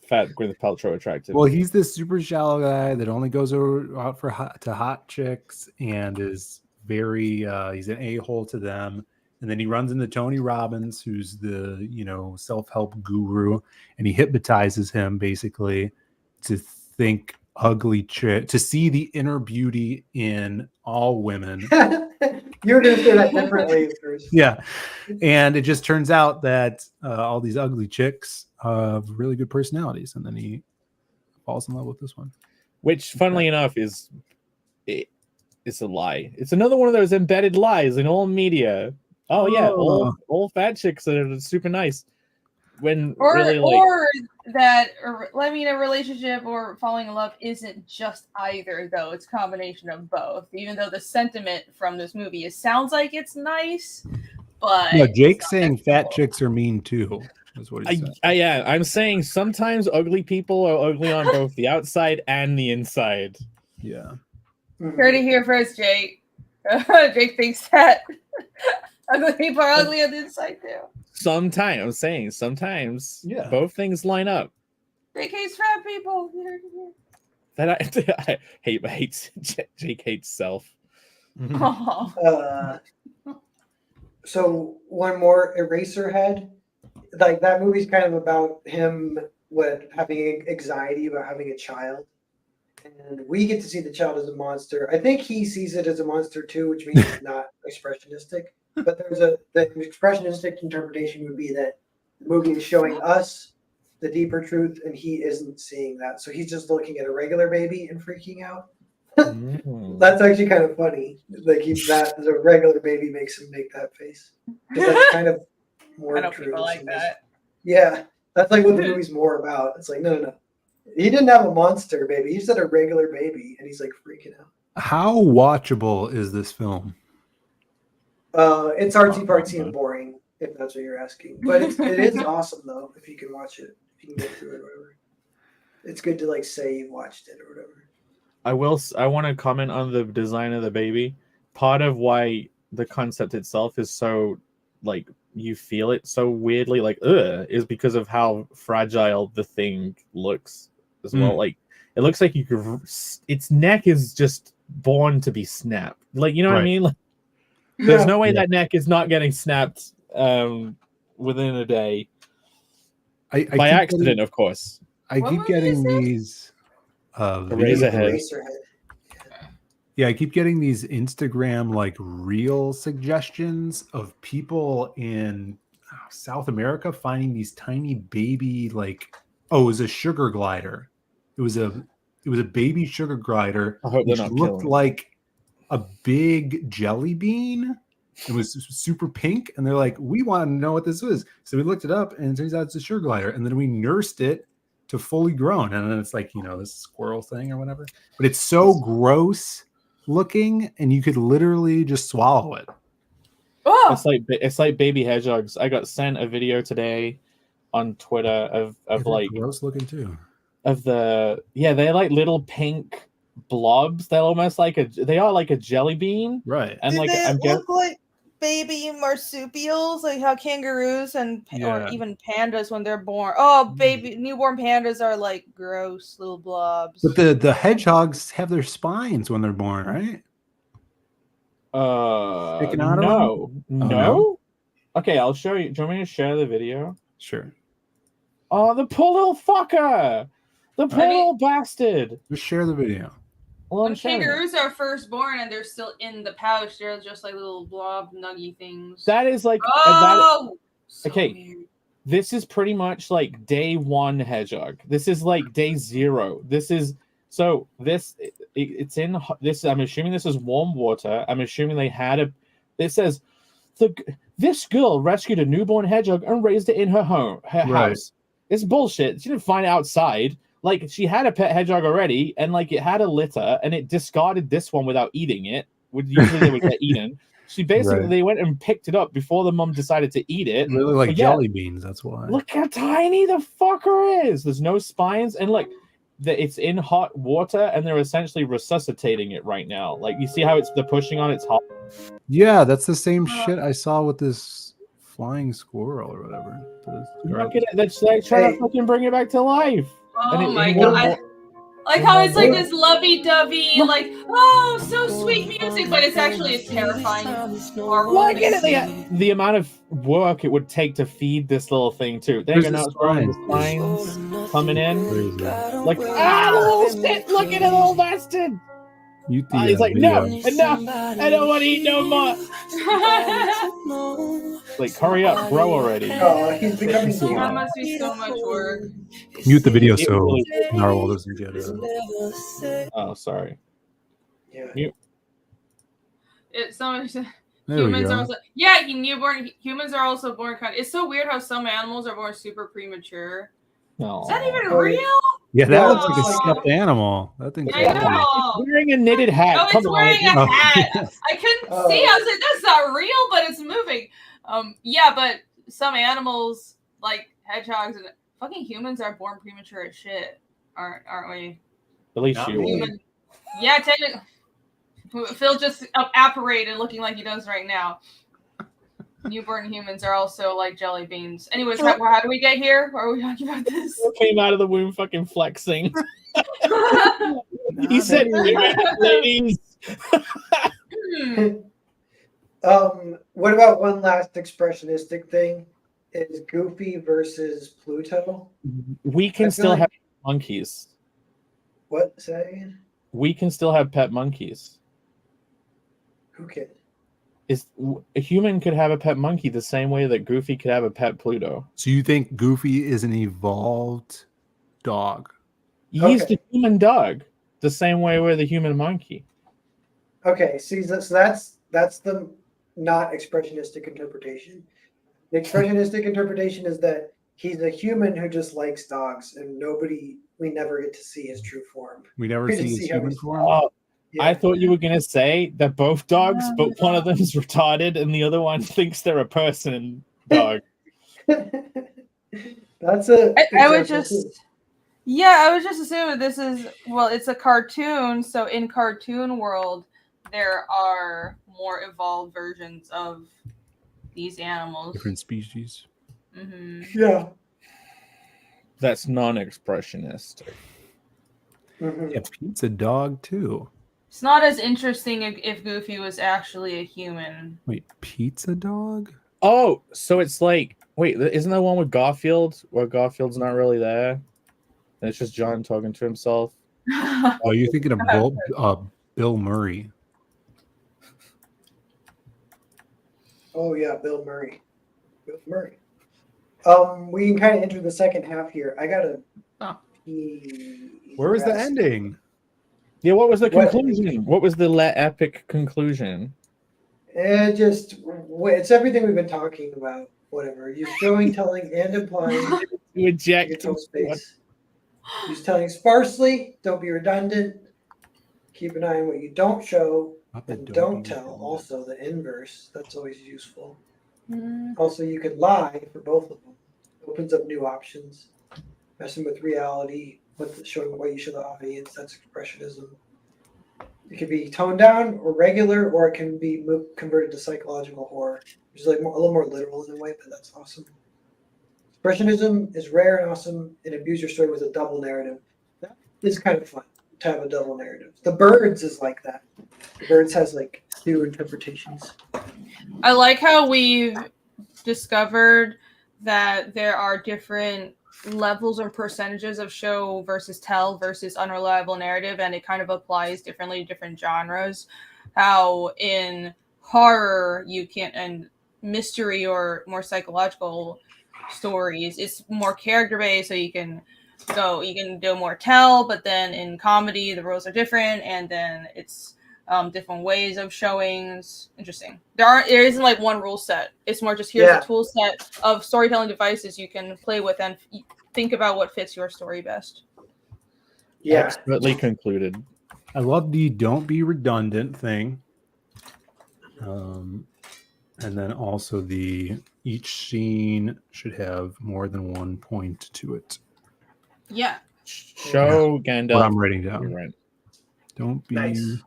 fat Gwyneth Paltrow attractive.
Well, he's this super shallow guy that only goes out for hot chicks and is very he's an a-hole to them. And then he runs into Tony Robbins, who's the self-help guru, and he hypnotizes him basically to think ugly chick, to see the inner beauty in all women.
You were going to say that differently at first.
Yeah, and it just turns out that all these ugly chicks have really good personalities, and then he falls in love with this one.
Which, funnily enough, it's a lie. It's another one of those embedded lies in all media. Oh yeah, all fat chicks are super nice. When
or
really like,
a relationship or falling in love isn't just either, though. It's a combination of both. Even though the sentiment from this movie sounds like it's nice, but
no, Jake's saying fat chicks are mean too. That's what he said.
I'm saying sometimes ugly people are ugly on both the outside and the inside.
Yeah.
Heard it here first, Jake. Jake thinks that ugly people are ugly on the inside too.
Sometimes, I'm saying sometimes, both things line up.
Jake hates fat people.
That I hate. Jake hates self.
So one more Eraserhead. Like, that movie's kind of about him having anxiety about having a child. And we get to see the child as a monster. I think he sees it as a monster too, which means it's not expressionistic. But the expressionistic interpretation would be that the movie is showing us the deeper truth, and he isn't seeing that. So he's just looking at a regular baby and freaking out. That's actually kind of funny. Like, the regular baby makes him make that face. Because that's kind of more
I know
true.
people like that.
Yeah, that's like what the movie's more about. It's like, no. He didn't have a monster baby. He just had a regular baby, and he's like freaking out.
How watchable is this film?
It's artsy-fartsy and boring, if that's what you're asking. But it is awesome, though, if you can watch it. If you can get through it or whatever. It's good to, like, say you watched it or whatever.
I want to comment on the design of the baby. Part of why the concept itself is so, like, you feel it so weirdly, like, is because of how fragile the thing looks as well. Like, it looks like its neck is just born to be snapped. Like, you know what I mean? Like, there's no way that neck is not getting snapped within a day. By accident, of course.
I keep getting these
Eraserhead.
Yeah, I keep getting these Instagram like reel suggestions of people in South America finding these tiny baby it was a sugar glider. It was a baby sugar glider which looked like a big jelly bean. It was super pink, and they're like, we want to know what this is. So we looked it up, and it turns out it's a sugar glider. And then we nursed it to fully grown, and then it's like, this squirrel thing or whatever. But it's so gross looking, and you could literally just swallow it.
Oh!
It's like baby hedgehogs. I got sent a video today on Twitter of like
gross looking too.
They're like little pink blobs. They're almost like they are like a jelly bean,
right?
And
Did
like
they look like
baby marsupials, like how kangaroos and or
Yeah.
even pandas when they're born. Oh, baby newborn pandas are like gross little blobs.
But the hedgehogs have their spines when they're born, right? Sticking out of them?
No.
no?
Okay, I'll show you. Do you want me to share the video?
Sure.
Oh, the poor little fucker! The poor
I mean-
little bastard!
Just share the video.
Well, I'm
When
sharing it.
kangaroos are first born and they're still in the pouch, they're just like little blob nuggy things.
That is like
oh, so
okay.
weird.
This is pretty much like day 1 hedgehog. This is like day 0. This is so this it's in this. I'm assuming this is warm water. I'm assuming they had a. It says this girl rescued a newborn hedgehog and raised it in her house. It's bullshit. She didn't find it outside. Like, she had a pet hedgehog already, and like it had a litter, and it discarded this one without eating it. Usually they would get eaten. She basically they went and picked it up before the mom decided to eat it.
They look like jelly beans. That's why.
Look how tiny the fucker is. There's no spines, and look, it's in hot water, and they're essentially resuscitating it right now. Like, you see how they're pushing on its hot.
Yeah, that's the same shit I saw with this flying squirrel or whatever.
Look at it. That's like trying to fucking bring it back to life.
Oh my god. Like how it's like this lovey-dovey, like, oh, so sweet music, but it's actually a terrifying horrible.
Look at it. The amount of work it would take to feed this little thing, too. They're going to the spines coming in. Like, the little shit. Look at it, little bastard. He's like, no, enough. I don't want to eat no more. Like, hurry up, grow already.
Oh, he's becoming cute.
That must be so much work.
Mute the video so Narwhal doesn't get it.
Oh, sorry.
Yeah.
Mute.
Humans are also humans are also born kind of. It's so weird how some animals are born super premature.
No.
Is that even real?
Yeah, that looks like a stuffed animal. That thing's
It's wearing a knitted hat.
Oh, it's wearing a hat. I couldn't see. I was like, that's not real, but it's moving. Yeah, but some animals, like hedgehogs and fucking humans, are born premature as shit, aren't we?
At least you.
Yeah, technically. Phil just apparated, looking like he does right now. Newborn humans are also like jelly beans. Anyways, how do we get here? Why are we talking about this?
Came out of the womb fucking flexing. He said, ladies.
What about one last expressionistic thing? Is Goofy versus Pluto?
We can still have monkeys.
What? Say that again?
We can still have pet monkeys.
Who can?
A human could have a pet monkey the same way that Goofy could have a pet Pluto.
So you think Goofy is an evolved dog?
He's the human dog, the same way we're the human monkey.
Okay, see, so that's the not expressionistic interpretation. The expressionistic interpretation is that he's a human who just likes dogs, and we never get to see his true form.
We never see his human form?
Oh, yeah. I thought you were going to say they're both dogs, but one of them is retarded and the other one thinks they're a person dog.
That's a...
I would just assume this is, it's a cartoon, so in cartoon world, there are more evolved versions of these animals.
Different species.
Mm-hmm.
Yeah.
That's non-expressionistic.
Mm-hmm.
Yeah, Pete's a dog too.
It's not as interesting if Goofy was actually a human.
Wait, Pete's a dog?
Oh, so it's like, wait, isn't there one with Garfield where Garfield's not really there? And it's just John talking to himself?
Oh, you're thinking of Bill Murray.
Oh yeah, Bill Murray. We can kind of enter the second half here. I gotta.
Where was the ending?
Yeah, what was the conclusion? What was the epic conclusion?
It's everything we've been talking about. Whatever. You're showing, telling, and implying.
You eject
your space. Use telling sparsely. Don't be redundant. Keep an eye on what you don't show. And don't tell. Also, the inverse. That's always useful. Mm-hmm. Also, you could lie for both of them. Opens up new options. Messing with reality, showing what you show the audience. That's expressionism. It could be toned down or regular, or it can be converted to psychological horror, which is like a little more literal in a way, but that's awesome. Expressionism is rare and awesome, and imbues your story with a double narrative. That is kind of fun to have a double narrative. The Birds is like that. The Birds has like 2 interpretations.
I like how we've discovered that there are different levels or percentages of show versus tell versus unreliable narrative, and it kind of applies differently to different genres. How in horror you can't, and mystery or more psychological stories, it's more character based, so you can do more tell, but then in comedy the rules are different, and then it's different ways of showings. Interesting. There isn't like one rule set. It's more just here's a tool set of storytelling devices you can play with and think about what fits your story best.
Yeah.
Expertly concluded.
I love the don't be redundant thing. And then also each scene should have more than 1 point to it.
Yeah.
Show Gandalf.
What I'm writing down.
You're right.
Don't be.
Nice.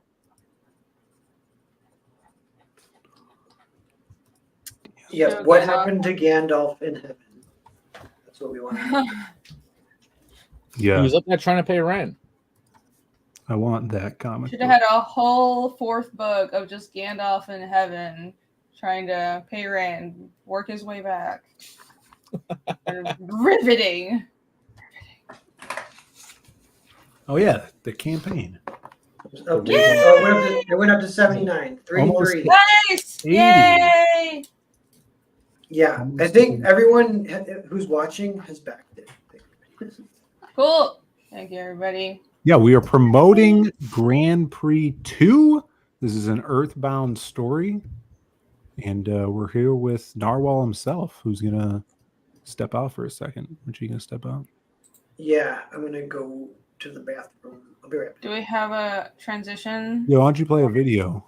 Yeah, what happened to Gandalf in heaven? That's what we want to know.
Yeah.
He was up there trying to pay rent.
I want that comic.
Should have had a whole 4th book of just Gandalf in heaven trying to pay rent, work his way back. Riveting.
Oh yeah, the campaign.
It went up to 79. 3-3.
Nice!
80.
Yay!
Yeah, I think everyone who's watching has backed it.
Cool. Thank you, everybody.
Yeah, we are promoting Grand Prix 2. This is an Earthbound story. And we're here with Narwhal himself, who's going to step out for a second. Aren't you going to step out?
Yeah, I'm going to go to the bathroom. I'll be right back.
Do we have a transition?
Yeah, why don't you play a video?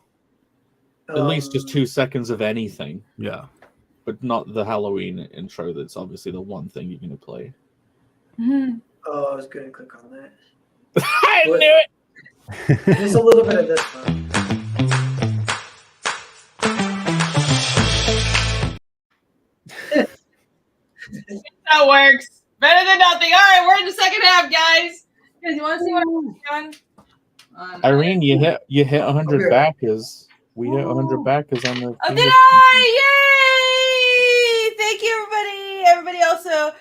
At least just 2 seconds of anything.
Yeah.
But not the Halloween intro. That's obviously the one thing you're going to play.
Oh, I was going to click on that.
I knew it!
Just a little bit of this one.
That works. Better than nothing. All right, we're in the second half, guys. You want to see what I'm doing?
Irene, you hit 100 backers. We hit 100 backers on the.
Oh, did I? Yay! Thank you, everybody. Everybody also,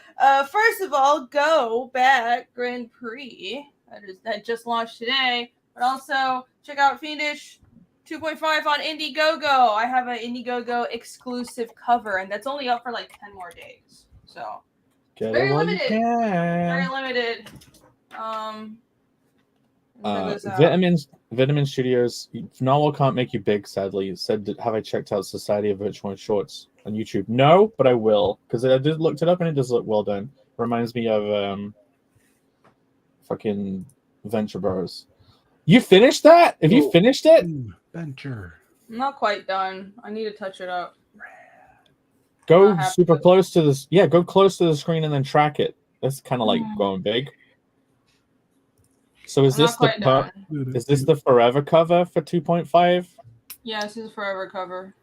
first of all, go back Grand Prix. That just launched today. But also, check out Fiendish 2.5 on Indiegogo. I have an Indiegogo exclusive cover, and that's only up for like 10 more days. So, very limited. Very limited.
Vitamin Studios. Narwhal can't make you big, sadly. It said, have I checked out Society of Virtual Shorts on YouTube? No, but I will, because I just looked it up and it does look well done. Reminds me of fucking Venture Bros. You finished that? Have you finished it?
Venture.
I'm not quite done. I need to touch it up.
Go super close to this. Yeah, go close to the screen and then track it. That's kind of like going big. So is this the forever cover for 2.5?
Yeah, this is a forever cover.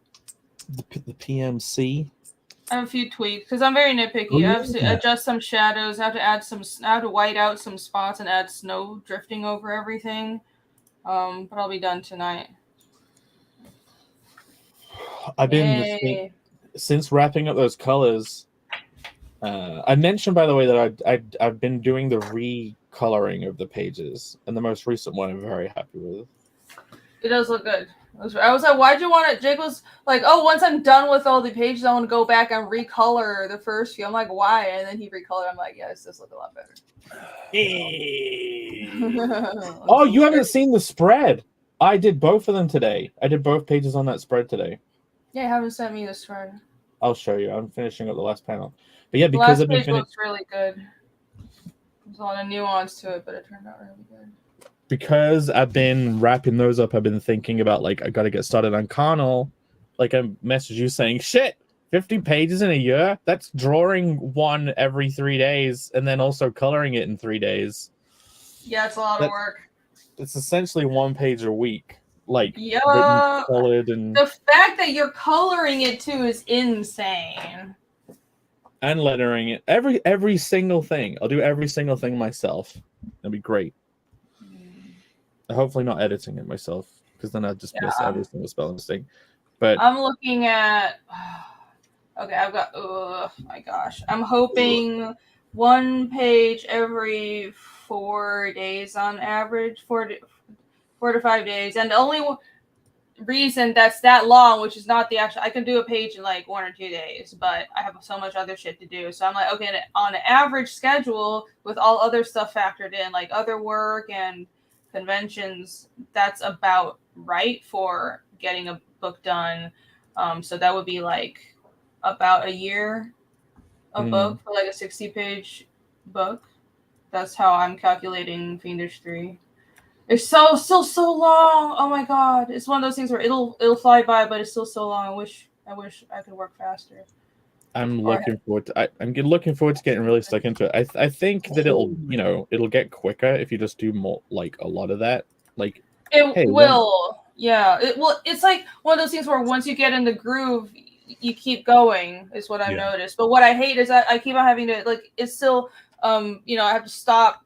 The PMC.
I have a few tweaks because I'm very nitpicky. I have to adjust some shadows. I have to white out some spots and add snow drifting over everything. But I'll be done tonight.
I've been since wrapping up those colors. I mentioned, by the way, that I've been doing the recoloring of the pages, and the most recent one I'm very happy with.
It does look good. I was like, why'd you want it? Jake was like, oh, once I'm done with all the pages, I want to go back and recolor the first few. I'm like, why? And then he recolored. I'm like, yes, this looks a lot better.
Oh, you haven't seen the spread. I did both of them today. I did both pages on that spread today.
Yeah, you haven't sent me the spread.
I'll show you. I'm finishing up the last panel. But yeah, because
the last
I've been
page looks really good. There's a lot of nuance to it, but it turned out really good.
Because I've been wrapping those up, I've been thinking about, like, I got to get started on Carnal. Like, I messaged you saying, shit, 50 pages in a year? That's drawing one every 3 days and then also coloring it in 3 days.
Yeah, it's a lot of work.
it's essentially 1 page a week, like
Yeah.
written, colored, and
The fact that you're coloring it too is insane.
lettering it. Every single thing. I'll do every single thing myself. That'd be great. Hopefully not editing it myself, because then I'd just miss every single spelling mistake. But
I'm looking at. Okay, I've got. Oh my gosh, I'm hoping 1 page every 4 days on average, 4 to 5 days, and the only reason that's that long, which is not the actual. I can do a page in like 1 or 2 days, but I have so much other shit to do. So I'm like, okay, on an average schedule with all other stuff factored in, like other work and conventions, that's about right for getting a book done. So that would be like about a year a book for like a 60-page book. That's how I'm calculating Fiendish 3. It's still so long. Oh my god. It's one of those things where it'll fly by, but it's still so long. I wish I could work faster.
I'm looking forward to looking forward to getting really stuck into it. I think that it'll get quicker if you just do more, like a lot of that. Like
it will. Yeah. It's like one of those things where once you get in the groove, you keep going, is what I've noticed. But what I hate is that I keep on having to, like, it's still I have to stop,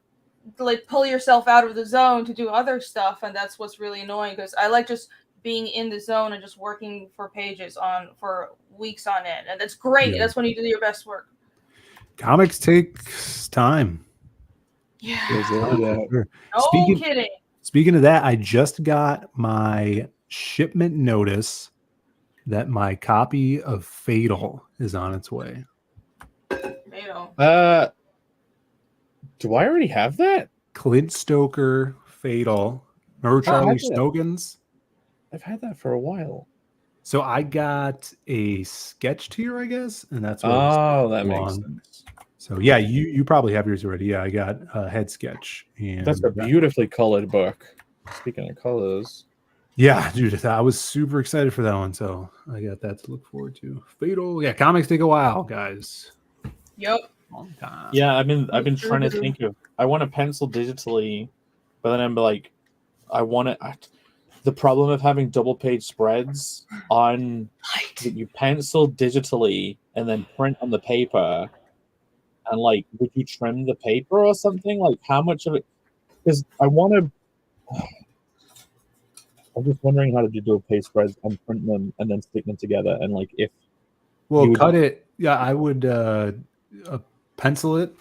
like, pull yourself out of the zone to do other stuff, and that's what's really annoying, because I like just being in the zone and just working for pages for weeks on end, and that's great. Yeah. That's when you do your best work.
Comics takes time.
Yeah.
No kidding. Speaking of that, I just got my shipment notice that my copy of Fatal is on its way.
Fatal.
Do I already have that?
Clint Stoker, Fatal. Remember Charlie Snogans?
I've had that for a while.
So I got a sketch tier, I guess, and that's what.
Oh, that makes sense.
So yeah, you probably have yours already. Yeah, I got a head sketch, and
that's a beautifully colored book. Speaking of colors,
yeah, dude, I was super excited for that one. So I got that to look forward to. Fatal, yeah, comics take a while, guys.
Yep.
Long time.
Yeah, I've been trying to think of. I want to pencil digitally, but then I'm like, I want to. The problem of having double page spreads on that you pencil digitally and then print on the paper, and like, would you trim the paper or something? Like, how much of it? Because I want to. I'm just wondering how to do double page spreads and print them and then stick them together, and like if.
Well, cut it. Yeah, I would pencil it,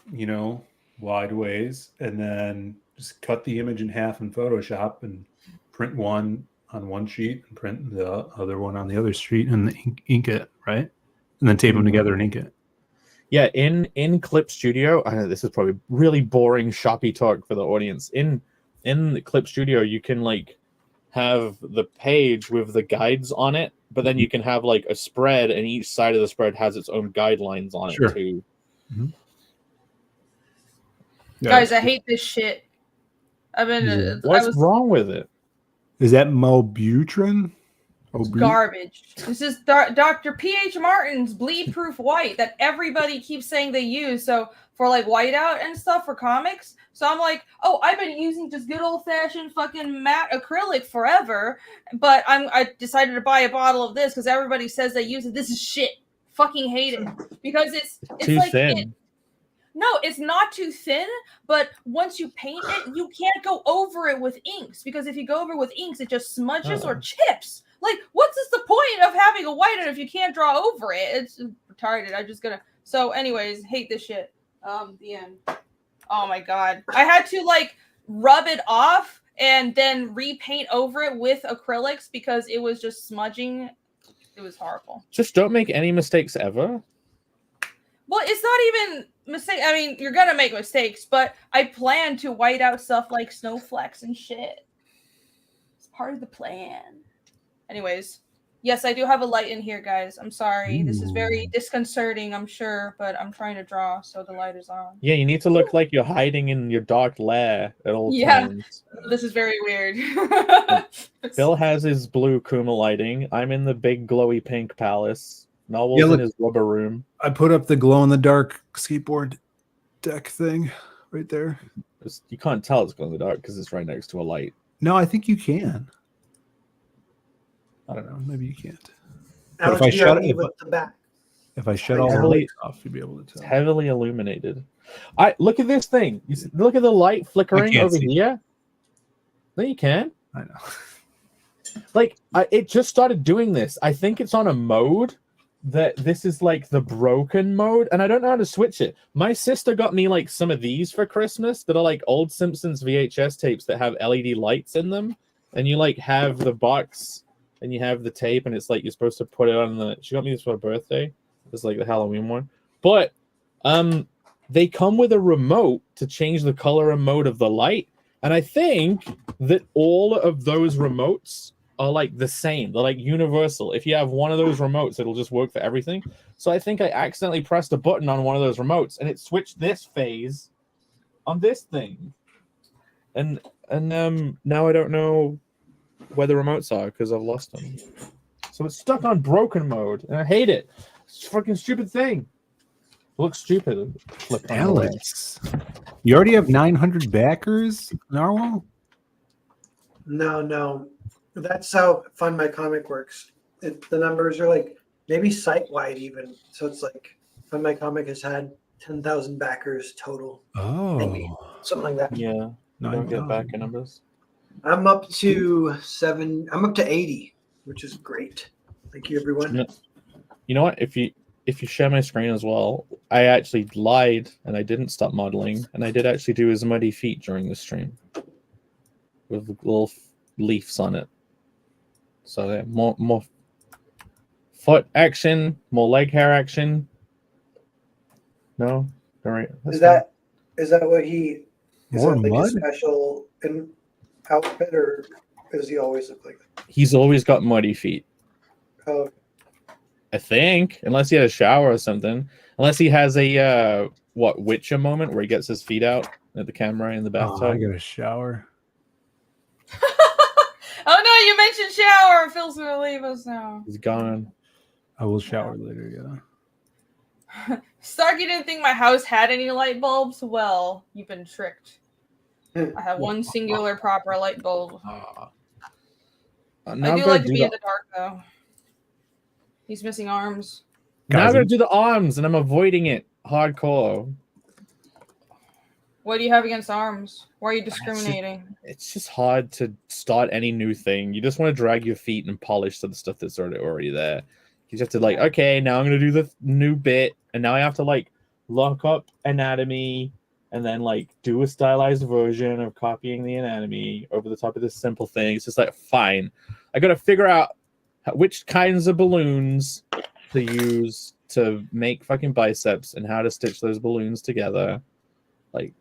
wide ways, and then just cut the image in half in Photoshop and print one on one sheet and print the other one on the other sheet and ink it, right? And then tape them together and ink it.
Yeah, in Clip Studio, I know this is probably really boring shoppy talk for the audience. In the Clip Studio, you can like have the page with the guides on it, but then you can have like a spread, and each side of the spread has its own guidelines on it too.
Mm-hmm.
Yeah, guys, I hate this shit.
What's wrong with it?
Is that Mobutrin?
Garbage. This is Dr. P.H. Martin's Bleed Proof White that everybody keeps saying they use. So for like whiteout and stuff for comics. So I'm like, oh, I've been using just good old fashioned fucking matte acrylic forever. But I decided to buy a bottle of this because everybody says they use it. This is shit. Fucking hate it because it's
too
like
thin.
No, it's not too thin, but once you paint it, you can't go over it with inks, because if you go over it with inks, it just smudges or chips. Like, what's the point of having a whiteout if you can't draw over it? It's retarded. I'm just gonna. So, anyways, hate this shit. The end. Oh my god, I had to like rub it off and then repaint over it with acrylics because it was just smudging. It was horrible.
Just don't make any mistakes ever.
Well, it's not even mistake. I mean, you're gonna make mistakes, but I plan to white out stuff like snowflakes and shit. It's part of the plan. Anyways, yes, I do have a light in here, guys. I'm sorry. This is very disconcerting, I'm sure, but I'm trying to draw, so the light is on.
Yeah, you need to look like you're hiding in your dark lair at all times.
This is very weird.
Bill has his blue Kuma lighting. I'm in the big glowy pink palace. Novel's in his rubber room.
I put up the glow-in-the-dark skateboard deck thing right there.
You can't tell it's glow in the dark because it's right next to a light.
No, I think you can. I don't know. Maybe you can't. But
Alex,
if I
do you
shut
have me with the back?
if I shut all the
Heavily-
lights off, you'd be able to
It's
tell.
heavily illuminated. I look at this thing. Look at the light flickering
can't
over
see.
here. No, you can.
I know.
Like, it just started doing this. I think it's on a mode that this is like the broken mode, and I don't know how to switch it. My sister got me like some of these for Christmas that are like old Simpsons VHS tapes that have LED lights in them, and you like have the box and you have the tape, and it's like you're supposed to put it on the. She got me this for her birthday. It's like the Halloween one, but they come with a remote to change the color and mode of the light, and I think that all of those remotes are like the same. They're like universal. If you have one of those remotes, it'll just work for everything. So I think I accidentally pressed a button on one of those remotes and it switched this phase on this thing. And now I don't know where the remotes are because I've lost them. So it's stuck on broken mode and I hate it. It's a fucking stupid thing. It looks stupid.
Alex, you already have 900 backers, Narwhal?
No. That's how Fund My Comic works. The numbers are like maybe site-wide even. So it's like Fund My Comic has had 10,000 backers total. Maybe.
Oh,
Something like that.
Yeah. You don't get
9,000.
back in numbers.
I'm up to 80, which is great. Thank you, everyone.
You know what? If you share my screen as well, I actually lied and I didn't stop modeling, and I did actually do his muddy feet during the stream with little leaves on it. So yeah, more foot action, more leg hair action. No, all right.
Is that what he is?
More
That like
mud?
a special outfit, or does he always look like that?
He's always got muddy feet.
Oh,
I think, unless he had a shower or something. Unless he has a Witcher moment where he gets his feet out at the camera in the
Oh,
bathtub.
I got a shower.
Oh no, you mentioned shower. Phil's gonna leave us now.
He's gone.
I will shower later, yeah.
Starkey didn't think my house had any light bulbs. Well, you've been tricked. I have one singular proper light bulb.
Now
I
I'm
do
gonna
like to
do
be
the-
in the dark though. He's missing arms.
Now I'm
Guys,
gonna do the arms, and I'm avoiding it hardcore.
What do you have against arms? Why are you discriminating?
It's just hard to start any new thing. You just want to drag your feet and polish to the stuff that's already there. You just have to like, okay, now I'm gonna do the new bit, and now I have to like look up anatomy and then like do a stylized version of copying the anatomy over the top of this simple thing. It's just like, fine, I gotta figure out which kinds of balloons to use to make fucking biceps and how to stitch those balloons together. Like,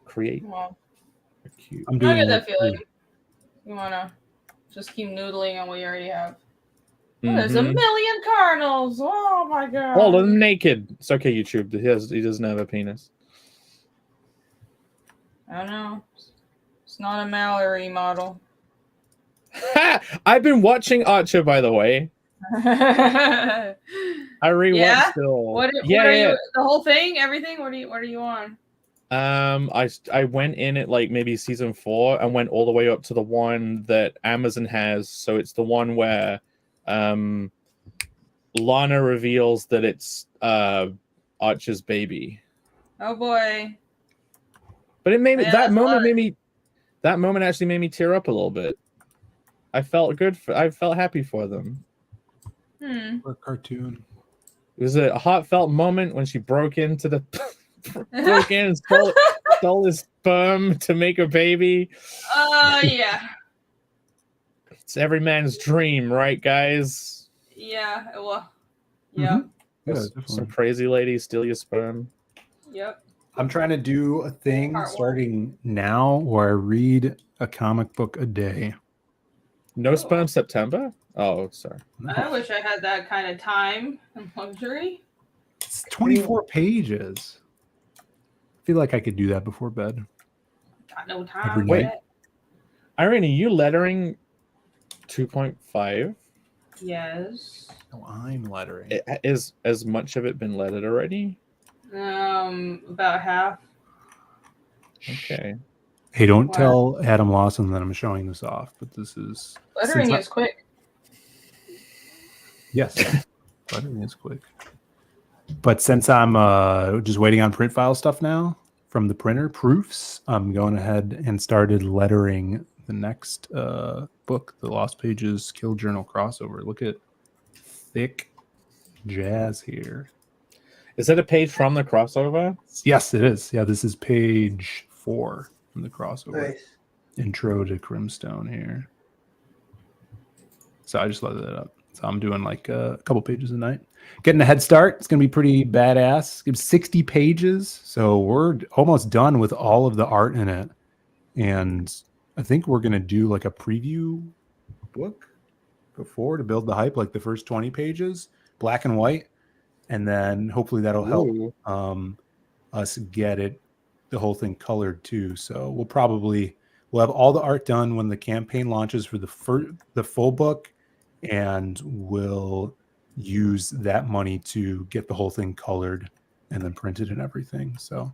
create
Well,
a cube.
I'm
I
doing
get that
it.
feeling. You wanna just keep noodling on what you already have. Oh, there's a
Mhm.
million cardinals. Oh my god.
All of them naked. It's okay, YouTube. He doesn't have a penis.
I don't know. It's not a Mallory model.
I've been watching Archer, by the way.
Yeah.
I rewatched it all.
What are you? The whole thing, everything. What are you on?
I went in at like maybe season 4 and went all the way up to the one that Amazon has. So it's the one where Lana reveals that it's Archer's baby.
Oh boy.
But it made me
Yeah,
that
that's
moment actually made me tear up a little bit. I felt happy for them.
For a cartoon.
It was a heartfelt moment when she broke into the broke in and stole his sperm to make a baby.
Yeah.
It's every man's dream, right, guys?
Yeah. Well. Yeah.
Yeah,
Some
definitely.
crazy lady steal your sperm.
Yep.
I'm trying to do a thing
Heartwarming.
starting now where I read a comic book a day.
No sperm September? Oh, sorry.
I wish I had that kind of time and luxury.
It's 24 pages. I feel like I could do that before bed.
Got no time.
Every
for
night.
that.
Irene, are you lettering 2.5?
Yes.
Oh, I'm lettering.
Is as much of it been lettered already?
About half.
Okay.
Hey, don't
Wow.
tell Adam Lawson that I'm showing this off, but this is
Lettering is quick.
Yes, lettering is quick. But since I'm just waiting on print file stuff now from the printer proofs, I'm going ahead and started lettering the next book, The Lost Pages Kill Journal crossover. Look at thick jazz here.
Is that a page from the crossover?
Yes, it is. Yeah, this is page 4 from the crossover.
Nice.
Intro to Crimstone here. So I just loaded that up. So I'm doing like a couple pages a night. Getting a head start. It's going to be pretty badass. It's 60 pages. So we're almost done with all of the art in it. And I think we're going to do like a preview book before to build the hype, like the first 20 pages, black and white. And then hopefully that'll help us get the whole thing colored too. So we'll have all the art done when the campaign launches for the full book, and we'll use that money to get the whole thing colored and then printed and everything. So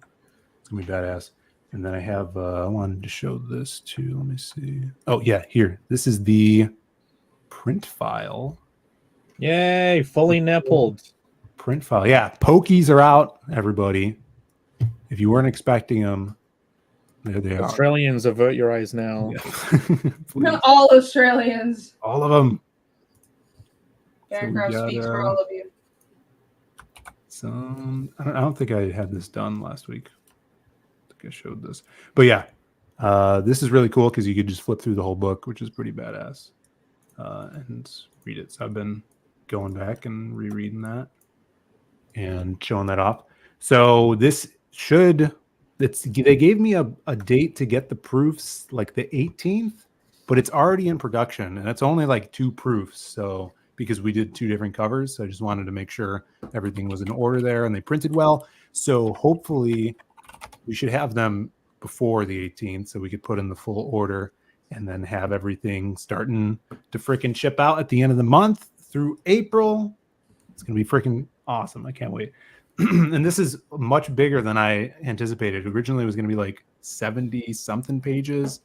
it's gonna be badass. And then I wanted to show this too. Let me see. Oh yeah, here. This is the print file.
Yay, fully nippled.
Print file. Yeah, pokies are out, everybody. If you weren't expecting them, there they are.
Australians, avert your eyes now.
Yeah.
All Australians.
All of them.
Bancroft speaks for all of you.
I don't think I had this done last week. I think I showed this. But yeah, this is really cool because you could just flip through the whole book, which is pretty badass, and read it. So I've been going back and rereading that and showing that off. So they gave me a date to get the proofs like the 18th, but it's already in production and it's only like 2 proofs. So because we did 2 different covers, so I just wanted to make sure everything was in order there and they printed well. So hopefully we should have them before the 18th so we could put in the full order and then have everything starting to freaking ship out at the end of the month through April. It's going to be freaking awesome. I can't wait. And this is much bigger than I anticipated. Originally, it was going to be like 70 something pages.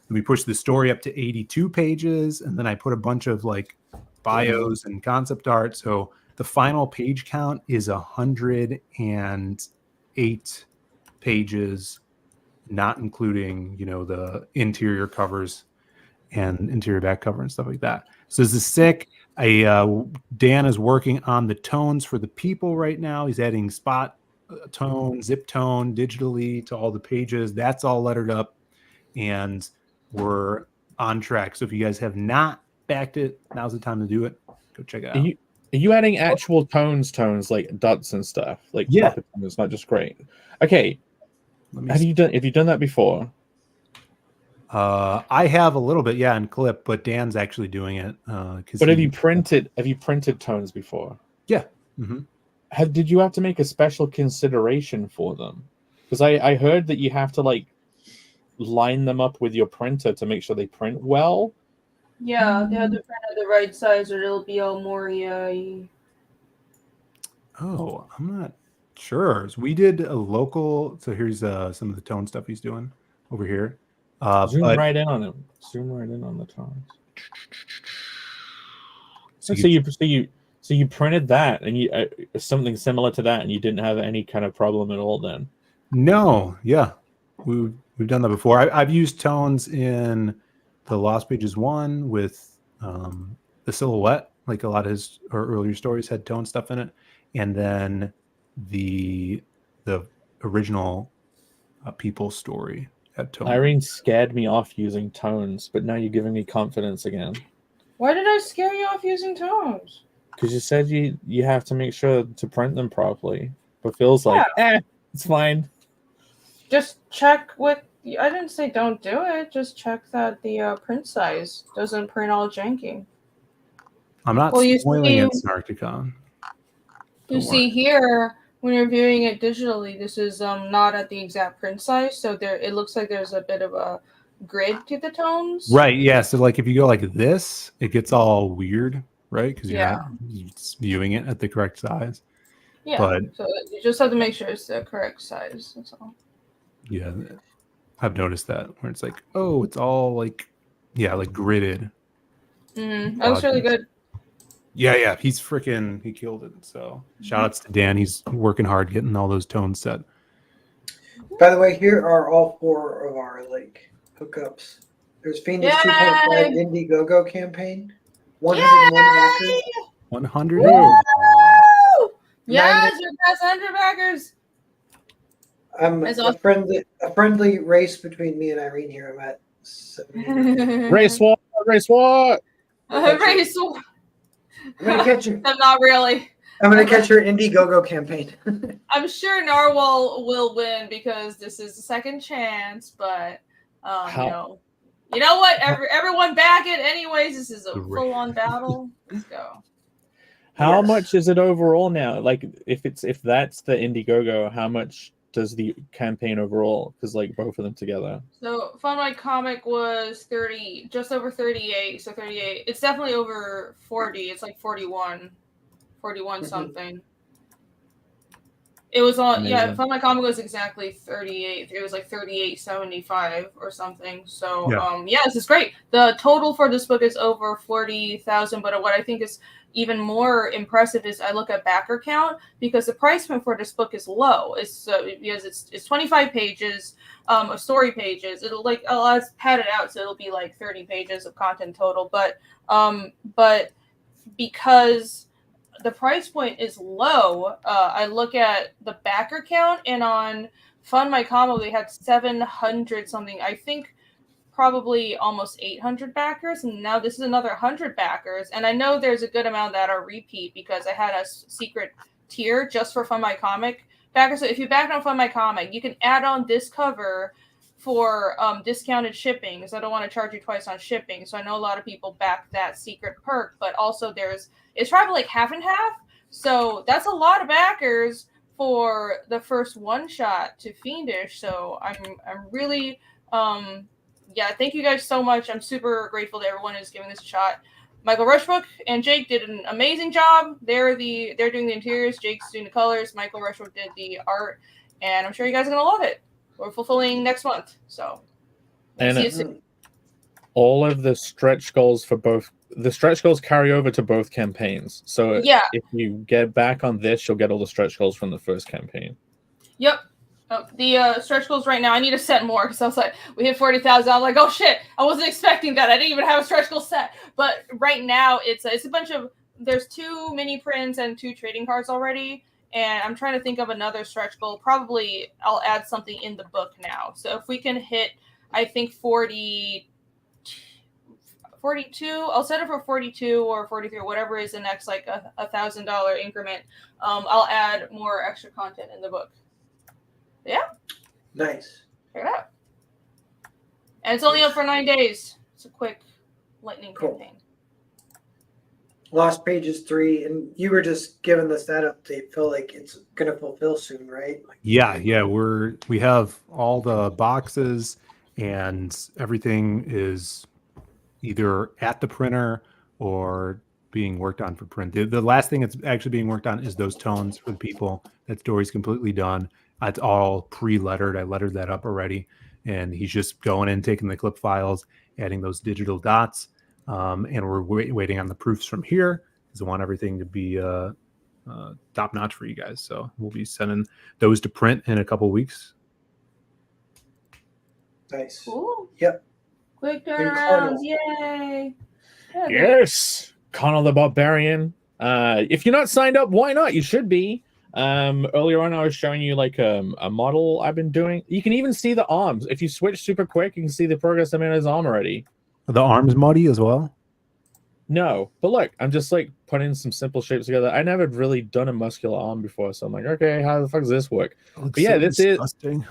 And we pushed the story up to 82 pages. And then I put a bunch of like bios and concept art. So the final page count is 108 pages, not including, the interior covers and interior back cover and stuff like that. So this is sick. Dan is working on the tones for the people right now. He's adding spot tone, zip tone digitally to all the pages. That's all lettered up, and we're on track. So if you guys have not backed it, now's the time to do it. Go check it out.
Are you adding actual tones like dots and stuff? Like
Yeah,
it's not just great. Okay, have you done that before?
I have a little bit, in clip, but Dan's actually doing it.
But have you printed tones before?
Yeah. Mm-hmm.
Did you have to make a special consideration for them? Because I heard that you have to like line them up with your printer to make sure they print well.
Yeah, they have to print at the right size or it'll be all more
Oh, I'm not sure. So we did a local. So here's some of the tone stuff he's doing over here.
Zoom right in on him. Zoom right in on the tones. So you printed that and you something similar to that, and you didn't have any kind of problem at all then?
No, yeah, we've done that before. I've used tones in the Lost Pages 1 with the silhouette. Like a lot of his earlier stories had tone stuff in it, and then the original People story.
Irene scared me off using tones, but now you're giving me confidence again.
Why did I scare you off using tones?
Because you said you have to make sure to print them properly. But Phil's like, it's fine.
Just check I didn't say don't do it. Just check that the print size doesn't print all janky.
I'm not spoiling it, Snarkticon.
You see here, when you're viewing it digitally, this is not at the exact print size, so it looks like there's a bit of a grid to the tones.
Right, yeah. So like if you go like this, it gets all weird, right? Because you're not viewing it at the correct size.
Yeah,
but
so you just have to make sure it's the correct size. That's all.
Yeah. I've noticed that where it's like, oh, it's all like, yeah, like gridded.
That was really good.
Yeah, he killed it. So shout outs to Dan. He's working hard getting all those tones set.
By the way, here are all 4 of our like hookups. There's Fiendish 2.5 Indiegogo campaign, 101 backers.
100.
Woo! Yes, we're past 100 backers.
A friendly race between me and Irene here. I'm at 70.
Race what?
Race war.
I'm gonna catch you.
I'm not really.
I'm gonna catch your Indiegogo campaign.
I'm sure Narwhal will win because this is the second chance, but you know what? Everyone back it anyways. This is a full-on battle. Let's go.
How much is it overall now? Like, if that's the Indiegogo, how much does the campaign overall? Because like both of them together.
So Fun My Comic was 30, just over 38. So 38. It's definitely over 40. It's like 41 something. It was on, yeah, Fun My Comic was exactly 38. It was like 38.75 or something. So, this is great. The total for this book is over 40,000. But what I think is even more impressive is I look at backer count because the price point for this book is low. It's because it's 25 pages of story pages. It'll it's padded out, so it'll be like 30 pages of content total. But because the price point is low, I look at the backer count, and on Fund My Comic they had 700 something. I think probably almost 800 backers, and now this is another 100 backers. And I know there's a good amount that are repeat because I had a secret tier just for Fund My Comic backers. So if you back on Fund My Comic, you can add on this cover for discounted shipping, because I don't want to charge you twice on shipping. So I know a lot of people back that secret perk, but also it's probably like half and half. So that's a lot of backers for the first one shot to Fiendish. So I'm really thank you guys so much. I'm super grateful to everyone who's giving this a shot. Michael Rushbrook and Jake did an amazing job. They're doing the interiors, Jake's doing the colors, Michael Rushbrook did the art, and I'm sure you guys are gonna love it. We're fulfilling next month, so we'll see you soon.
All of the stretch goals carry over to both campaigns. So if you get back on this, you'll get all the stretch goals from the first campaign. Yep.
The stretch goals right now, I need to set more because I was like, we hit 40,000. I'm like, oh shit, I wasn't expecting that. I didn't even have a stretch goal set. But right now, it's a bunch of, there's 2 mini prints and 2 trading cards already. And I'm trying to think of another stretch goal. Probably I'll add something in the book now. So if we can hit, I think 42, I'll set it for 42 or 43, whatever is the next like $1,000 increment. I'll add more extra content in the book. Yeah.
Nice.
Check it out. And it's only up for 9 days. It's a quick lightning campaign.
Lost Pages 3, and you were just giving us that update. Feel like it's gonna fulfill soon, right?
Yeah. We have all the boxes and everything is either at the printer or being worked on for print. The last thing that's actually being worked on is those tones for the people. That story's completely done. It's all pre-lettered. I lettered that up already, and he's just going in, taking the clip files, adding those digital dots. And we're waiting on the proofs from here because I want everything to be top notch for you guys. So we'll be sending those to print in a couple weeks.
Nice.
Cool.
Yep.
Quick turnarounds. Yay.
Yes. Connell the Barbarian. If you're not signed up, why not? You should be. Earlier on, I was showing you like a model I've been doing. You can even see the arms. If you switch super quick, you can see the progress I made on his arm already.
The arms muddy as well?
No, but look, I'm just like putting some simple shapes together. I never really done a muscular arm before, so I'm like, okay, how the fuck does this work? But yeah,
so
this
disgusting.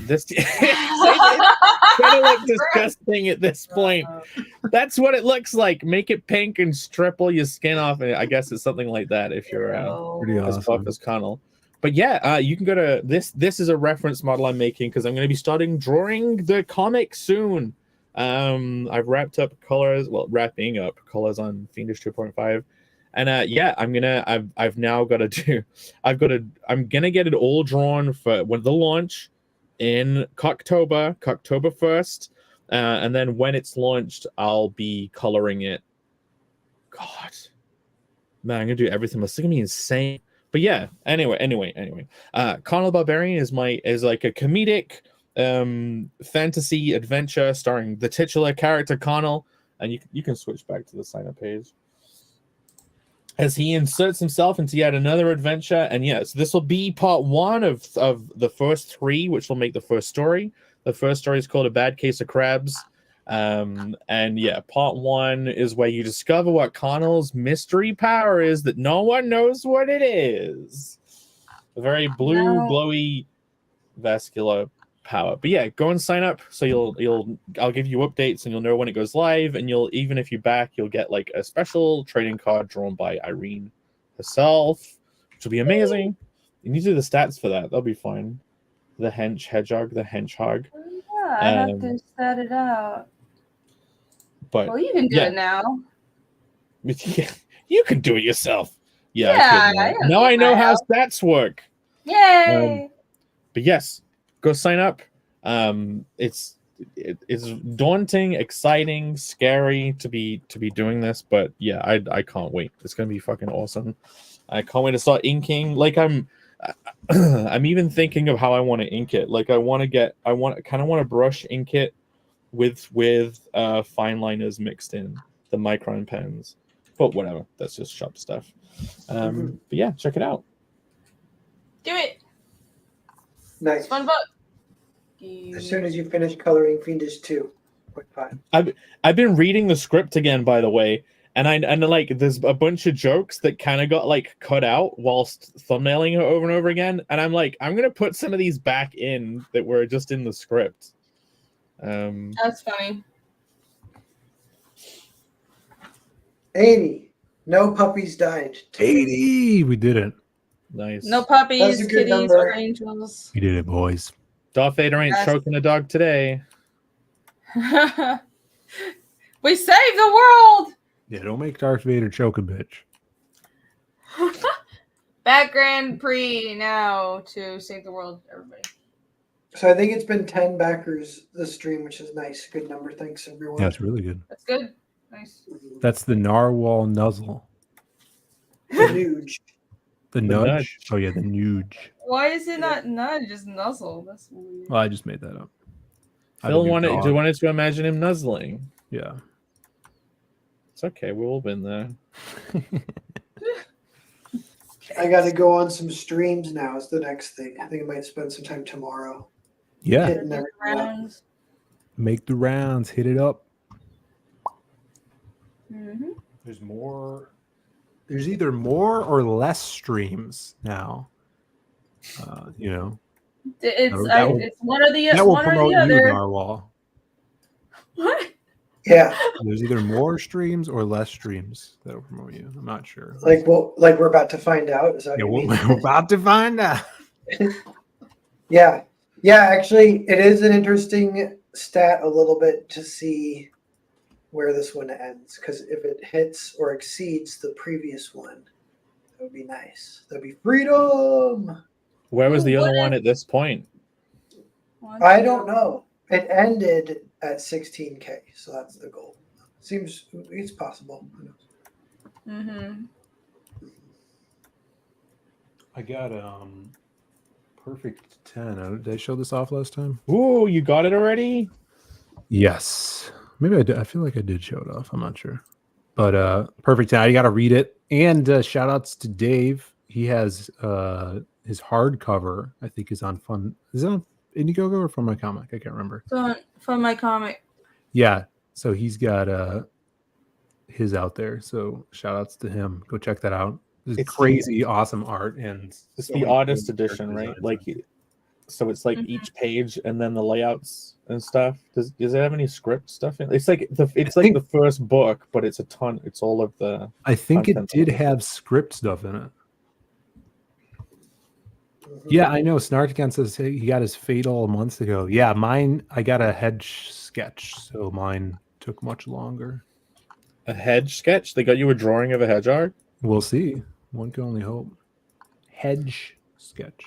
This it's gonna look disgusting at this point. That's what it looks like. Make it pink and strip all your skin off. I guess it's something like that if you're
pretty
as
awesome.
buff as Connell. But yeah, you can go to this. This is a reference model I'm making because I'm going to be starting drawing the comic soon. I've wrapping up colors on Fiendish 2.5, and I'm gonna get it all drawn for when the launch. in Cocktober 1st. And then when it's launched, I'll be coloring it. God. Man, I'm going to do everything. It's going to be insane. But yeah, anyway. Carnal Barbarian is like a comedic fantasy adventure starring the titular character Carnal. And you can switch back to the sign-up page. As he inserts himself into yet another adventure. And yes, this will be part 1 of the first 3, which will make the first story. The first story is called A Bad Case of Crabs. And yeah, part 1 is where you discover what Connell's mystery power is that no one knows what it is. A very blue, glowy, vascular power. But yeah, go and sign up. So I'll give you updates and you'll know when it goes live. And even if you back, you'll get like a special trading card drawn by Irene herself, which will be amazing. You need to do the stats for that. That'll be fine. The hedgehog.
Yeah, I have to set it out.
But
well, you can do it now.
Yeah, you can do it yourself.
Yeah,
now I know how stats work.
Yay!
But yes, go sign up. It's daunting, exciting, scary to be doing this, but yeah, I can't wait. It's gonna be fucking awesome. I can't wait to start inking. Like I'm even thinking of how I want to ink it. Like I want to brush ink it with fine liners mixed in, the micron pens. But whatever, that's just shop stuff. But yeah, check it out.
Do it.
Nice.
It's fun book.
As soon as you finish coloring Fiendish 2.5.
I've been reading the script again, by the way, and like there's a bunch of jokes that kind of got like cut out whilst thumbnailing it over and over again, and I'm like, I'm gonna put some of these back in that were just in the script.
That's funny.
80. No puppies died.
80. We did it.
Nice.
No puppies, kitties,
number.
or angels.
We did it, boys.
Darth Vader ain't choking a dog today.
We saved the world.
Yeah, don't make Darth Vader choke a bitch.
Back Grand Prix now to save the world, everybody.
So I think it's been 10 backers this stream, which is nice. Good number. Thanks, everyone.
Yeah, it's really good.
That's good. Nice.
That's the narwhal nuzzle.
The nuge.
The nudge? Oh, yeah, the nuge.
Why is it not nudge? Just nuzzle. That's weird.
Well, I just made that up.
Phil wanted to imagine him nuzzling.
Yeah.
It's okay. We've all been there.
I got to go on some streams now is the next thing. I think I might spend some time tomorrow.
Yeah.
Hitting everything up.
Make the rounds. Hit it up.
Mm-hmm.
There's more. There's either more or less streams now. You know.
It's one or the
that will
one or
promote
the other.
you, Narwhal.
What?
Yeah.
There's either more streams or less streams that will promote you. I'm not sure.
Like we're about to find out. Is that
Yeah,
what you mean?
we're about to find out.
Yeah. Yeah, actually, it is an interesting stat a little bit to see where this one ends. Because if it hits or exceeds the previous one, that would be nice. That'd be freedom.
Where was the other one at this point?
I don't know. It ended at 16K, so that's the goal. Seems it's possible.
Mm-hmm.
I got perfect 10. Did I show this off last time?
Ooh, you got it already?
Yes. Maybe I did. I feel like I did show it off. I'm not sure. But perfect 10. You got to read it. And shout outs to Dave. He has his hardcover, I think, is on Fun. Is it on Indiegogo or From My Comic? I can't remember.
From My Comic.
Yeah. So he's got his out there. So shout outs to him. Go check that out. It's crazy, awesome art. And
it's the artist edition, right? Like, so it's like each page and then the layouts and stuff. Does it have any script stuff in it? It's like the first book, but it's a ton. It's all of the.
I think it did have script stuff in it. Yeah, I know. Snartican says he got his Fatal months ago. Yeah, mine, I got a hedge sketch, so mine took much longer.
A hedge sketch? They got you a drawing of a hedgehog?
We'll see. One can only hope. Hedge sketch.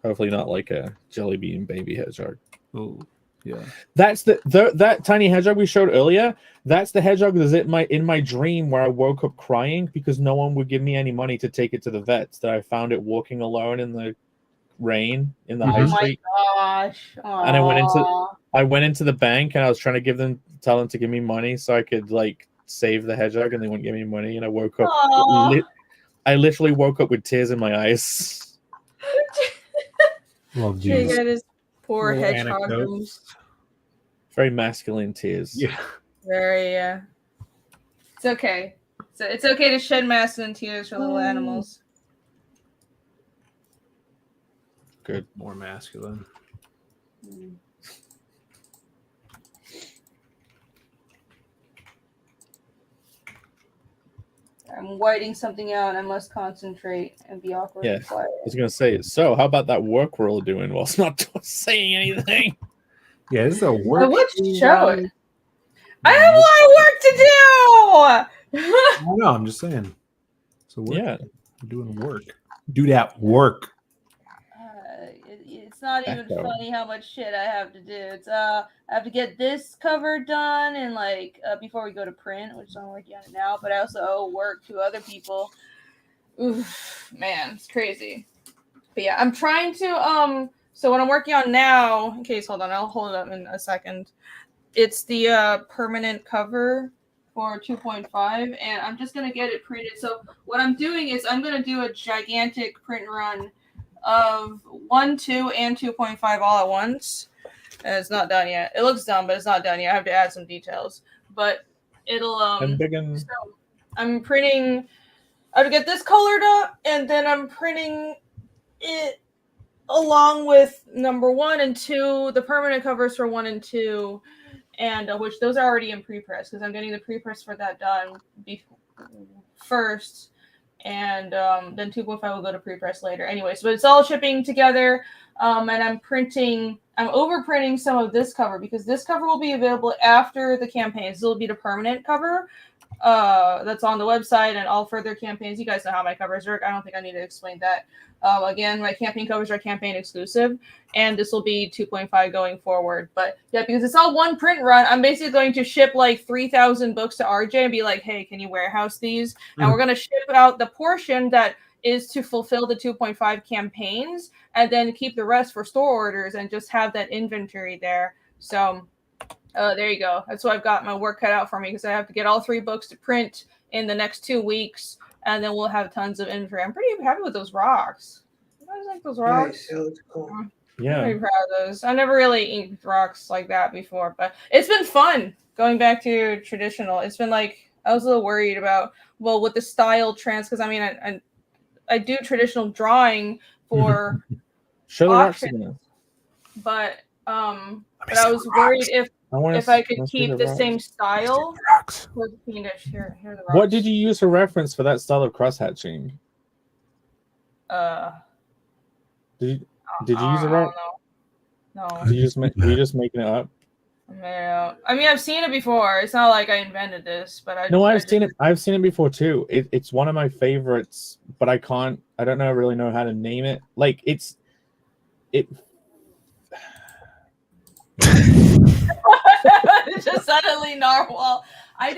Hopefully not like a jelly bean baby hedgehog.
Oh, yeah.
That's that tiny hedgehog we showed earlier. That's the hedgehog that's in my dream where I woke up crying because no one would give me any money to take it to the vets. That I found it walking alone in the rain in the high street.
Oh my gosh!
And I went into the bank and I was trying to tell them to give me money so I could like save the hedgehog, and they wouldn't give me money. And I woke up. I literally woke up with tears in my eyes.
Well,
Jay got his poor
Little
hedgehog.
anecdotes.
Very masculine tears.
Yeah.
Very. It's okay. So it's okay to shed masculine tears for little animals.
Good.
More masculine.
I'm whiting something out. I must concentrate and be awkward and quiet.
I was gonna say. So, how about that work we're all doing whilst not saying anything?
Yeah, this is a work.
I would show it. I have a lot of work to do.
I know. I'm just saying. So I'm doing work. Do that work.
It's not even funny how much shit I have to do. It's I have to get this cover done and like before we go to print, which I'm working on it now. But I also owe work to other people. Oof, man, it's crazy. But yeah, I'm trying to So what I'm working on now, in case, hold on, I'll hold it up in a second. It's the permanent cover for 2.5, and I'm just gonna get it printed. So what I'm doing is I'm gonna do a gigantic print run of 1, 2, and 2.5 all at once. And it's not done yet. It looks done, but it's not done yet. I have to add some details. But it'll so I'm printing. I have to get this colored up, and then I'm printing it along with number 1 and 2, the permanent covers for 1 and 2, and which those are already in pre-press because I'm getting the pre-press for that done first. And then 2.5 will go to pre-press later. Anyway, so it's all shipping together. And I'm overprinting some of this cover because this cover will be available after the campaigns. This will be the permanent cover that's on the website and all further campaigns. You guys know how my covers work. I don't think I need to explain that. Again, my campaign covers are campaign exclusive, and this will be 2.5 going forward. But yeah, because it's all one print run, I'm basically going to ship like 3,000 books to RJ and be like, hey, can you warehouse these? And we're going to ship out the portion that is to fulfill the 2.5 campaigns and then keep the rest for store orders and just have that inventory there. So there you go. That's why I've got my work cut out for me because I have to get all 3 books to print in the next 2 weeks. And then we'll have tons of inventory. I'm pretty happy with those rocks. You guys like those rocks?
Nice. Yeah, that's cool.
Yeah.
I'm pretty proud of those. I never really inked rocks like that before, but it's been fun going back to traditional. It's been like, I was a little worried about, well, with the style trans, because I mean, I do traditional drawing for
show the rocks
auctions,
again.
but I was worried if I could keep the same style. Here the rocks.
What did you use for reference for that style of cross hatching? Did you use a rock?
No.
Were you just making it up?
No. I mean, I've seen it before. It's not like I invented this, but
I've seen it. I've seen it before too. It's one of my favorites, but I don't really know how to name it. Like it.
Just suddenly narwhal. I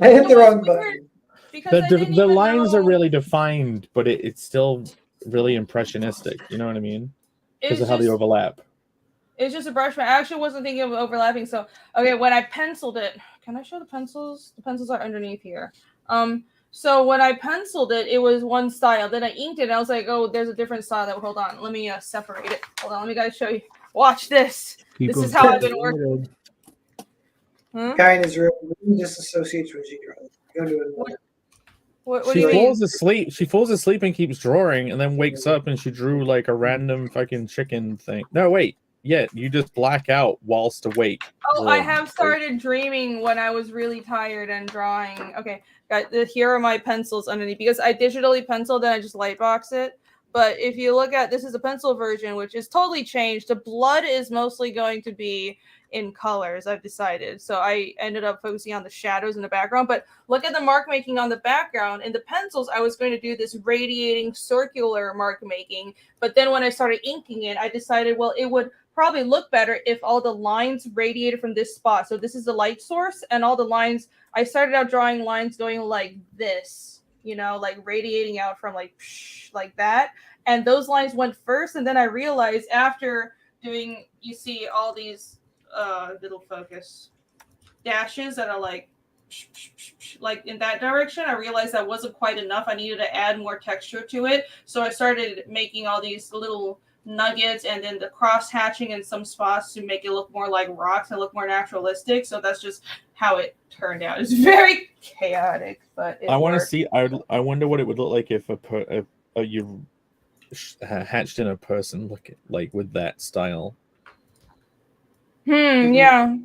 hit the wrong button.
The lines are really defined, but it's still really impressionistic. You know what I mean? Because of how they overlap.
It's just a brush. I actually wasn't thinking of overlapping. So, okay, when I penciled it, can I show the pencils? The pencils are underneath here. So when I penciled it, it was one style. Then I inked it, and I was like, oh, there's a different style. Hold on. Let me separate it. Hold on. Let me guys show you. Watch this. This is how I've been working.
Guy in his room just associates when she draws. Go do it.
What do
She
you mean?
falls asleep. She falls asleep and keeps drawing, and then wakes up and she drew like a random fucking chicken thing. No, wait. Yeah, you just black out whilst awake.
Oh, I have started dreaming when I was really tired and drawing. Okay, guys, here are my pencils underneath because I digitally penciled and I just lightbox it. But if you look at, this is a pencil version, which is totally changed. The blood is mostly going to be in colors, I've decided. So I ended up focusing on the shadows in the background. But look at the mark making on the background. In the pencils, I was going to do this radiating circular mark making. But then when I started inking it, I decided, well, it would probably look better if all the lines radiated from this spot. So this is the light source, and all the lines, I started out drawing lines going like this, you know, like radiating out from like that. And those lines went first, and then I realized after doing, you see all these little focus dashes that are like in that direction. I realized that wasn't quite enough. I needed to add more texture to it. So I started making all these little nuggets and then the cross hatching in some spots to make it look more like rocks and look more naturalistic. So that's just how it turned out. It's very chaotic, but
I want to see. I wonder what it would look like if you hatched in a person like with that style.
Yeah.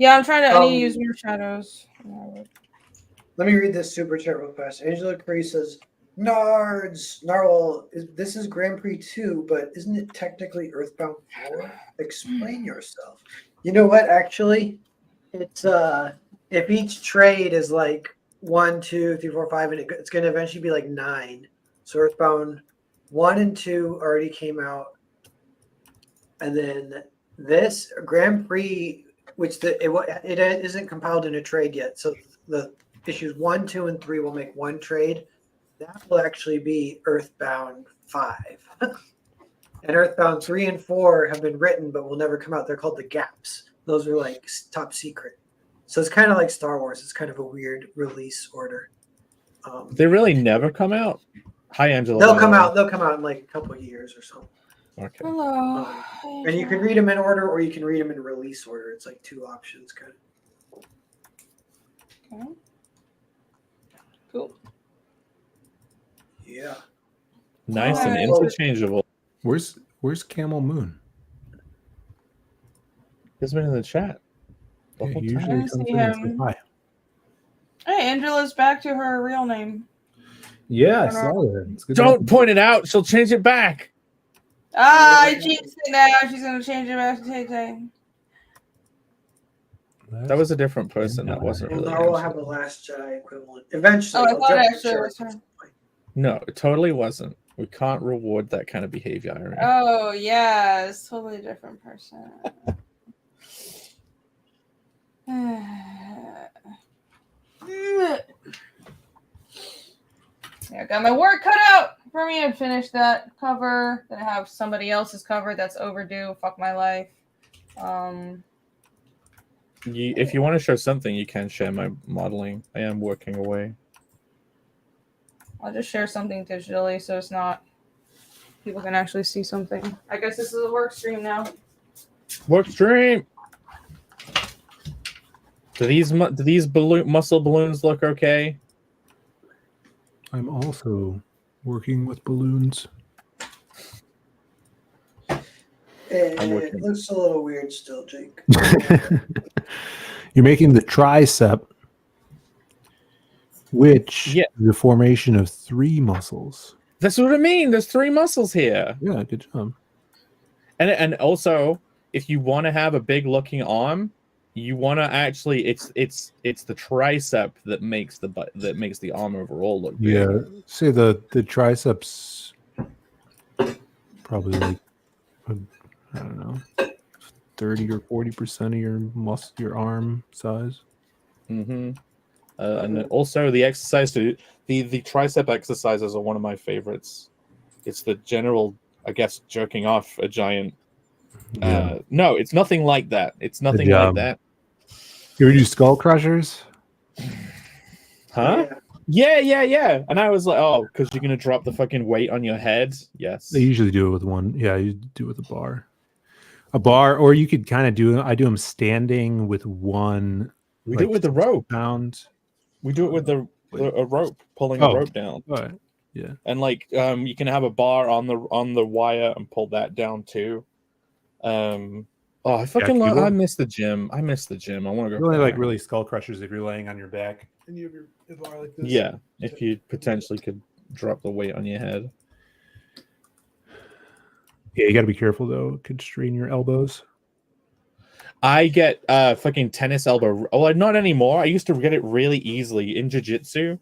I'm trying to. I need to use more shadows.
Let me read this super chat real fast. Angela Curry says, Narwhal, this is Grand Prix 2, but isn't it technically Earthbound 4? Explain yourself. You know what, actually? It's if each trade is like 1, 2, 3, 4, 5, and it's going to eventually be like 9. So Earthbound 1 and 2 already came out. And then this Grand Prix, which it isn't compiled in a trade yet. So the issues 1, 2, and 3 will make one trade. That will actually be Earthbound 5. And Earthbound 3 and 4 have been written, but will never come out. They're called the Gaps. Those are like top secret. So it's kind of like Star Wars. It's kind of a weird release order.
They really never come out. Hi, Angela.
They'll come out in like a couple of years or so.
Okay.
Hello.
And you can read them in order, or you can read them in release order. It's like 2 options, kind of.
Okay. Cool.
Yeah.
Nice and interchangeable.
Where's Camel Moon?
He's been in the chat the whole
Usually
time.
comes in and says hi.
Hey, Angela's back to her real name.
Yeah, I saw that. It's good.
Don't point it out. She'll change it back.
I jinxed it now. She's gonna change it back to Tay.
That was a different person. That wasn't really.
Well, I'll have a Last Jedi equivalent eventually.
Oh, I thought actually it was her.
No, it totally wasn't. We can't reward that kind of behavior, Irene.
Oh yeah, it's totally different person. Yeah, I got my work cut out for me to finish that cover. Then I have somebody else's cover that's overdue. Fuck my life.
If you want to show something, you can share my modeling. I am working away.
I'll just share something digitally so it's not people can actually see something. I guess this is a work stream now.
Work stream. Do these muscle balloons look okay?
I'm also working with balloons.
It looks a little weird still, Jake.
You're making the tricep, which is the formation of 3 muscles.
That's what I mean. There's 3 muscles here.
Yeah, good job.
And also, if you want to have a big looking arm, you want to actually it's the tricep that makes the arm overall look big.
Yeah, say the triceps probably like I don't know, 30 or 40% of your arm size.
Mm-hmm. And also the exercise the tricep exercises are one of my favorites. It's the general, I guess, jerking off a giant. No, it's nothing like that. It's nothing like that.
You ever do skull crushers?
Huh? Yeah. And I was like, oh, because you're gonna drop the fucking weight on your head. Yes.
They usually do it with one. Yeah, you do it with a bar. Or you could kind of do. I do them standing with one.
We do it with the rope.
Pound.
We do it with a rope, pulling a rope down.
All right. Yeah.
And like you can have a bar on the wire and pull that down too. I fucking love. I miss the gym. I want to go.
Really like really skull crushers if you're laying on your back and you have your bar like this.
Yeah, if you potentially could drop the weight on your head.
Yeah, you got to be careful though. It could strain your elbows.
I get fucking tennis elbow. Well, not anymore. I used to get it really easily in jiu-jitsu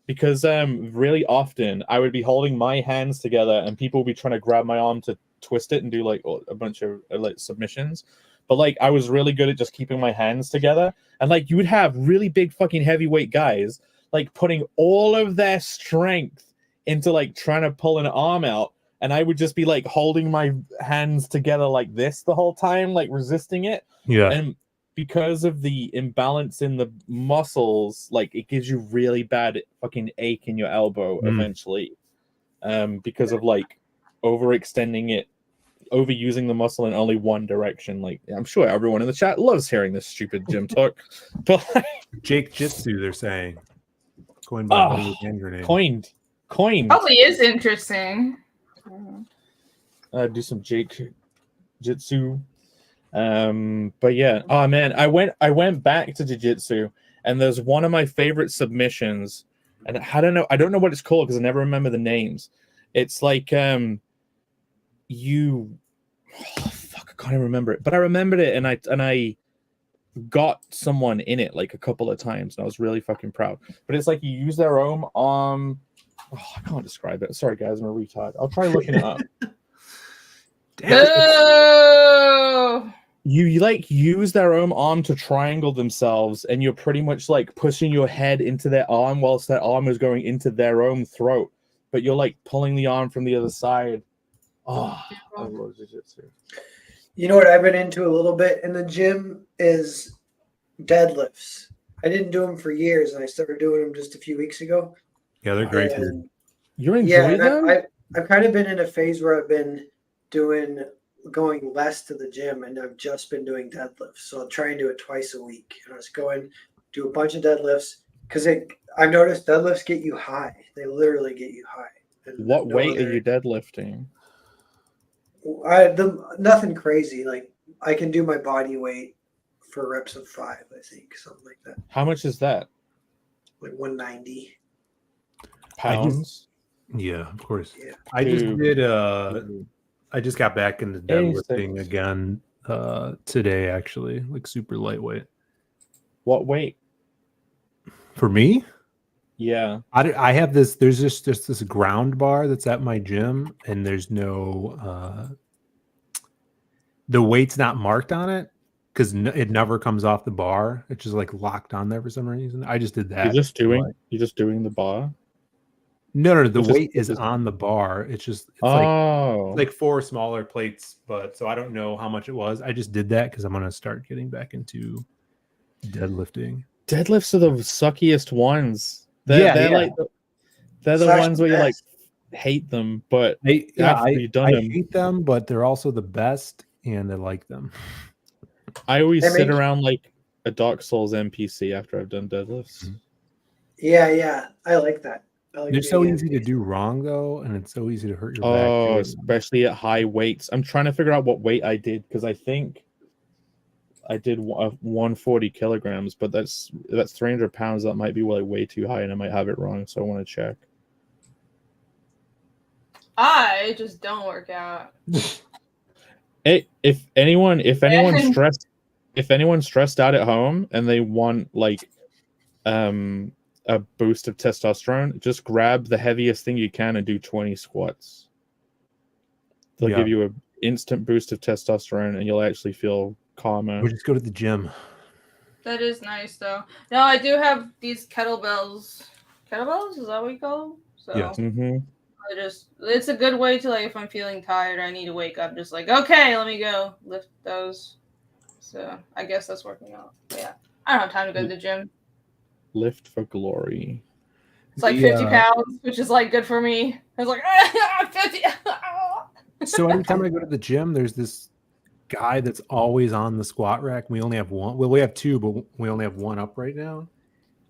because really often I would be holding my hands together and people would be trying to grab my arm to twist it and do like a bunch of like submissions. But like I was really good at just keeping my hands together, and like you would have really big fucking heavyweight guys like putting all of their strength into like trying to pull an arm out, and I would just be like holding my hands together like this the whole time, like resisting it.
Yeah.
And because of the imbalance in the muscles, like it gives you really bad fucking ache in your elbow eventually. Because of like overextending it, overusing the muscle in only one direction. Like I'm sure everyone in the chat loves hearing this stupid gym talk. But like,
Jake Jitsu, they're saying. Coined by Hollywood Hand Grenade.
Coined.
Probably is interesting.
Do some Jake Jitsu. But yeah, oh man, I went back to jiu-jitsu, and there's one of my favorite submissions, and I don't know what it's called because I never remember the names. It's like I can't even remember it, but I remembered it, and I got someone in it like a couple of times, and I was really fucking proud. But it's like you use their own arm. I can't describe it. Sorry guys, I'm a retard. I'll try looking it up. You like use their own arm to triangle themselves, and you're pretty much like pushing your head into their arm whilst their arm is going into their own throat, but you're like pulling the arm from the other side. Oh, I love jiu-jitsu.
You know what I've been into a little bit in the gym is deadlifts. I didn't do them for years, and I started doing them just a few weeks ago.
Yeah, they're great. Dude.
You're enjoying them?
I've kind of been in a phase where I've been going less to the gym, and I've just been doing deadlifts. So I'll try and do it twice a week. And I was going do a bunch of deadlifts because I've noticed deadlifts get you high. They literally get you high.
What weight are you deadlifting?
Nothing crazy. Like I can do my body weight for reps of 5, I think, something like that.
How much is that?
Like 190
pounds.
Yeah, of course.
Yeah.
I just got back into deadlifting again today, actually, like super lightweight.
What weight?
For me?
Yeah.
I have this, there's just this ground bar that's at my gym, and there's no, the weight's not marked on it because it never comes off the bar. It's just like locked on there for some reason. I just did that.
You're just doing the bar?
No, the weight is on the bar. It's
like
4 smaller plates, but so I don't know how much it was. I just did that because I'm gonna start getting back into deadlifting.
Deadlifts are the suckiest ones. They're like they're the ones where you like hate them, but
I hate them, but they're also the best, and I like them.
I always sit around like a Dark Souls NPC after I've done deadlifts.
Yeah, I like that.
They're so easy to do wrong though, and it's so easy to hurt your back.
Oh, especially at high weights. I'm trying to figure out what weight I did because I think I did 140 kilograms, but that's 300 pounds. That might be like way too high, and I might have it wrong. So I want to check.
I just don't work out.
If anyone's stressed out at home and they want like a boost of testosterone, just grab the heaviest thing you can and do 20 squats. They'll give you an instant boost of testosterone, and you'll actually feel calmer.
Or just go to the gym.
That is nice, though. No, I do have these kettlebells. Kettlebells? Is that what you call them? So
yes.
Mm-hmm.
It's a good way to, like, if I'm feeling tired, I need to wake up, just like, okay, let me go lift those. So I guess that's working out. But yeah, I don't have time to go to the gym.
Lift for glory.
It's like 50 pounds, which is like good for me. I was like, 50.
So every time I go to the gym, there's this guy that's always on the squat rack. We only have one. Well, we have 2, but we only have 1 up right now.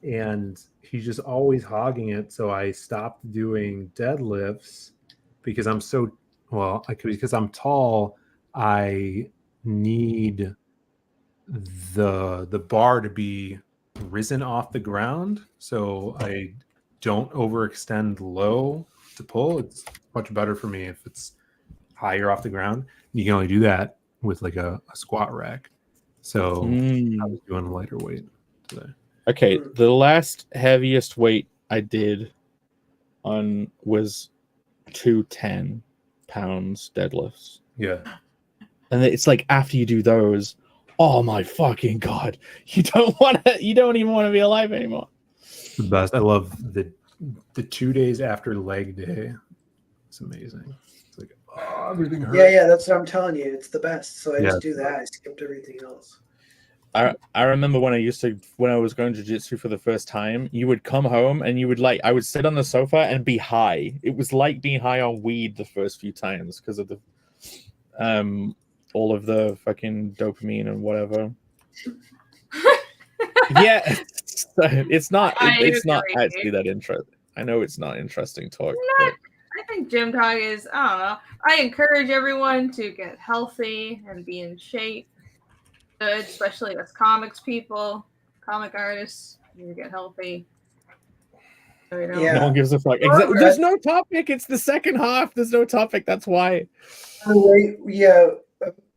And he's just always hogging it. So I stopped doing deadlifts because because I'm tall. I need the bar to be risen off the ground, so I don't overextend low to pull. It's much better for me if it's higher off the ground. You can only do that with like a squat rack. So I was doing lighter weight today.
Okay, the last heaviest weight I did on was 210 pounds deadlifts.
Yeah.
And it's like after you do those, oh my fucking god, you don't even want to be alive anymore.
The best. I love the 2 days after leg day. It's amazing. It's like, oh, everything hurts.
Yeah, that's what I'm telling you. It's the best. So I
Yeah.
just do that. I skipped everything else.
I remember when I was going jiu-jitsu for the first time, you would come home and you would I would sit on the sofa and be high. It was like being high on weed the first few times because of the all of the fucking dopamine and whatever. Yeah, it's not actually that interesting. I know it's not interesting talk.
I think gym talk is, I don't know. I encourage everyone to get healthy and be in shape. Good, especially as comics people, comic artists, you get healthy. So, you know.
Yeah.
No one gives a fuck. There's no topic. It's the second half. There's no topic. That's why.
Yeah,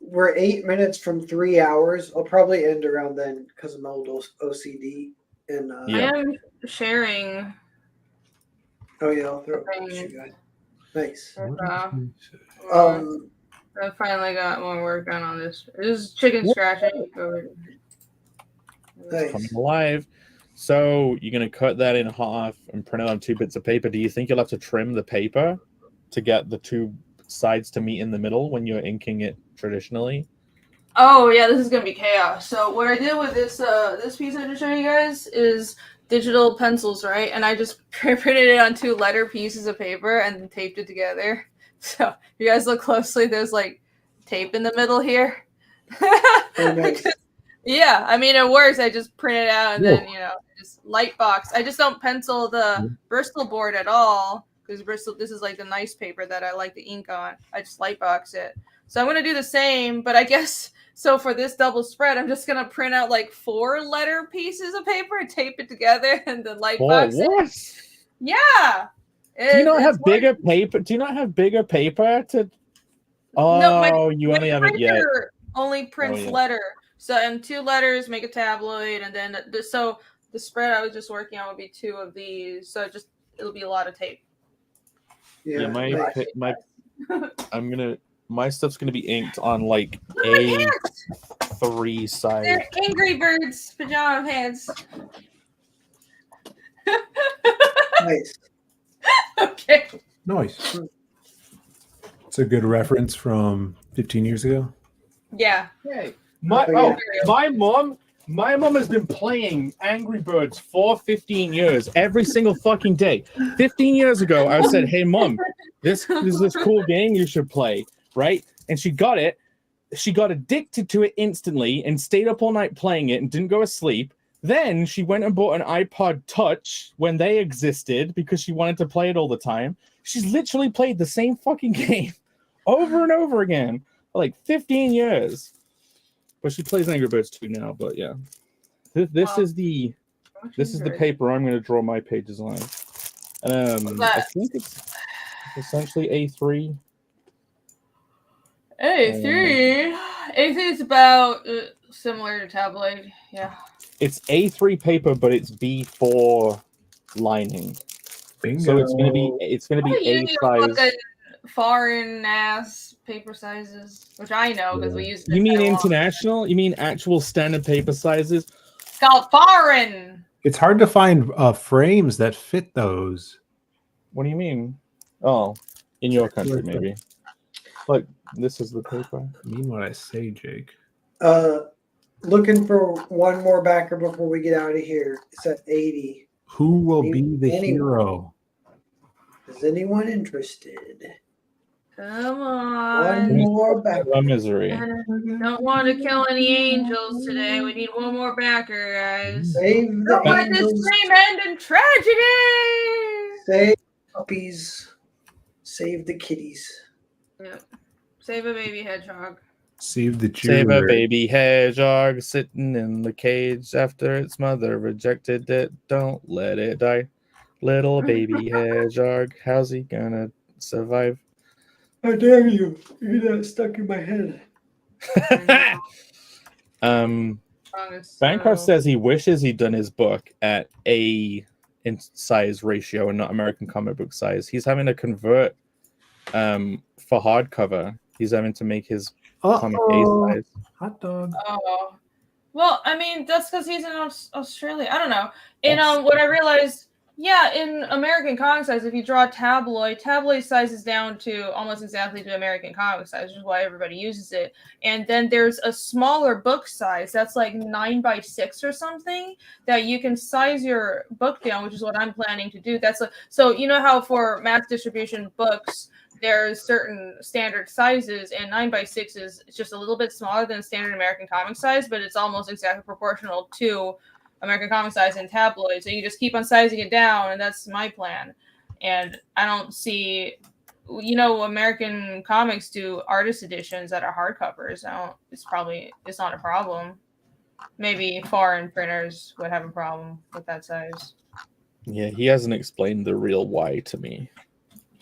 we're 8 minutes from 3 hours. I'll probably end around then because of my old OCD. And
I am sharing.
Oh yeah, I'll throw it to you guys. Nice.
I finally got more work done on this. This is chicken scratching.
Nice.
Coming alive. So you're gonna cut that in half and print it on 2 bits of paper. Do you think you'll have to trim the paper to get the 2 sides to meet in the middle when you're inking it traditionally?
Oh yeah, this is gonna be chaos. So what I did with this piece I just showed you guys is digital pencils, right? And I just printed it on 2 letter pieces of paper and then taped it together. So if you guys look closely, there's like tape in the middle here.
Nice.
Yeah, I mean it works. I just print it out and then just light box. I just don't pencil the Bristol board at all because Bristol. This is like the nice paper that I like the ink on. I just light box it. So I'm gonna do the same, but I guess so for this double spread, I'm just gonna print out like 4 letter pieces of paper and tape it together and then light box it. Yeah.
Do you not have bigger paper? Do you not have bigger paper to? Oh, no, you only have it yet.
Only prints letter. So and 2 letters make a tabloid, and then so the spread I was just working on would be 2 of these. So it'll be a lot of tape.
Yeah, my stuff's gonna be inked on like A3 size.
They're Angry Birds pajama pants.
Nice.
Okay.
Nice. It's a good reference from 15 years ago.
Yeah.
Hey, my mom has been playing Angry Birds for 15 years, every single fucking day. 15 years ago, I said, "Hey, Mom, this is this cool game you should play." Right? And she got it. She got addicted to it instantly and stayed up all night playing it and didn't go to sleep. Then she went and bought an iPod Touch when they existed because she wanted to play it all the time. She's literally played the same fucking game over and over again for like 15 years. But she plays Angry Birds 2 now, but yeah. This is the paper I'm going to draw my pages on. I think it's essentially A3.
A3 is about similar to tabloid. Yeah.
It's A3 paper, but it's B4 lining.
Bingo.
So it's gonna be A size.
Like foreign ass paper sizes, which I know because we use.
You mean international? You mean actual standard paper sizes?
It's called foreign.
It's hard to find frames that fit those.
What do you mean? Oh, in your country maybe. Look, this is the paper.
I mean what I say, Jake.
Looking for one more backer before we get out of here. It's at 80.
Who will be the hero?
Is anyone interested?
Come on.
One more backer.
Misery.
Don't want to kill any angels today. We need one more backer, guys.
Save the
Don't want this dream end in tragedy.
Save puppies. Save the kitties.
Yep. Save a baby hedgehog.
Save the cheerleader.
Save a baby hedgehog sitting in the cage after its mother rejected it. Don't let it die. Little baby hedgehog, how's he gonna survive?
How dare you? You get that stuck in my head.
Bancroft says he wishes he'd done his book at A in size ratio and not American comic book size. He's having to convert for hardcover. He's having to make his comic A size.
Hot dog.
Oh, well, I mean, that's because he's in Australia. I don't know. And what I realized, yeah, in American comic size, if you draw tabloid size is down to almost exactly to American comic size, which is why everybody uses it. And then there's a smaller book size that's like 9x6 or something that you can size your book down, which is what I'm planning to do. So you know how for mass distribution books, there's certain standard sizes, and 9x6 is just a little bit smaller than standard American comic size, but it's almost exactly proportional to American comic size in tabloid. So you just keep on sizing it down, and that's my plan. And I don't see, American comics do artist editions that are hardcovers. It's not a problem. Maybe foreign printers would have a problem with that size.
Yeah, he hasn't explained the real why to me.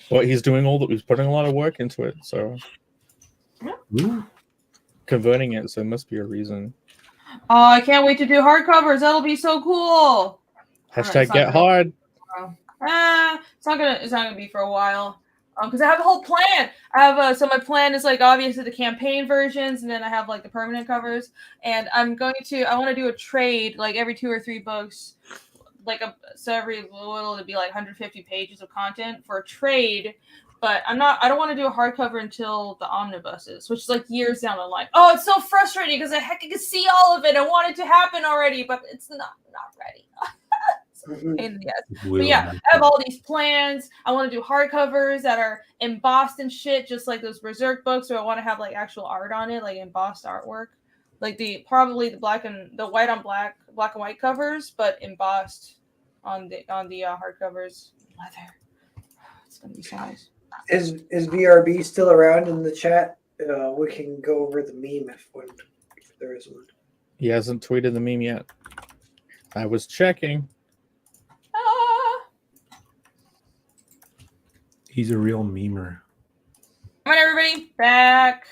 But he's doing he's putting a lot of work into it, so converting it, so it must be a reason.
Oh, I can't wait to do hardcovers. That'll be so cool.
Hashtag get hard.
It's not gonna be for a while. Because I have a whole plan. I have so my plan is like obviously the campaign versions, and then I have like the permanent covers. And I want to do a trade like every 2 or 3 books. So every little it'd be like 150 pages of content for a trade, but I don't want to do a hardcover until the omnibuses, which is like years down the line. Oh, it's so frustrating because I can see all of it. I want it to happen already, but it's not ready. But yeah, I have all these plans. I want to do hardcovers that are embossed and shit, just like those Berserk books, where I want to have like actual art on it, like embossed artwork, like probably the white and black and white covers, but embossed on the hardcovers. Leather. It's gonna be so nice.
Is VRB still around in the chat? We can go over the meme if there is one.
He hasn't tweeted the meme yet. I was checking.
He's a real memer.
Come on, everybody, back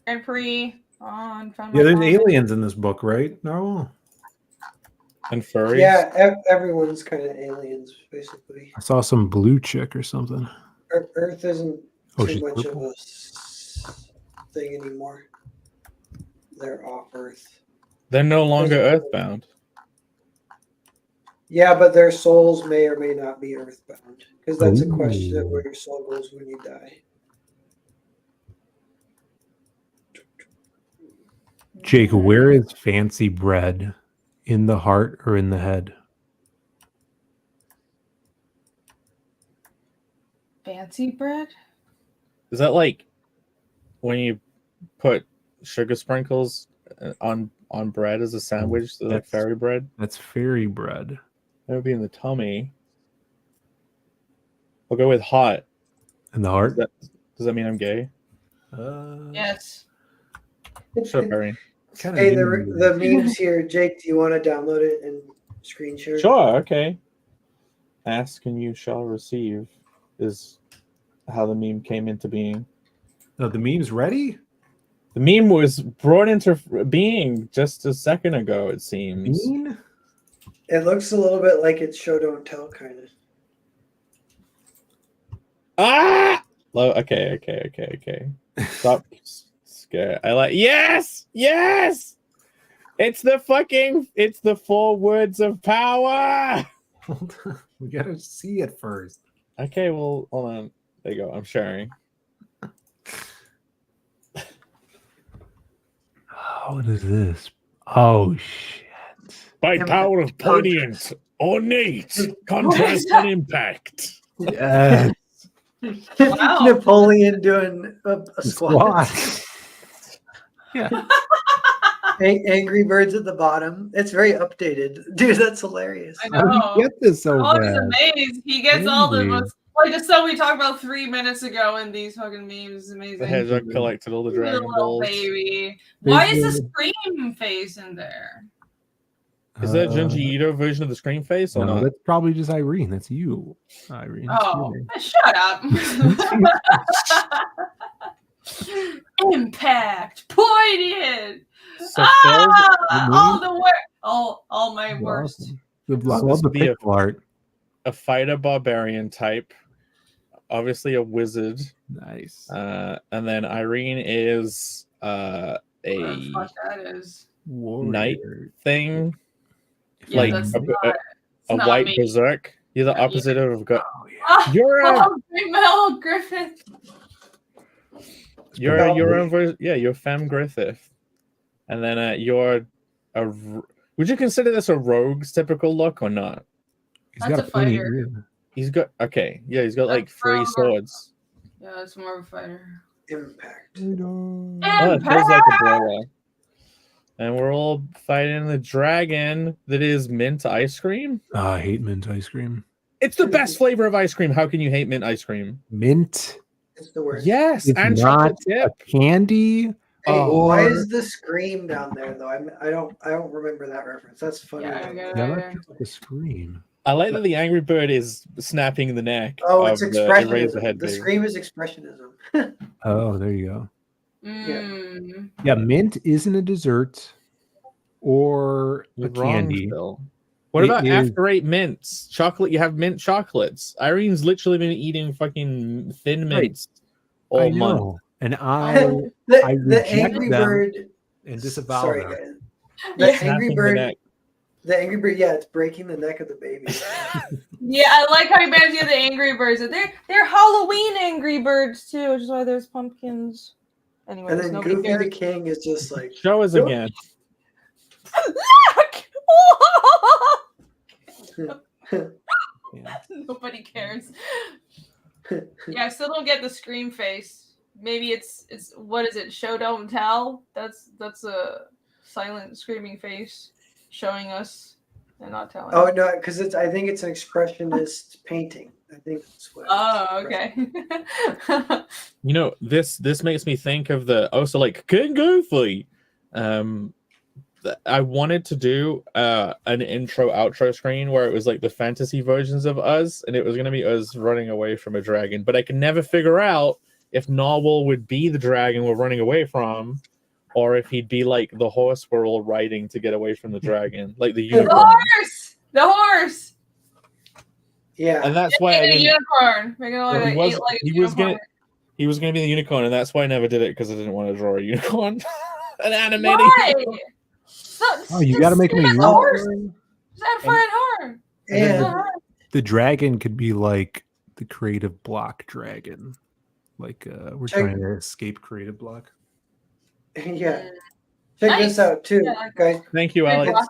and pre on.
Yeah, there's aliens in this book, right? No.
And furries.
Yeah, everyone's kind of aliens, basically.
I saw some blue chick or something.
Earth isn't too much
purple?
of a thing anymore. They're off Earth.
They're no longer earthbound.
Yeah, but their souls may or may not be earthbound. Because that's a question of where your soul goes when you die.
Jake, where is fancy bread? In the heart or in the head?
Fancy bread?
Is that like when you put sugar sprinkles on bread as a sandwich? So like fairy bread?
That's fairy bread.
That would be in the tummy. We'll go with hot.
In the heart?
Does that mean I'm gay?
Yes.
Sure, Barry.
Hey, the memes here. Jake, do you want to download it and screen share?
Sure, okay. Ask and you shall receive is how the meme came into being.
No, the meme's ready?
The meme was brought into being just a second ago, it seems.
Meme?
It looks a little bit like it's show don't tell kind of.
Ah! Okay. Stop scare. I like yes! It's the 4 words of power.
Hold on. We gotta see it first.
Okay, well, hold on. There you go. I'm sharing.
What is this? Oh shit.
By power of poignant, ornate, contrast and impact.
Yes.
Wow.
Napoleon doing a squat.
Yeah.
Angry Birds at the bottom. It's very updated. Dude, that's hilarious.
I
How
know.
do you get this so
Oh,
bad?
he's amazed. He gets all the most like the stuff we talked about 3 minutes ago in these fucking memes. It's amazing.
The hedgehog collected all the Dragon
Little
Balls.
baby. Why is the Scream face in there?
Is that Junji Ito version of the scream face or
No,
not?
that's probably just Irene. That's you, Irene. That's
Oh,
your name.
shut up. Impact. Poignant.
So Phil's
All the worst. All my
That's
worst.
awesome. I
So
love
this
the
would be
pixel art.
a fighter barbarian type, obviously a wizard,
Nice.
and then Irene is
What the
a
fuck that is.
knight
Warrior.
thing,
Yeah,
like
that's
a,
not,
a
it's not
white
me.
berserk. You're the
Yeah.
opposite of
Oh, yeah.
You're a
Mel Griffith.
you're your own version. Yeah, you're Femme Griffith, and then you're a. Would you consider this a rogue's typical look or not?
He's
That's
got
a
funny
fighter.
ear.
He's got he's got like
That's
3
rogue.
swords.
Yeah, it's more of a fighter.
Impact.
Oh, it feels like a brawler. And we're all fighting the dragon that is mint ice cream.
I hate mint ice cream.
It's the best flavor of ice cream. How can you hate mint ice cream?
Mint
It's the worst.
Yes,
is
and
not
chocolate
a
chip.
candy.
Hey,
or-
why is the scream down there though? I don't remember that reference. That's funny.
Yeah, I
though.
get
Yeah,
it.
that feels like a scream.
I like that the Angry Bird is snapping the neck
Oh,
of
it's
the
expressionism.
Eraserhead
The
baby.
scream is expressionism.
Oh, there you go.
Mm.
Yeah, mint isn't a dessert or
You're
a
wrong,
candy.
Phil. What
It
about
is-
after 8 mints? Chocolate, you have mint chocolates. Irene's literally been eating fucking thin
Right.
mints all
I
month.
know. And I
the
reject
Angry
them
Bird.
and disavow
Sorry,
them.
guys. The
Yeah.
Angry
Snapping the
Bird.
neck.
The Angry Bird. Yeah, it's breaking the neck of the baby.
Yeah, I like how you managed to get the Angry Birds. They're Halloween Angry Birds too, which is why there's pumpkins. Anyways,
And then
nobody
Goofy
cares.
the King is just like
Show us
Nope.
again.
Yeah.
Nobody cares. Yeah, I still don't get the scream face. Maybe it's what is it? Show don't tell. That's a silent screaming face showing us and not telling.
Oh no, because I think it's an expressionist painting. I think that's what.
Oh, okay.
You know, this makes me think of the like King Goofy. I wanted to do an intro outro screen where it was like the fantasy versions of us, and it was gonna be us running away from a dragon, but I can never figure out if Narwhal would be the dragon we're running away from, or if he'd be like the horse we're all riding to get away from the dragon, like the
The
unicorn.
horse. The horse.
Yeah.
And that's why I
Make it a
didn't.
unicorn. Make it
Well,
like
he was-
eight-legged
he was
unicorn.
He was gonna be the unicorn, and that's why I never did it, because I didn't want to draw a unicorn. An animated
Why?
unicorn.
Oh, you got to make him a
Just add horse.
unicorn.
Just add fire and horn.
And
The dragon could be like the creative block dragon. Like we're
Check-
trying to escape creative block.
yeah. Check
Nice.
this out too,
Yeah, I like
guys.
Thank you, Alex.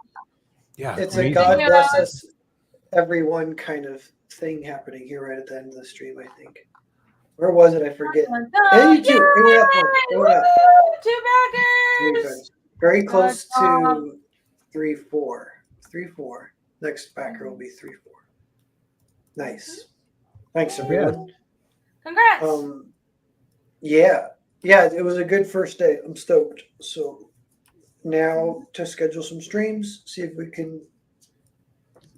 Yeah,
It's a
amazing.
God
Yeah.
bless us, everyone kind of thing happening here right at the end of the stream. I think. Where was it? I forget. And you too. It went up one. It went up.
Two
Here
backers.
it goes. Very close
Good job.
to 3-4. 3-4. Next backer will be 3-4. Nice. Thanks, everyone.
Congrats.
Yeah, it was a good first day. I'm stoked. So now to schedule some streams, see if we can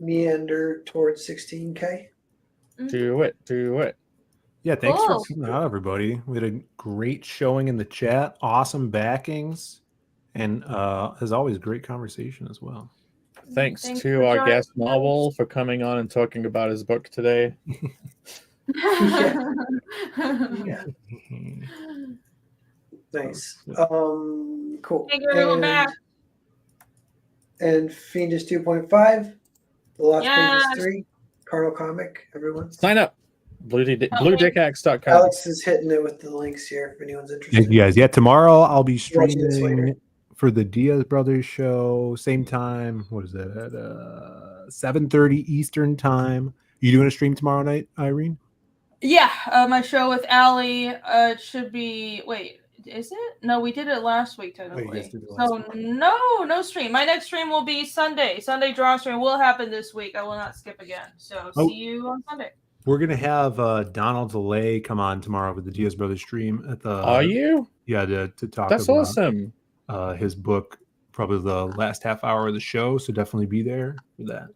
meander towards 16K.
Do it.
Yeah, thanks
Cool.
for coming out, everybody. We had a great showing in the chat, awesome backings, and as always, great conversation as well.
Thanks
Thanks
to
for
our
joining
guest Narwhal for coming on and talking about his book today.
Yeah, nice. Cool.
Thank you, everyone back.
And Fiendish 2.5, The Lost
Yes.
Pages 3, Carnal Comic, everyone.
Sign up. BlueDickAxe.com.
Alex is hitting it with the links here if anyone's interested.
Thank you guys. Yeah, tomorrow I'll be
Watching this later.
streaming for the Diaz Brothers show, same time. What is that at 7:30 Eastern time? You doing a stream tomorrow night, Irene?
Yeah, my show with Allie. It should be. Wait, is it? No, we did it last week technically.
guys did it last
So no stream. My next stream will be Sunday. Sunday draw stream will happen this week. I will not skip again. So
Oh.
see you on Sunday.
We're gonna have Donald DeLay come on tomorrow with the Diaz Brothers stream at the.
Are you?
Yeah, to talk
That's
about
awesome.
his book probably the last half hour of the show. So definitely be there for that.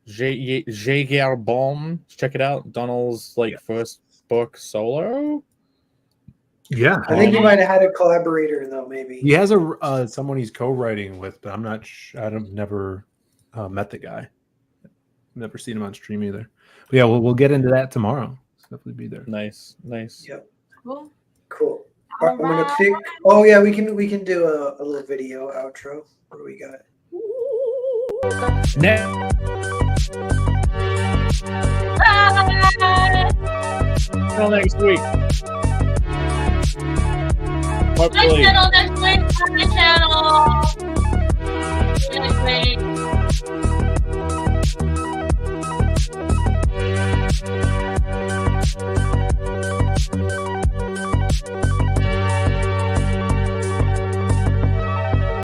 Jaeger Bomb. Check it out. Donald's first book solo.
Yeah,
I think he might have had a collaborator though. Maybe
he has someone he's co-writing with, but I'm not. I've never met the guy. Never seen him on stream either. But yeah, we'll get into that tomorrow. So definitely be there.
Nice.
Yep.
Cool.
Cool. I'm gonna pick. Oh yeah, we can do a little video outro. What do we got?
Until next week.
My
Hopefully.
channel next week on my channel. Next week.